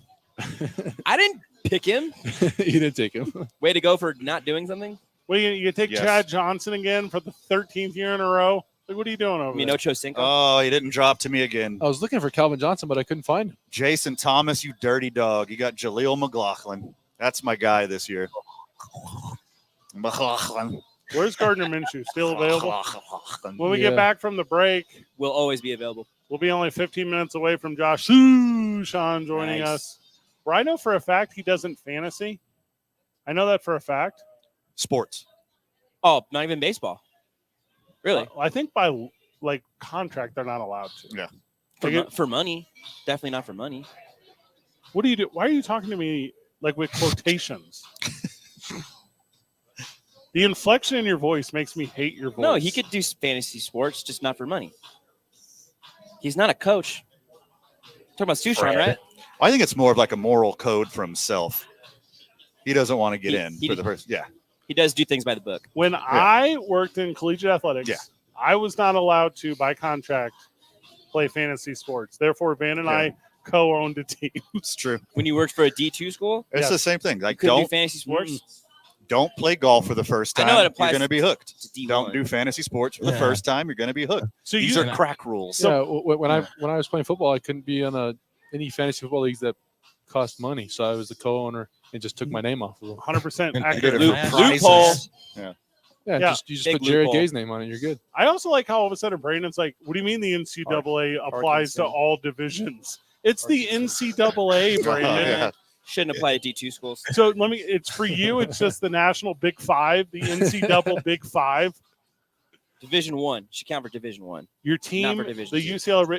I didn't pick him. You didn't take him. Way to go for not doing something. Well, you take Yes. Chad Johnson again for the 13th year in a row. Like, what are you doing over I mean, there? Ocho Cinco. Oh, he didn't drop to me again. I was looking for Calvin Johnson, but I couldn't find him. Jason Thomas, you dirty dog. You got Jaleel McLaughlin. That's my guy this year. McLaughlin. Where's Gardner Minshew? Still available? When we get Yeah. back from the break, Will always be available. we'll be only 15 minutes away from Josh Sushan joining Nice. us. Where I know for a fact he doesn't fantasy. I know that for a fact. Sports. Oh, not even baseball. Really? I think by like contract they're not allowed to. Yeah. For money. Definitely not for money. What do you do? Why are you talking to me like with quotations? The inflection in your voice makes me hate your voice. No, he could do fantasy sports, just not for money. He's not a coach. Talking about Sushan, right? I think it's more of like a moral code for himself. He doesn't want to get in he for the first. Yeah. He does do things by the book. When I worked in collegiate athletics, Yeah. I was not allowed to, by contract, play fantasy sports. Therefore, Van and I co-owned a team. It's true. When you worked for a D2 school, It's Yes. the same thing. you Like, couldn't do don't fantasy sports. don't play golf for the first I time. know it You're applies going to be hooked. to D1. Don't do fantasy sports for the Yeah. first time. You're going to be hooked. So These you are crack rules. Yeah, when I was playing football, I couldn't be on any fantasy football leagues that cost money, so I was the co-owner and just took my name off of them. 100% And accurate. Loop- Prizes. loophole. Yeah, Yeah. you just Big put Jared loophole. Gay's name on it. You're good. I also like how all of a sudden Brandon's like, what do you mean the NCAA applies to Parkinson. all divisions? It's the NCAA, Brandon. Yeah. Shouldn't apply to D2 schools. So it's for you, it's just the National Big Five, the NCAA Big Five. Division 1. Should count for Division 1. Your Not team, for Division the two.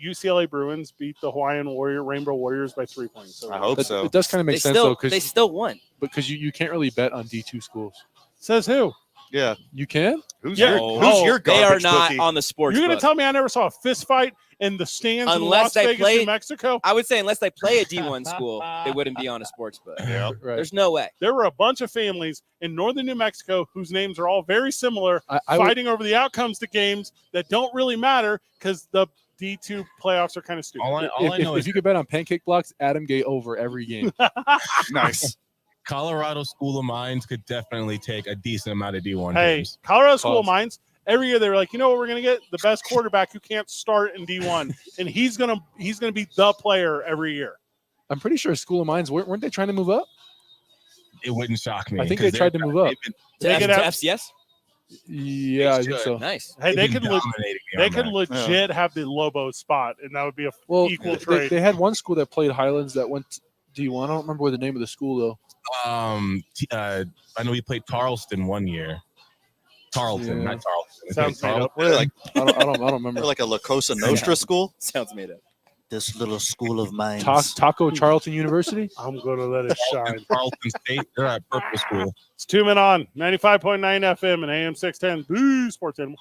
UCLA Bruins beat the Hawaiian Rainbow Warriors by 3 points. So I hope It so. does kind of They make sense though, they still won. because you can't really bet on D2 schools. Says who? Yeah. You can. Who's Yeah. your They are garbage not cookie? on the sports You're going book. to tell me I never saw a fist fight in the stands in Unless Las they Vegas, played- New Mexico? I would say unless they play a D1 school, they wouldn't be on a sports book. Yeah. Right. There's no way. There were a bunch of families in northern New Mexico whose names are all very similar, I would, fighting over the outcomes to games that don't really matter because the D2 playoffs are kind of stupid. All I know if is you could bet on pancake blocks, Adam Gay over every game. Nice. Colorado School of Mines could definitely take a decent amount of D1 Hey, games. Colorado School of Pause. Mines, every year they were like, you know what we're going to get? The best quarterback who can't start in D1. And he's gonna be the player every year. I'm pretty sure School of Mines weren't they trying to move up? It wouldn't shock me. I think 'cause they tried to move up. they've been- To, They F- could to have- FCS? Yeah, I think should. so. Nice. Hey, they they've could been le- dominating me they on could that. legit have the Lobo spot, and that would be a Well, equal they, trade. they had one school that played Highlands that went to D1. I don't remember what the name of the school though. I know he played Tarleton one year. Tarleton, Yeah. not Tarleton. They Sounds played made up. What are they, like, I don't remember. they're like a La Cosa Nostra school? Sounds made up. This little school of mine. Taco Charlton University. I'm going to let it shine. Tarleton State. They're at Purple School. It's 2 Men On, 95.9 FM and AM 610. Boo, Sports Animal.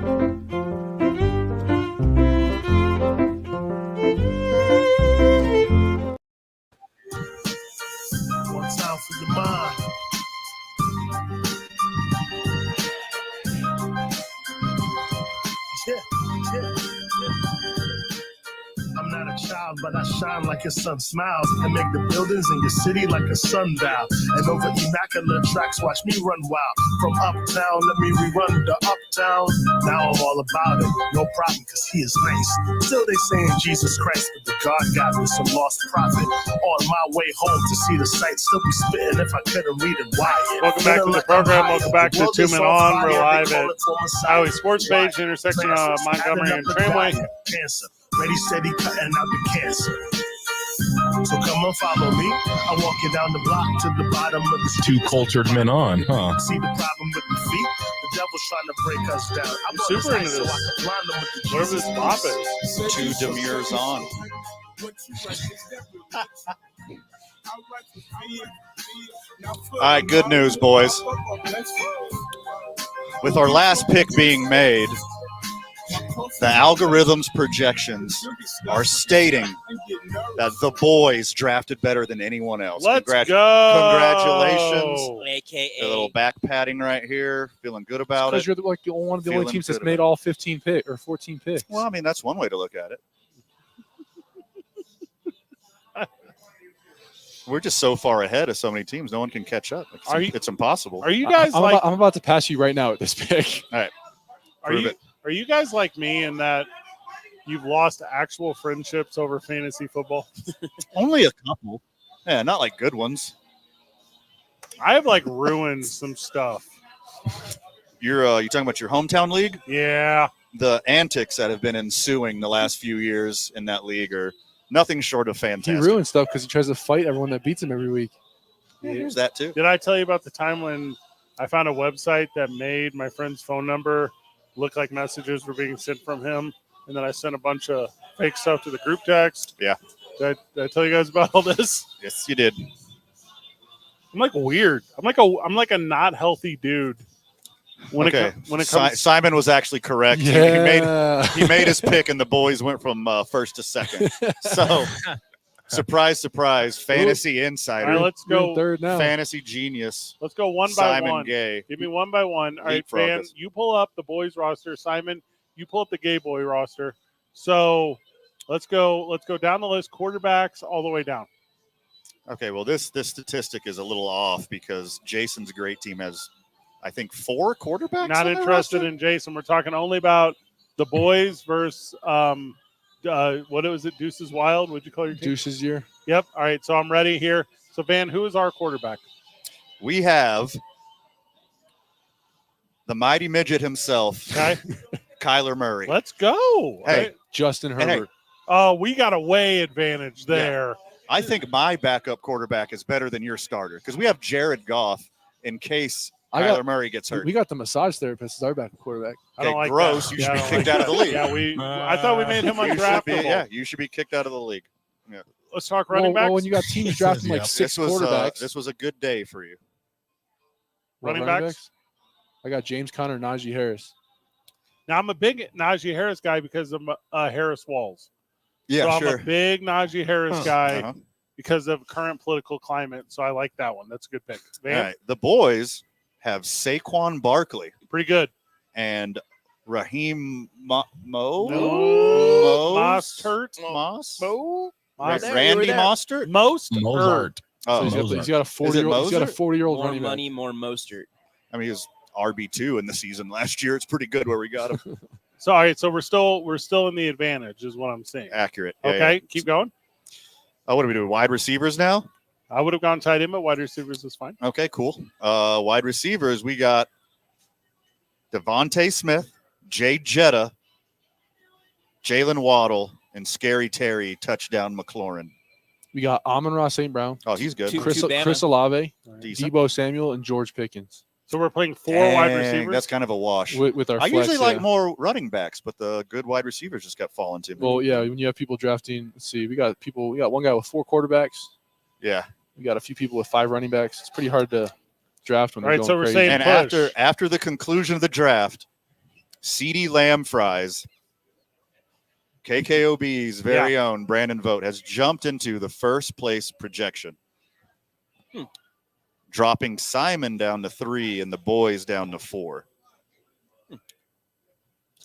One time for your mind. Yeah. I'm not a child, but I shine like your sun smiles and make the buildings in your city like a sundial. And over immaculate tracks, watch me run wild. From uptown, let me rerun the uptown. Now I'm all about it, no problem, cause he is nice. Still they saying Jesus Christ, but the God got me some lost prophet. On my way home to see the sight, still be spitting if I couldn't read it. Why? Welcome back to the program. Welcome back to 2 Men On. We're live at Howies Sports Page, intersection of Montgomery and Tramway. Cancer. Ready, steady, cutting out the cancer. So come and follow me. I walk you down the block to the bottom of the street. 2 cultured men on, huh? See the problem with the feet? The devil's trying to break us down. I'm super into so this. I can blind them with the Whatever this Jesus pop beats. is. 2 Demirs on. All right, good news, boys. With our last pick being made, the algorithm's projections are stating that the boys drafted better than anyone else. Let's go. Congratulations. AKA A little back patting right here. Feeling good about Because it. you're like one of the only Feeling teams that's good made about all 15 pick or 14 picks. Well, I mean, that's one way to look at it. We're just so far ahead of so many teams, no one can catch up. It's impossible. Are you guys I'm about to pass you right now at this pick. All right. Are you guys like me in that you've lost actual friendships over fantasy football? Only a couple. Yeah, not like good ones. I have like ruined some stuff. You're talking about your hometown league? Yeah. The antics that have been ensuing the last few years in that league are nothing short of He fantastic. ruins stuff because he tries to fight everyone that beats him every week. Yeah, there's that too. Did I tell you about the time when I found a website that made my friend's phone number look like messages were being sent from him, and then I sent a bunch of fake stuff to the group text? Yeah. Did I tell you guys about all this? Yes, you did. I'm like weird. I'm like a not healthy dude. When it comes, Simon was actually correct. Yeah. He made his pick, and the boys went from first to second. So, surprise, surprise, fantasy insider. all right, let's go. Third now. Fantasy genius. Let's go one by Simon one. Gay. Give me one by one. All right, Leapfrog Van, us. you pull up the boys roster. Simon, you pull up the gay boy roster. So let's go down the list. Quarterbacks all the way down. Okay, well, this statistic is a little off because Jason's great team has, I think, 4 quarterbacks. Not on their interested roster? in Jason. We're talking only about the boys versus what was it? Deuces Wild. What'd you call your team? Deuces year. Yep. All right. So I'm ready here. So Van, who is our quarterback? We have the mighty midget himself, Okay. Kyler Murray. Let's go. Hey, Justin Hey, Herbert. Oh, we got a way advantage there. I think my backup quarterback is better than your starter because we have Jared Goff in case Kyler Murray gets hurt. We got the massage therapist as our backup quarterback. I don't like gross. that. You should I be don't kicked like out of the that. league. Yeah, I thought we made him undraftable. You should be kicked out of the league. Let's talk running backs. Well, when you got teams drafting like 6 quarterbacks. This was a good day for you. Running backs? I got James Conner, Najee Harris. Now, I'm a big Najee Harris guy because of Harris Walls. Yeah, so sure. I'm a big Najee Harris guy Uh-huh. because of current political climate. So I like that one. That's a good pick. Van? All right. The boys have Saquon Barkley Pretty good. and Raheem Mostert. Randy Mostert? Mozart. Oh, So he's got a 40-year-old. He's got a 40-year-old More running back. money, more Mostert. I mean, he was RB2 in the season last year. It's pretty good where we got him. So all right, so we're still in the advantage, is what I'm saying. Accurate. Yeah, Okay, yeah. keep going. Oh, what are we doing? Wide receivers now? I would have gone tight end, but wide receivers is fine. Okay, cool. Wide receivers, we got Devontae Smith, Jay Jetta, Jalen Waddle, and Scary Terry touchdown McLaurin. We got Amon-Ra St. Brown, Oh, he's good. Chris Bama. Olave, Decent. Debo Samuel, and George Pickens So we're playing 4 Dang, wide receivers. That's kind of a wash. with our I flex. usually like yeah. more running backs, but the good wide receivers just got fallen to me. Well, yeah, when you have people drafting, let's see, we got one guy with 4 quarterbacks. yeah. We got a few people with 5 running backs. It's pretty hard to draft when All they're right, going so we're crazy. saying And push. after the conclusion of the draft, CD Lamb Fries, KKOB's very own Brandon Vogt, has jumped into the first place projection, dropping Simon down to 3 and the boys down to 4.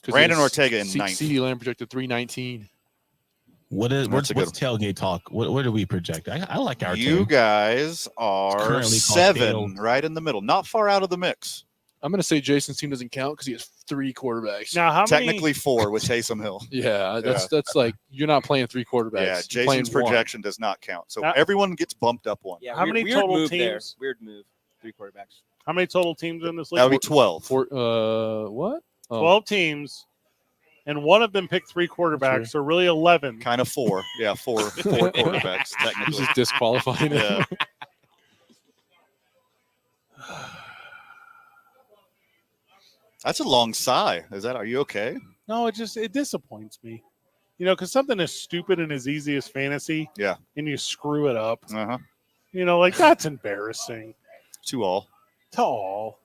Brandon Ortega in ninth. CD Lamb projected 319. What's tailgate talk? What do we project? I like our You team. guys are 7, right in the middle, not far out of the mix. I'm going to say Jason's team doesn't count because he has 3 quarterbacks. Now, how Technically 4 with Taysom Hill. Yeah, that's like you're not playing 3 quarterbacks. Yeah, You're playing Jason's one. projection does not count. So Now- everyone gets bumped up 1. Yeah, How many weird total move there. teams? Weird move. 3 quarterbacks. How many total teams in this league? That would be 12. What? Oh, 12 teams, and one of them picked 3 quarterbacks, so really 11. Kind of 4. Yeah, 4 quarterbacks, he's technically. just disqualifying it. Yeah. That's a long sigh. Are you okay? No, it disappoints me. You know, because something as stupid and as easy as fantasy, Yeah. and you screw it up. Uh-huh. You know, like that's embarrassing. To all. To all.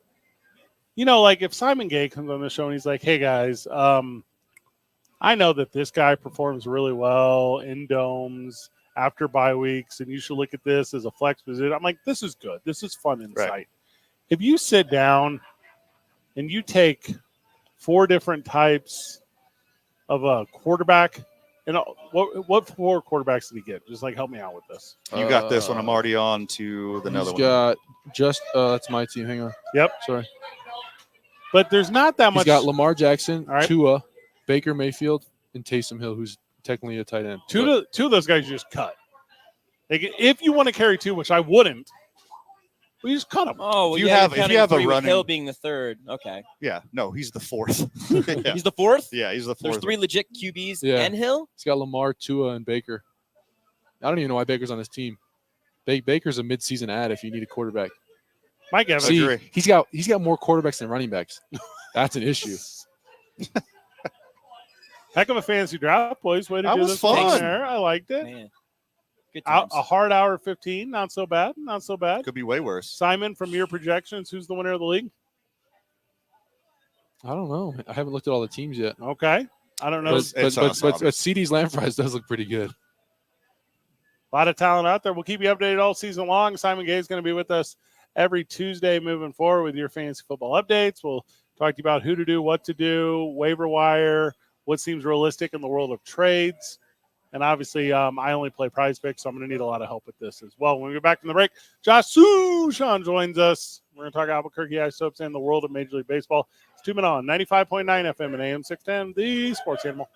You know, like if Simon Gay comes on the show and he's like, "Hey guys, I know that this guy performs really well in domes after bye weeks, and you should look at this as a flex position." I'm like, "This is good. This is fun insight." Right. If you sit down and you take 4 different types of a quarterback, and what 4 quarterbacks did he get? Just like help me out with this. You got this one. I'm already on to the another He's one. got that's my team. Hang on. Yep. Sorry. But there's not that He's much. got Lamar Jackson, All right. Tua, Baker Mayfield, and Taysom Hill, who's technically a tight end. Two of those guys you just cut. Like, if you want to carry 2, which I wouldn't, we just cut them. Oh, well, If you yeah, have- you're if you counting have a 3 with running- Hill being the 3rd. Okay. Yeah. No, he's the 4th. Yeah. He's the 4th? Yeah, he's the 4th. There's 3 legit QBs Yeah. and Hill? He's got Lamar, Tua, and Baker. I don't even know why Baker's on his team. Baker's a midseason ad if you need a quarterback. Mike Evans. See, agree. he's got more quarterbacks than running backs. That's an issue. Heck of a fantasy draft, boys. Way to That do was this thing fun. there. I liked it. Man. Good times. A hard hour 15. Not so bad. Not so bad. Could be way worse. Simon, from your projections, who's the winner of the league? I don't know. I haven't looked at all the teams yet. Okay. I don't know. But CD's Lamb Fries does look pretty good. A lot of talent out there. We'll keep you updated all season long. Simon Gay is going to be with us every Tuesday moving forward with your fantasy football updates. We'll talk to you about who to do, what to do, waiver wire, what seems realistic in the world of trades. And obviously, I only play Prize Picks, so I'm going to need a lot of help with this as well. When we get back from the break, Josh Sushan joins us. We're going to talk Albuquerque Ice Soaps and the world of Major League Baseball. It's 2 Men On, 95.9 FM and AM 610, the Sports Animal.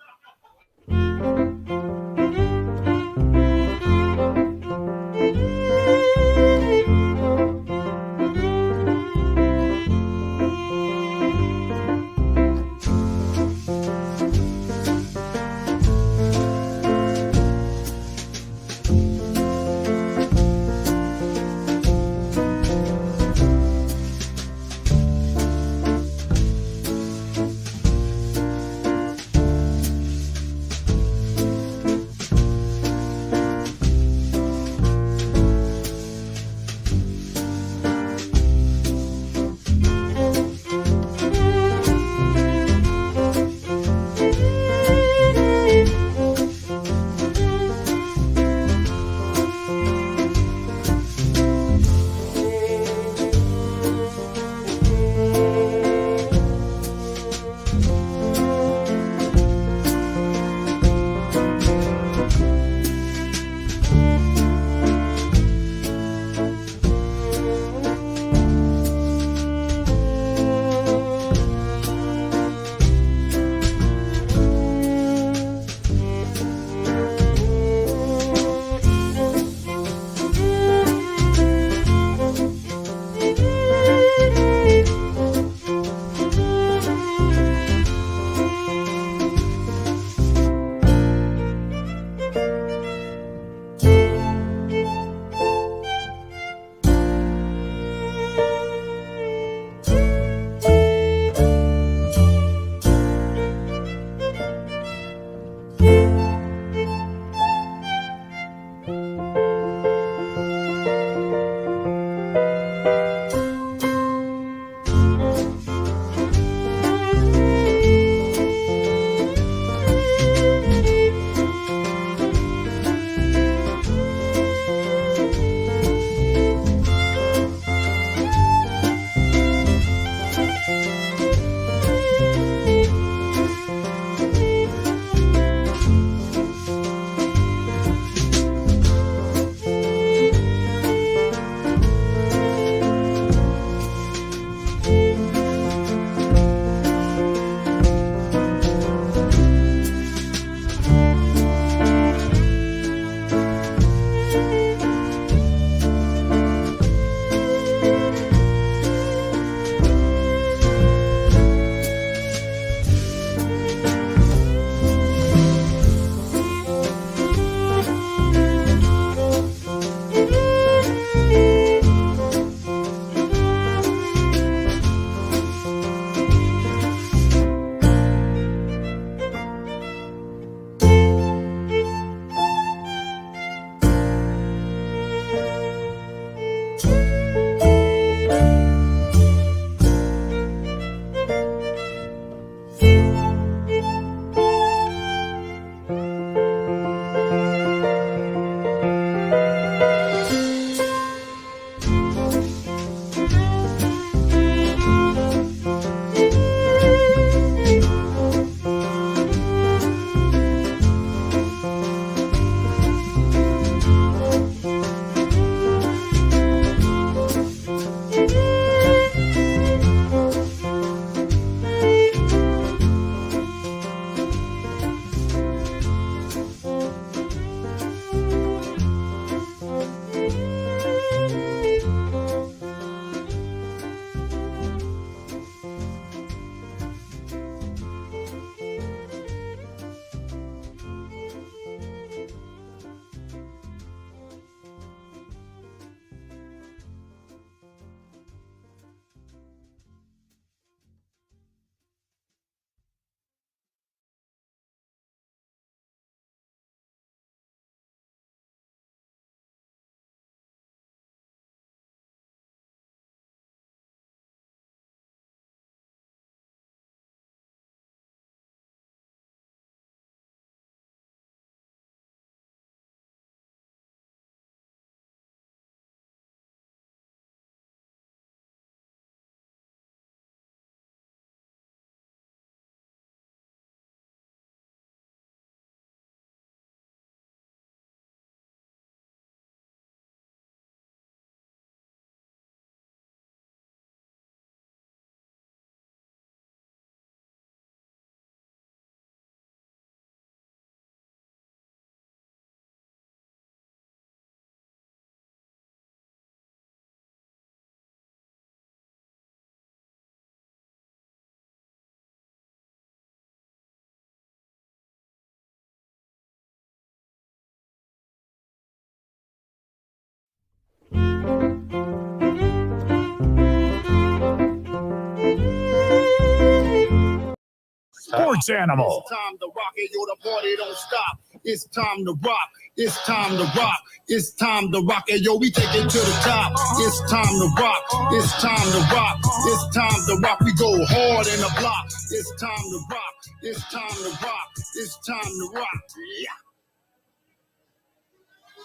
sports animal. It's time to rock it, yo, the party don't stop. It's time to rock. It's time to rock. It's time to rock. Hey, yo, we take it to the top. It's time to rock. It's time to rock. It's time to rock. We go hard in the block. It's time to rock. It's time to rock. It's time to rock. Yeah.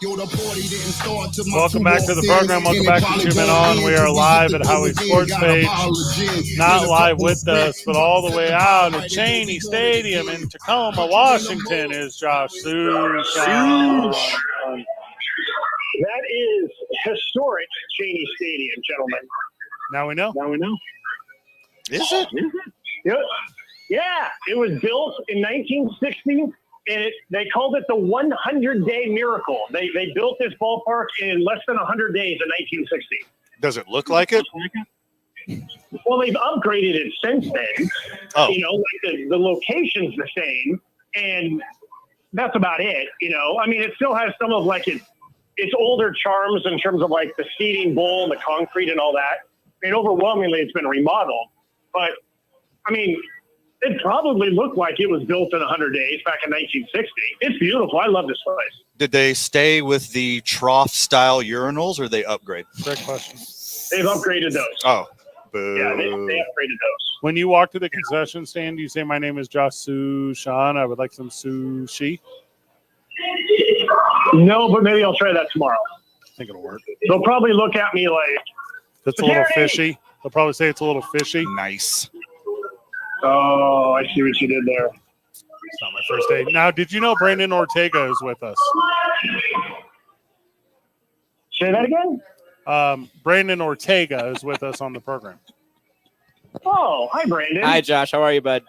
Yo, the party didn't start till my Welcome back to the program. Welcome back to 2 Men On. We are live at Howies Sports Page. Not live with us, but all the way out at Cheney Stadium in Tacoma, Washington is Josh Sushan. That is historic Cheney Stadium, gentlemen. Now we know. Now we know. Is it? Yeah, it was built in 1960. And they called it the 100-day miracle. They built this ballpark in less than 100 days in 1960. Does it look like it? Well, they've upgraded it since then. Oh. You know, like the location's the same, and that's about it. You know, I mean, it still has some of like its older charms in terms of like the seating bowl and the concrete and all that. I mean, overwhelmingly, it's been remodeled. But, I mean, it probably looked like it was built in 100 days back in 1960. It's beautiful. I love this place. Did they stay with the trough-style urinals, or they upgrade? Great question. They've upgraded those. Oh, boo. Yeah, they upgraded those. When you walk to the concession stand, you say, "My name is Josh Sushan. I would like some sushi." No, but maybe I'll try that tomorrow. I think it'll work. They'll probably look at me like, It's a little fishy. They'll probably say it's a little fishy. Nice. oh, I see what you did there. It's not my first day. Now, did you know Brandon Ortega is with us? Say that again? Brandon Ortega is with us on the program. Oh, hi, Brandon. Hi, Josh. How are you, bud?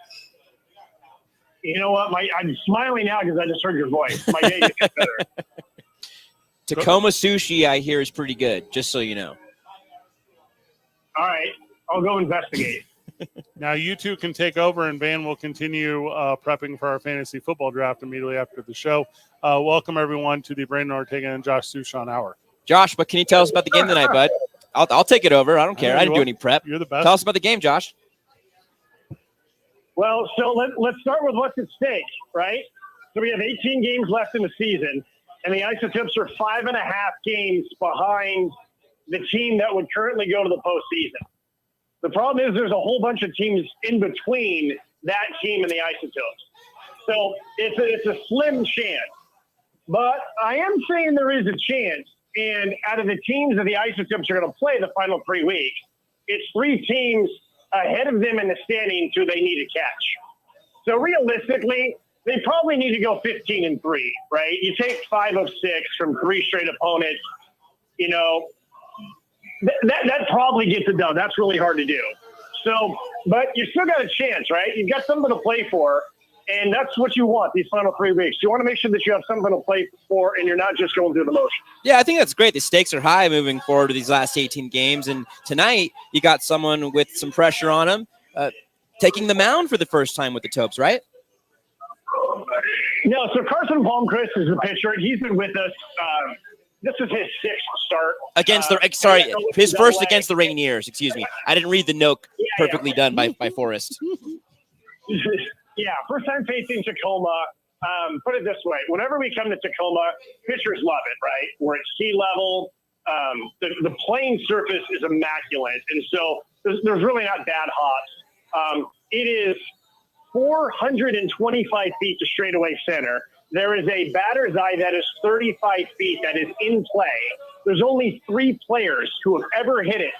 You know what? I'm smiling now because I just heard your voice. My day gets better. Tacoma sushi, I hear, is pretty good, just so you know. All right. I'll go investigate. Now, you two can take over, and Van will continue prepping for our fantasy football draft immediately after the show. Welcome, everyone, to the Brandon Ortega and Josh Sushan Hour. Josh, what can you tell us about the game tonight, bud? I'll take it over. I don't care. I didn't do any prep. You're the best. Tell us about the game, Josh. Well, so let's start with what's at stake, right? So we have 18 games left in the season, and the Isotopes are 5.5 games behind the team that would currently go to the postseason. The problem is there's a whole bunch of teams in between that team and the Isotopes. So it's a slim chance. But I am saying there is a chance. And out of the teams that the Isotopes are going to play the final 3 weeks, it's 3 teams ahead of them in the standings who they need to catch. So realistically, they probably need to go 15-3, right? You take 5 of 6 from 3 straight opponents, you know, that probably gets it done. That's really hard to do. So, but you still got a chance, right? You've got something to play for, and that's what you want these final 3 weeks. You want to make sure that you have something to play for, and you're not just going through the motion. Yeah, I think that's great. The stakes are high moving forward to these last 18 games, and tonight you got someone with some pressure on him taking the mound for the first time with the Topes, right? No, so Carson Palmquist is the pitcher. He's been with us. This is his 6th start. Against his first against the Rainiers, excuse me. I didn't read the note perfectly done by Forrest. Yeah, first time facing Tacoma. Put it this way. Whenever we come to Tacoma, pitchers love it, right? We're at sea level. The playing surface is immaculate. And so there's really not bad hops. It is 425 feet to straightaway center. There is a batter's eye that is 35 feet that is in play. There's only 3 players who have ever hit it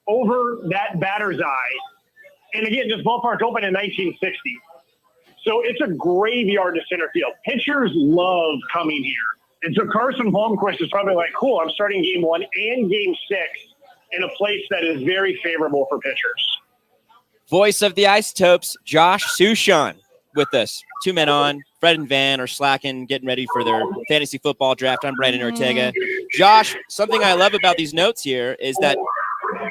over that batter's eye. And again, this ballpark opened in 1960. So it's a graveyard to center field. Pitchers love coming here. And so Carson Palmquist is probably like, cool, I'm starting game 1 and game 6 in a place that is very favorable for pitchers. Voice of the Isotopes, Josh Sushan, with us. 2 Men On. Fred and Van are slacking, getting ready for their fantasy football draft. I'm Brandon Ortega. Josh, something I love about these notes here is that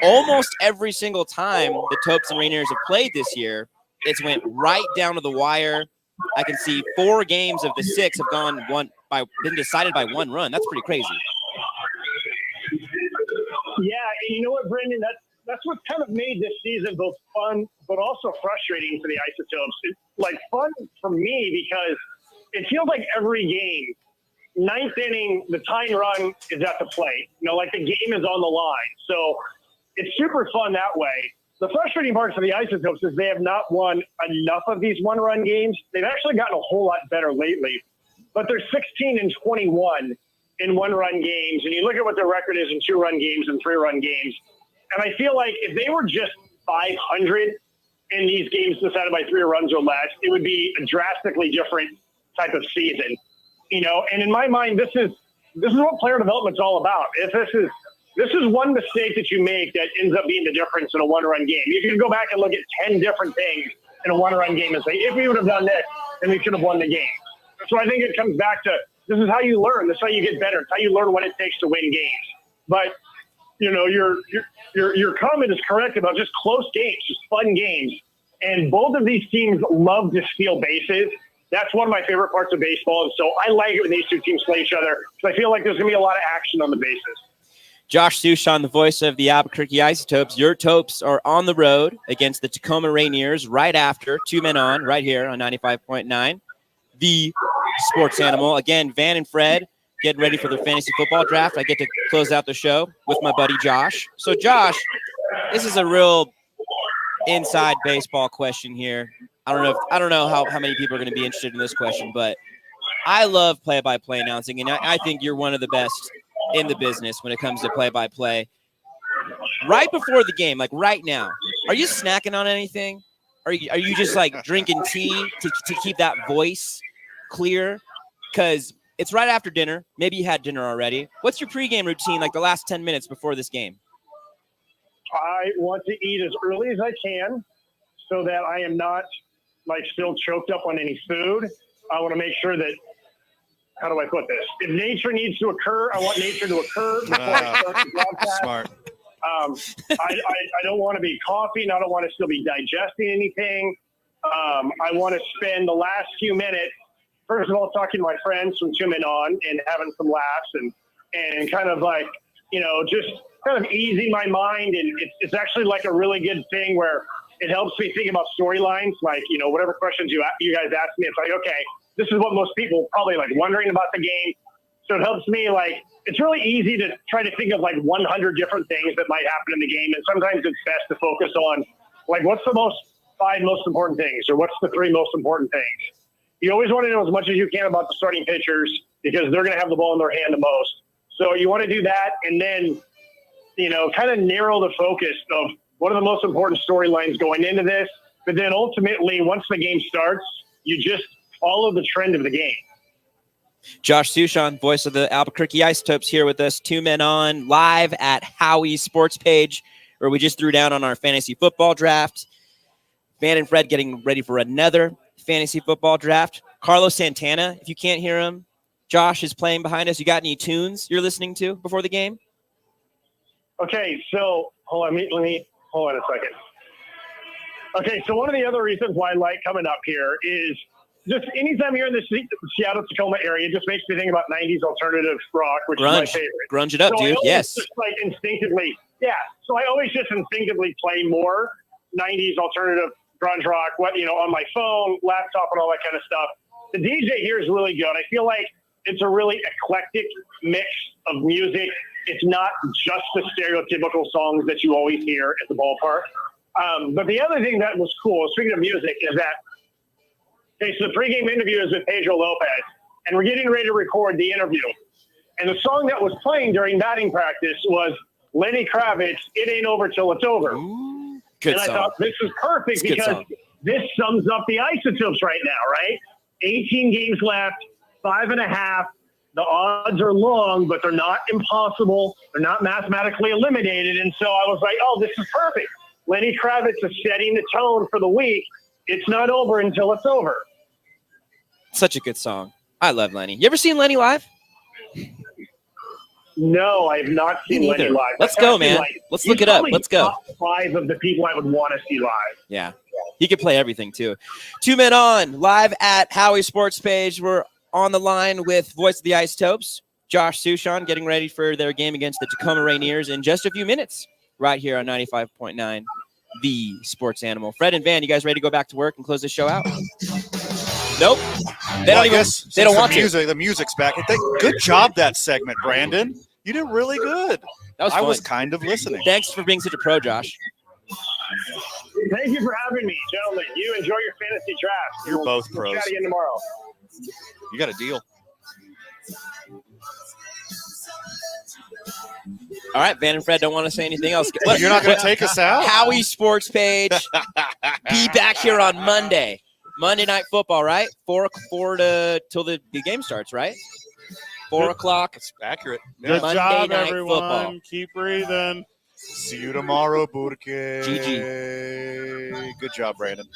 almost every single time the Topes and Rainiers have played this year, it's went right down to the wire. I can see 4 games of the 6 have been decided by 1 run. That's pretty crazy. Yeah, and you know what, Brendan? that's what kind of made this season both fun but also frustrating for the Isotopes. It's like fun for me because it feels like every game, ninth inning, the tying run is at the plate. Like the game is on the line. So it's super fun that way. The frustrating part for the Isotopes is they have not won enough of these one-run games. They've actually gotten a whole lot better lately, but they're 16-21 in one-run games. And you look at what their record is in two-run games and three-run games. And I feel like if they were just 500 in these games decided by 3 runs or less, it would be a drastically different type of season. And in my mind, this is what player development's all about. If this is one mistake that you make that ends up being the difference in a one-run game. You can go back and look at 10 different things in a one-run game and say, if we would have done this, then we could have won the game. So I think it comes back to this is how you learn. This is how you get better. It's how you learn what it takes to win games. But your comment is correct about just close games, just fun games. And both of these teams love to steal bases. That's one of my favorite parts of baseball. And so I like it when these two teams play each other because I feel like there's going to be a lot of action on the bases. Josh Sushan, the voice of the Albuquerque Isotopes. Your Topes are on the road against the Tacoma Rainiers right after 2 Men On right here on 95.9. The Sports Animal. Again, Van and Fred getting ready for their fantasy football draft. I get to close out the show with my buddy Josh. So, Josh, this is a real inside baseball question here. I don't know how many people are going to be interested in this question, but I love play-by-play announcing, and I think you're one of the best in the business when it comes to play-by-play. Right before the game, like right now, are you snacking on anything? Are you just like drinking tea to keep that voice clear? Because it's right after dinner. Maybe you had dinner already. What's your pregame routine like the last 10 minutes before this game? I want to eat as early as I can so that I am not like still choked up on any food. I want to make sure that, how do I put this? If nature needs to occur, I want nature to occur before I start the broadcast. Smart. I don't want to be coughing. I don't want to still be digesting anything. I want to spend the last few minutes, first of all, talking to my friends from 2 Men On and having some laughs and kind of like, just kind of easing my mind. And it's actually like a really good thing where it helps me think about storylines. Like, whatever questions you guys ask me, it's like, okay, this is what most people probably like wondering about the game. So it helps me it's really easy to try to think of 100 different things that might happen in the game. And sometimes it's best to focus on what's the 5 most important things or what's the 3 most important things. You always want to know as much as you can about the starting pitchers because they're going to have the ball in their hand the most. So you want to do that and then, kind of narrow the focus of what are the most important storylines going into this. But then ultimately, once the game starts, you just follow the trend of the game. Josh Sushan, voice of the Albuquerque Isotopes, here with us. 2 Men On live at Howies Sports Page, where we just threw down on our fantasy football draft. Van and Fred getting ready for another fantasy football draft. Carlos Santana, if you can't hear him, Josh is playing behind us. You got any tunes you're listening to before the game? Okay, so hold on a second. Okay, so one of the other reasons why I like coming up here is just anytime you're in the Seattle-Tacoma area, it just makes me think about 90s alternative rock, which is my favorite. Grunge it up, so dude. Yes. Just instinctively, so I always just instinctively play more 90s alternative grunge rock, on my phone, laptop, and all that kind of stuff. The DJ here is really good. I feel like it's a really eclectic mix of music. It's not just the stereotypical songs that you always hear at the ballpark. But the other thing that was cool, speaking of music, is that, so the pregame interview is with Pedro Lopez, and we're getting ready to record the interview. And the song that was playing during batting practice was Lenny Kravitz, It Ain't Over Till It's Over. Ooh, good and song. I thought this is perfect because this sums up the Isotopes right now, right? 18 games left, 5.5. The odds are long, but they're not impossible. They're not mathematically eliminated. And so I was like, oh, this is perfect. Lenny Kravitz is setting the tone for the week. It's not over until it's over. Such a good song. I love Lenny. You ever seen Lenny live? No, I have not seen Lenny live. Let's go, man. Let's look it up. Let's go. Top 5 of the people I would want to see live. Yeah. He could play everything, too. 2 Men On, live at Howie Sports Page. We're on the line with voice of the Isotopes, Josh Sushan, getting ready for their game against the Tacoma Rainiers in just a few minutes. right here on 95.9, the Sports Animal. Fred and Van, you guys ready to go back to work and close this show out? Nope. They don't even. They don't want to. The music's back. Good job that segment, Brandon. You did really good. That was I fun. was kind of listening. Thanks for being such a pro, Josh. Thank you for having me, gentlemen. You enjoy your fantasy draft. You're both We'll pros. chat again tomorrow. You got a deal. All right, Van and Fred don't want to say anything else. You're not going to take us out? Howie Sports Page. Be back here on Monday. Monday Night Football, right? 4 till the game starts, right? 4 o'clock. That's accurate. Good Monday job, Night everyone. Football. Keep breathing. See you tomorrow, Burke. GG. Good job, Brandon.